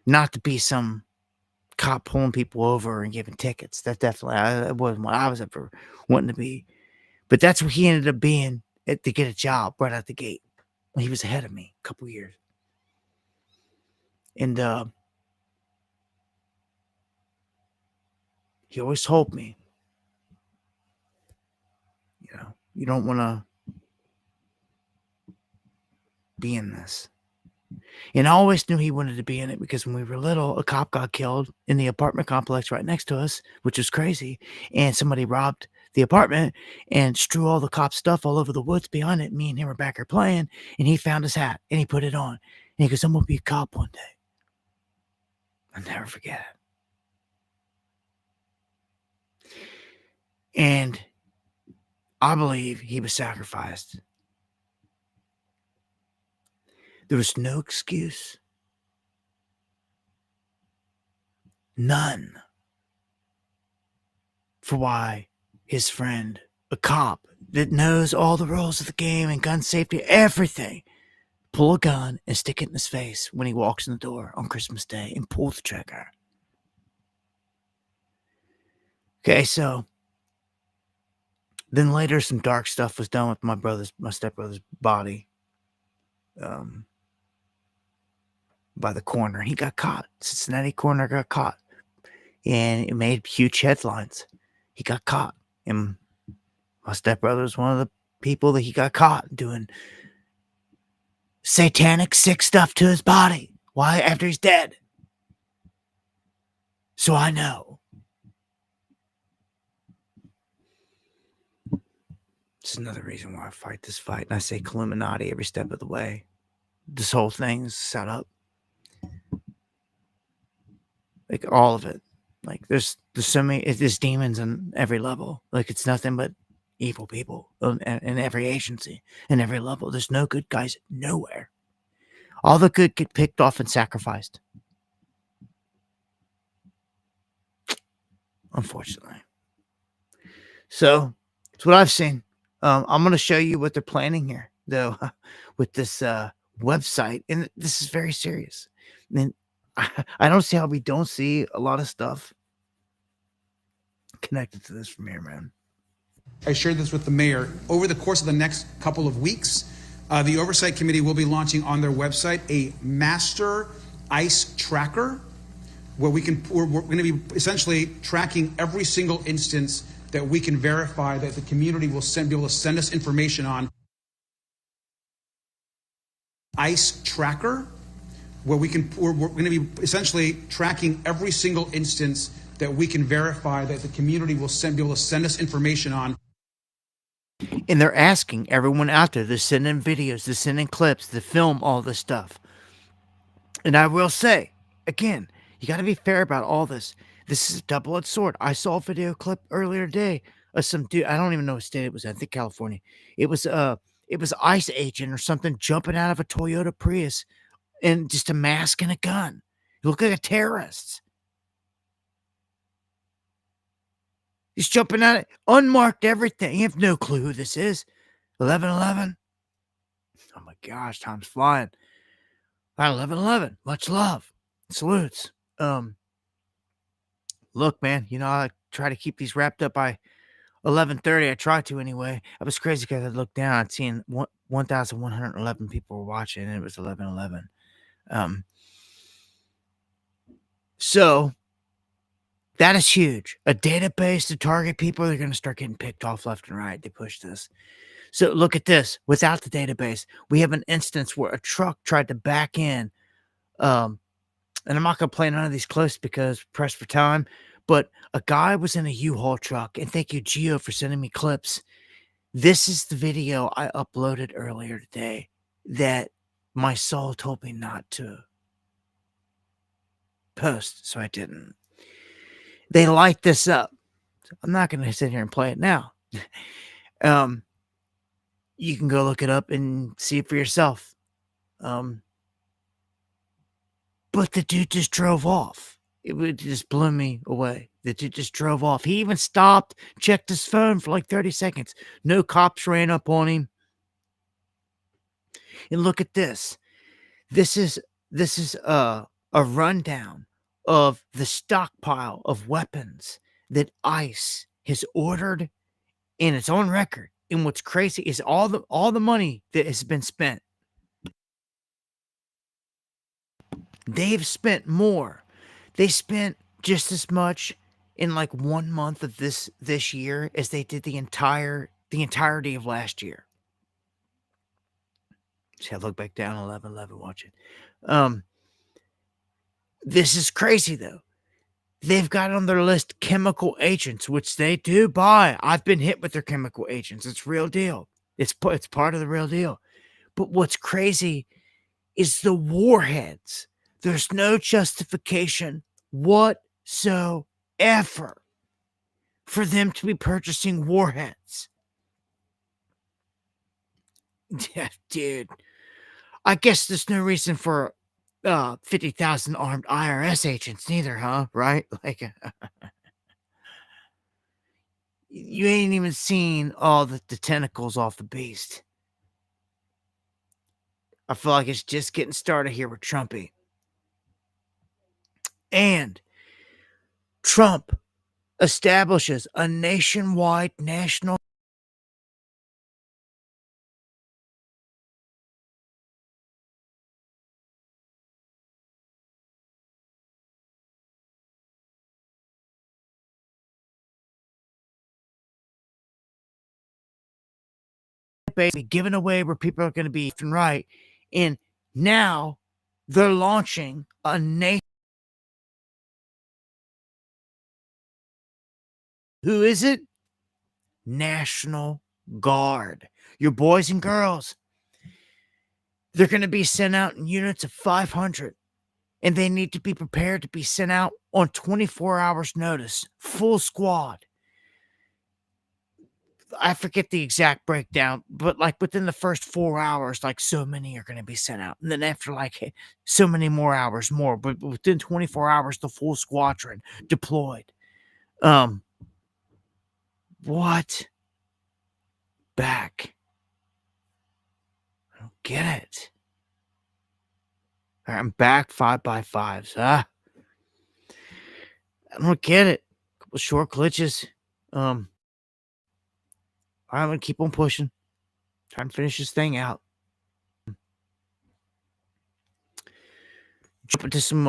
Not to be some cop pulling people over and giving tickets. That definitely that wasn't what I was ever wanting to be. But that's what he ended up being to get a job right out the gate. He was ahead of me a couple years. And he always told me, you don't want to be in this. And I always knew he wanted to be in it because when we were little, a cop got killed in the apartment complex right next to us, which was crazy. And somebody robbed the apartment and strew all the cop stuff all over the woods behind it. Me and him were back here playing, and he found his hat and he put it on. And he goes, I'm going to be a cop one day. I'll never forget it. And I believe he was sacrificed. There was no excuse. None. For why his friend, a cop that knows all the rules of the game and gun safety, everything, pull a gun and stick it in his face when he walks in the door on Christmas Day and pull the trigger. Okay, so then later some dark stuff was done with my stepbrother's body. By the coroner. He got caught. Cincinnati coroner got caught. And it made huge headlines. He got caught. And my stepbrother was one of the people that he got caught doing satanic, sick stuff to his body. Why? After he's dead. So I know. It's another reason why I fight this fight. And I say Illuminati every step of the way. This whole thing is set up. Like all of it. Like there's so many, there's demons on every level. Like it's nothing but evil people in every agency and every level. There's no good guys nowhere. All the good get picked off and sacrificed. Unfortunately. So it's what I've seen. I'm going to show you what they're planning here, though, with this website. And this is very serious. And I don't see how we don't see a lot of stuff connected to this from here, man. I shared this with the mayor. Over the course of the next couple of weeks, the Oversight Committee will be launching on their website a master ICE tracker where we're going to be essentially tracking every single instance that we can verify that the community will be able to send us information on. ICE tracker where we're going to be essentially tracking every single instance that we can verify that the community will be able to send us information on. And they're asking everyone out there, they're sending videos, they're sending clips, to film all this stuff. And I will say, again, you got to be fair about all this. This is a double-edged sword. I saw a video clip earlier today of some dude, I don't even know what state it was in, I think California. It was ICE agent or something jumping out of a Toyota Prius and just a mask and a gun. He looked like a terrorist. He's jumping at it, unmarked everything. You have no clue who this is. 11/11. Oh my gosh, time's flying. All right, 11/11. Much love. Salutes. Look, man, I try to keep these wrapped up by 11:30. I try to anyway. I was crazy because I looked down. I'd seen 1,111 people were watching, and it was 11/11. So that is huge. A database to target people. They're going to start getting picked off left and right. They push this. So look at this. Without the database, we have an instance where a truck tried to back in And I'm not going to play none of these clips because pressed for time, but a guy was in a U-Haul truck, and thank you, Gio, for sending me clips. This is the video I uploaded earlier today that my soul told me not to post, so I didn't. They light this up. I'm not going to sit here and play it now. You can go look it up and see it for yourself. But the dude just drove off. It just blew me away. The dude just drove off. He even stopped, checked his phone for like 30 seconds. No cops ran up on him. And look at this. This is a rundown of the stockpile of weapons that ICE has ordered, and it's on record. And what's crazy is all the money that has been spent. They've spent more. They spent just as much in like 1 month of this year as they did the entirety of last year. See, I look back down 11 watch it. This is crazy though. They've got on their list chemical agents, which they do buy. I've been hit with their chemical agents. It's real deal. It's part of the real deal. But what's crazy is the warheads. There's no justification whatsoever for them to be purchasing warheads. Yeah, dude. I guess there's no reason for 50,000 armed IRS agents neither, huh? Right? Like, you ain't even seen all the tentacles off the beast. I feel like it's just getting started here with Trumpy. And Trump establishes a nationwide national basically given away where people are going to be left and right. And now they're launching a nation. Who is it? National Guard. Your boys and girls. They're going to be sent out in units of 500. And they need to be prepared to be sent out on 24 hours notice. Full squad. I forget the exact breakdown, but like within the first 4 hours, like so many are going to be sent out. And then after like so many more hours more, but within 24 hours, the full squadron deployed. What? Back. I don't get it. All right, I'm back 5x5s. I don't get it. Couple short glitches. All right, I'm going to keep on pushing. Trying to finish this thing out. Jump into some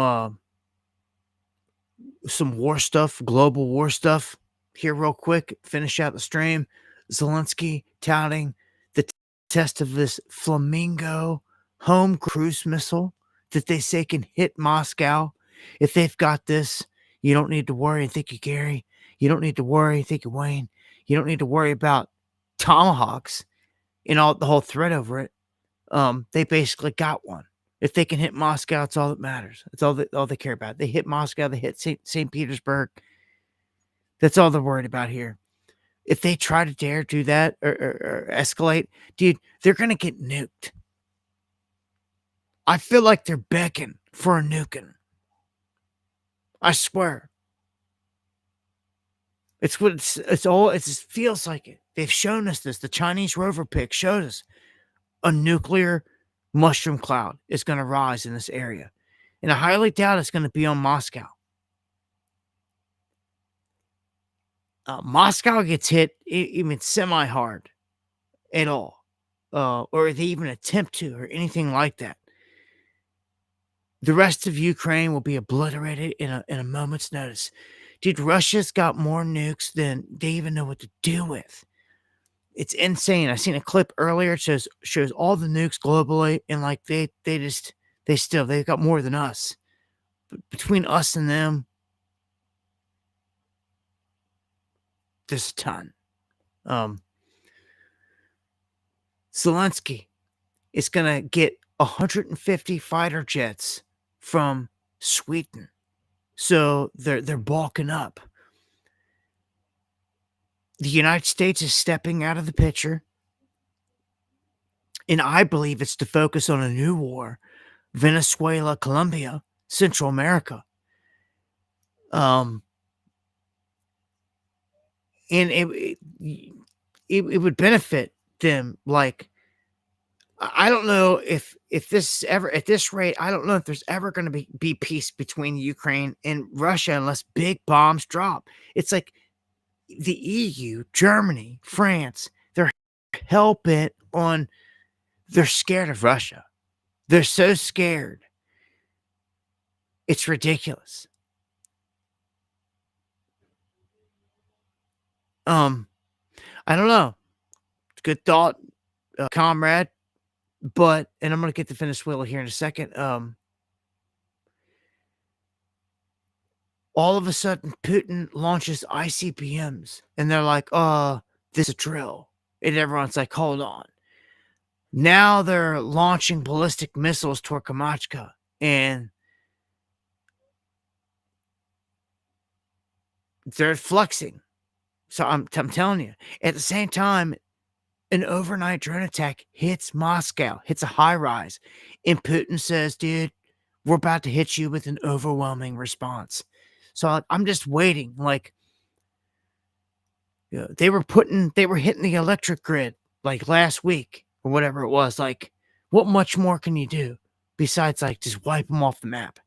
war stuff, global war stuff here real quick. Finish out the stream. Zelensky touting the test of this Flamingo home cruise missile that they say can hit Moscow. If they've got this, you don't need to worry. Thank you, Gary. You don't need to worry. Thank you, Wayne. You don't need to worry about tomahawks and all the whole threat over it. They basically got one. If they can hit Moscow, it's all that matters. It's all they care about. They hit Moscow, they hit St. Petersburg. That's all they're worried about here. If they try to dare do that or escalate, dude, they're gonna get nuked. I feel like they're begging for a nuking. I swear. It's what it just feels like it. They've shown us this. The Chinese rover pic showed us a nuclear mushroom cloud is going to rise in this area. And I highly doubt it's going to be on Moscow. Moscow gets hit even semi-hard at all. Or they even attempt to or anything like that. The rest of Ukraine will be obliterated in a moment's notice. Dude, Russia's got more nukes than they even know what to do with. It's insane. I seen a clip earlier. It shows all the nukes globally, and like they just they've got more than us. But between us and them, there's a ton. Zelensky is gonna get 150 fighter jets from Sweden, so they're bulking up. The United States is stepping out of the picture, and I believe it's to focus on a new war: Venezuela, Colombia, Central America. And it would benefit them. Like, I don't know if this ever, at this rate, I don't know if there's ever going to be peace between Ukraine and Russia unless big bombs drop. It's like the EU, Germany, France, they're hell bent on, they're scared of Russia. They're so scared. It's ridiculous. I don't know. Good thought, comrade. But, and I'm going to get to Venezuela here in a second. All of a sudden, Putin launches ICBMs, and they're like, this is a drill. And everyone's like, hold on. Now they're launching ballistic missiles toward Kamchatka, and they're flexing. So I'm telling you, at the same time, an overnight drone attack hits Moscow, hits a high rise, and Putin says, dude, we're about to hit you with an overwhelming response. So I'm just waiting. Like, you know, they were hitting the electric grid like last week or whatever it was. Like, what much more can you do besides like just wipe them off the map?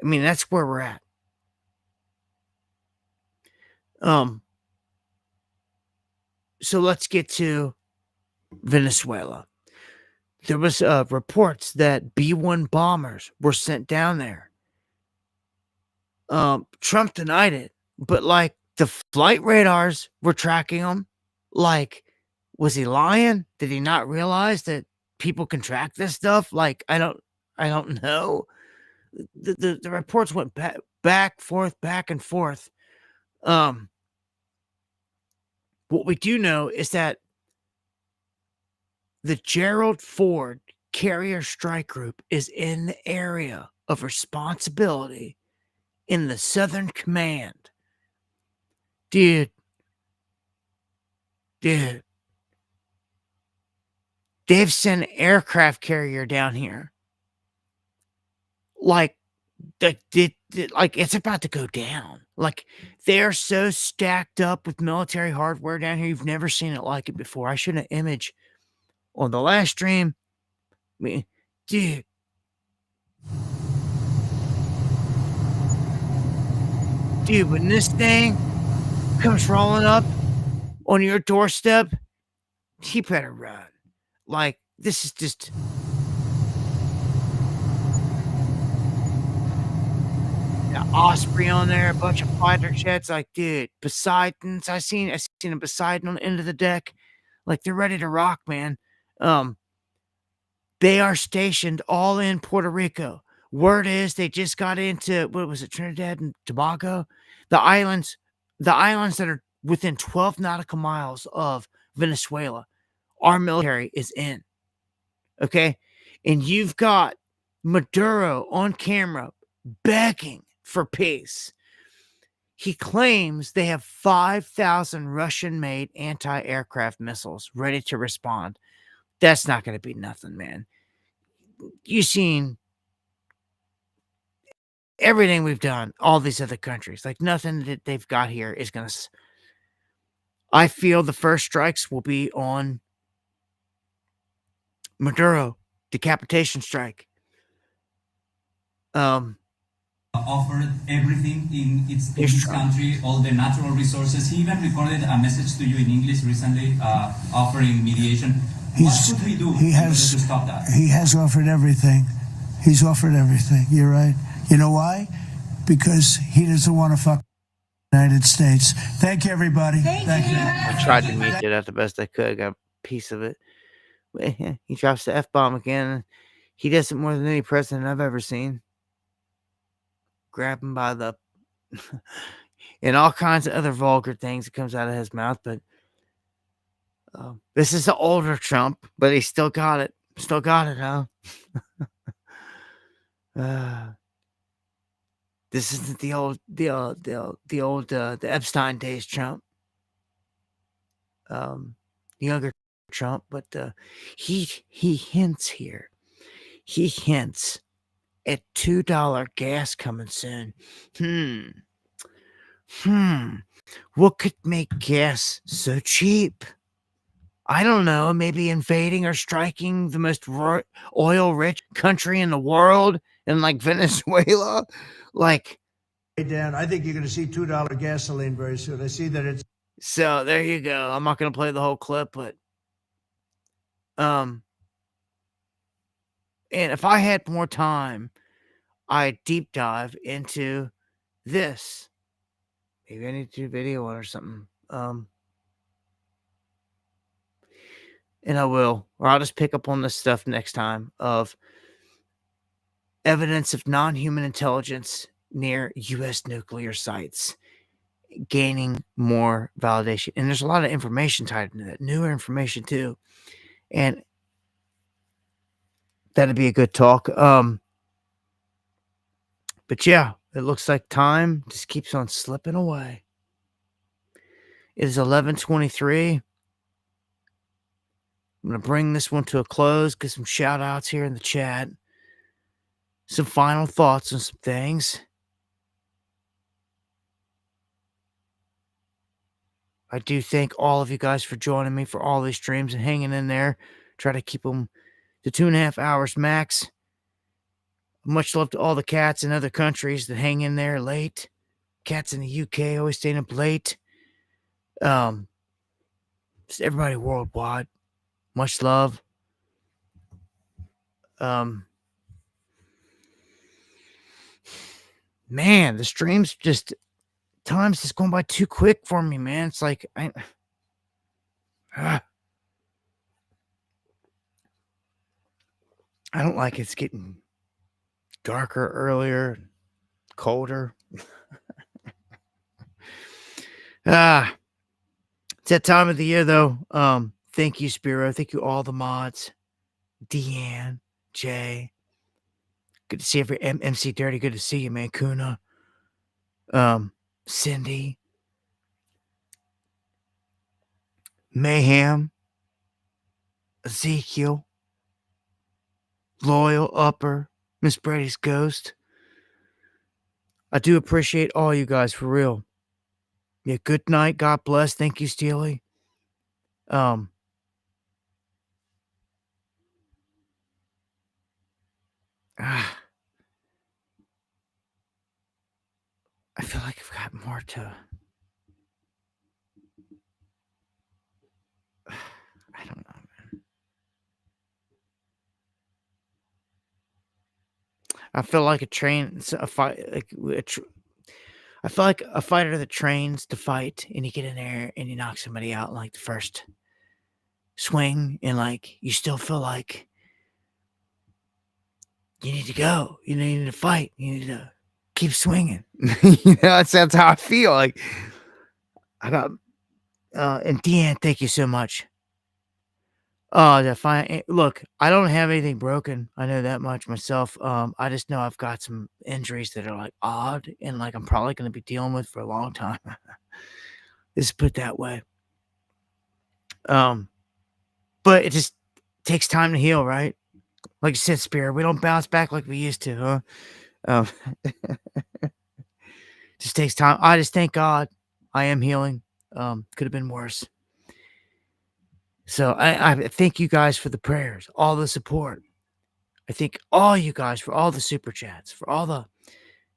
I mean, that's where we're at. So let's get to Venezuela. There was reports that B-1 bombers were sent down there. Trump denied it, but like the flight radars were tracking them. Like, was he lying? Did he not realize that people can track this stuff? Like, I don't know. The reports went back and forth. What we do know is that the Gerald Ford Carrier Strike Group is in the area of responsibility in the Southern Command. Dude. They've sent an aircraft carrier down here. Like it's about to go down. Like, they're so stacked up with military hardware down here. You've never seen it like it before. I showed an image on the last stream. I mean, dude. Dude, when this thing comes rolling up on your doorstep, you better run. Like, this is just... Osprey on there, a bunch of fighter jets. Like, dude, Poseidons. I seen a Poseidon on the end of the deck. Like, they're ready to rock, man. They are stationed all in Puerto Rico. Word is they just got into, what was it, Trinidad and Tobago? The islands that are within 12 nautical miles of Venezuela. Our military is in. Okay? And you've got Maduro on camera begging for peace. He claims they have 5,000 Russian-made anti-aircraft missiles ready to respond. That's not going to be nothing, man. You've seen everything we've done, all these other countries. Like, nothing that they've got here is going to... I feel the first strikes will be on Maduro, decapitation strike. Offered everything in his country, all the natural resources. He even recorded a message to you in English recently, offering mediation. What should we do to stop that? He has offered everything. He's offered everything. You're right. You know why? Because he doesn't want to fuck the United States. Thank you, everybody. Thank you. I tried to meet it at the best I could. I got a piece of it. He drops the F-bomb again. He does it more than any president I've ever seen. Grab him by the... and all kinds of other vulgar things that comes out of his mouth. But this is the older Trump, but he still got it. Still got it, huh? This isn't the Epstein days Trump. Younger Trump, but he hints here. He hints at $2 gas coming soon. What could make gas so cheap? I don't know. Maybe invading or striking the most oil-rich country in the world, in like Venezuela. Like, Hey, Dan, I think you're going to see $2 gasoline very soon. I see that it's... So there you go. I'm not going to play the whole clip, but and if I had more time, I'd deep dive into this. Maybe I need to do video on or something. And I will, or I'll just pick up on this stuff next time of evidence of non-human intelligence near U.S. nuclear sites, gaining more validation. And there's a lot of information tied into that, newer information too. And that'd be a good talk. But yeah, it looks like time just keeps on slipping away. It is 11:23. I'm going to bring this one to a close, get some shout outs here in the chat. Some final thoughts on some things. I do thank all of you guys for joining me for all these streams and hanging in there. Try to keep them to 2.5 hours max. Much love to all the cats in other countries that hang in there late. Cats in the UK always staying up late. Just everybody worldwide. Much love. Man, the streams just... Time's just going by too quick for me, man. It's like... I don't like it's getting darker earlier, colder. It's that time of the year, though. Thank you, Spiro. Thank you, all the mods. Deanne, Jay. Good to see every MC Dirty. Good to see you, man. Kuna. Cindy. Mayhem. Ezekiel. Loyal Upper. Miss Brady's Ghost. I do appreciate all you guys, for real. Yeah, good night. God bless. Thank you, Steely. I feel like I've got more to... I don't know, man. I feel like a train, a fight, I feel like a fighter that trains to fight, and you get in there and you knock somebody out in like the first swing, and like you still feel like you need to go, you need to fight, you need to keep swinging. That's how I feel. Like I got, and Deanne, thank you so much. Look, I don't have anything broken. I know that much myself. I just know I've got some injuries that are like odd, and like I'm probably going to be dealing with for a long time. Just put it that way. But it just takes time to heal, right? Like you said, Spirit, we don't bounce back like we used to, huh? Just takes time. I just thank God I am healing. Could have been worse. So I thank you guys for the prayers, all the support. I thank all you guys for all the super chats, for all the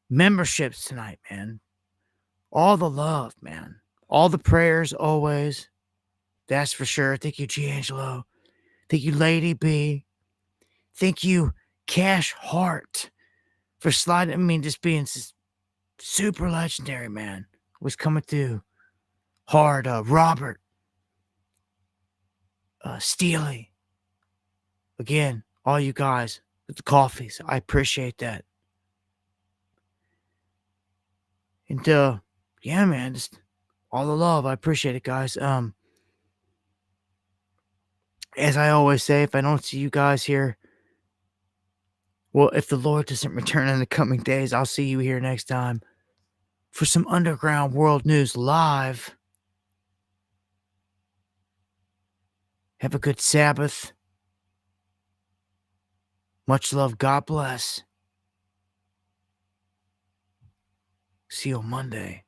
memberships tonight, man. All the love, man. All the prayers always. That's for sure. Thank you, Giangelo. Thank you, Lady B. Thank you, Cash Heart, for sliding. I mean, just being super legendary, man. Was coming through hard. Robert. Steely. Again, all you guys with the coffees, I appreciate that. And yeah, man, just all the love. I appreciate it, guys. As I always say, if I don't see you guys here, well, if the Lord doesn't return in the coming days, I'll see you here next time for some Underground World News Live. Have a good Sabbath. Much love. God bless. See you on Monday.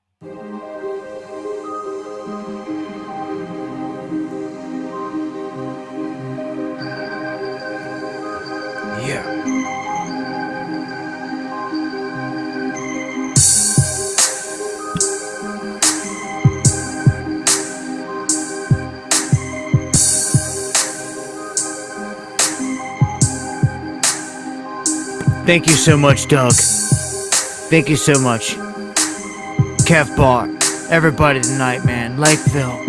Yeah. Thank you so much, Doug. Thank you so much. Kev Bar, everybody tonight, man. Lakeville.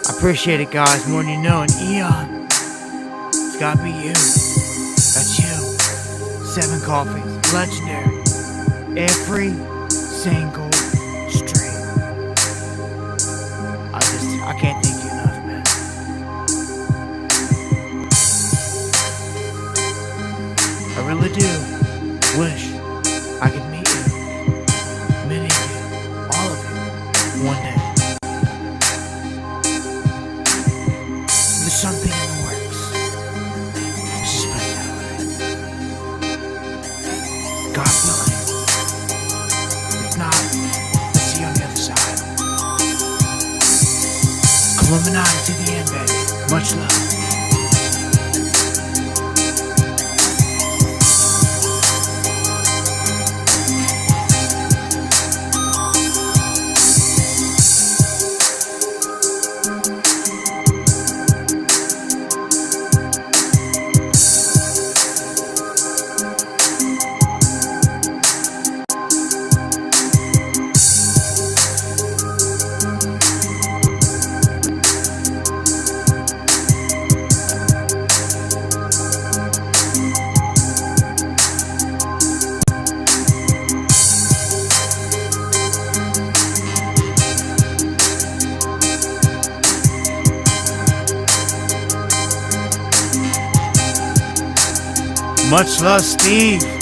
I appreciate it, guys, more than you know. And Eon, it's gotta be you. That's you. 7 coffees, legendary. Every single stream. I can't thank you enough, man. I really do wish I could meet you, many of you, all of you, one day. There's something in the works. Just put it that way. God willing. If not, let's see you on the other side. Illuminati to the end, baby. Much love. Much love, Steve.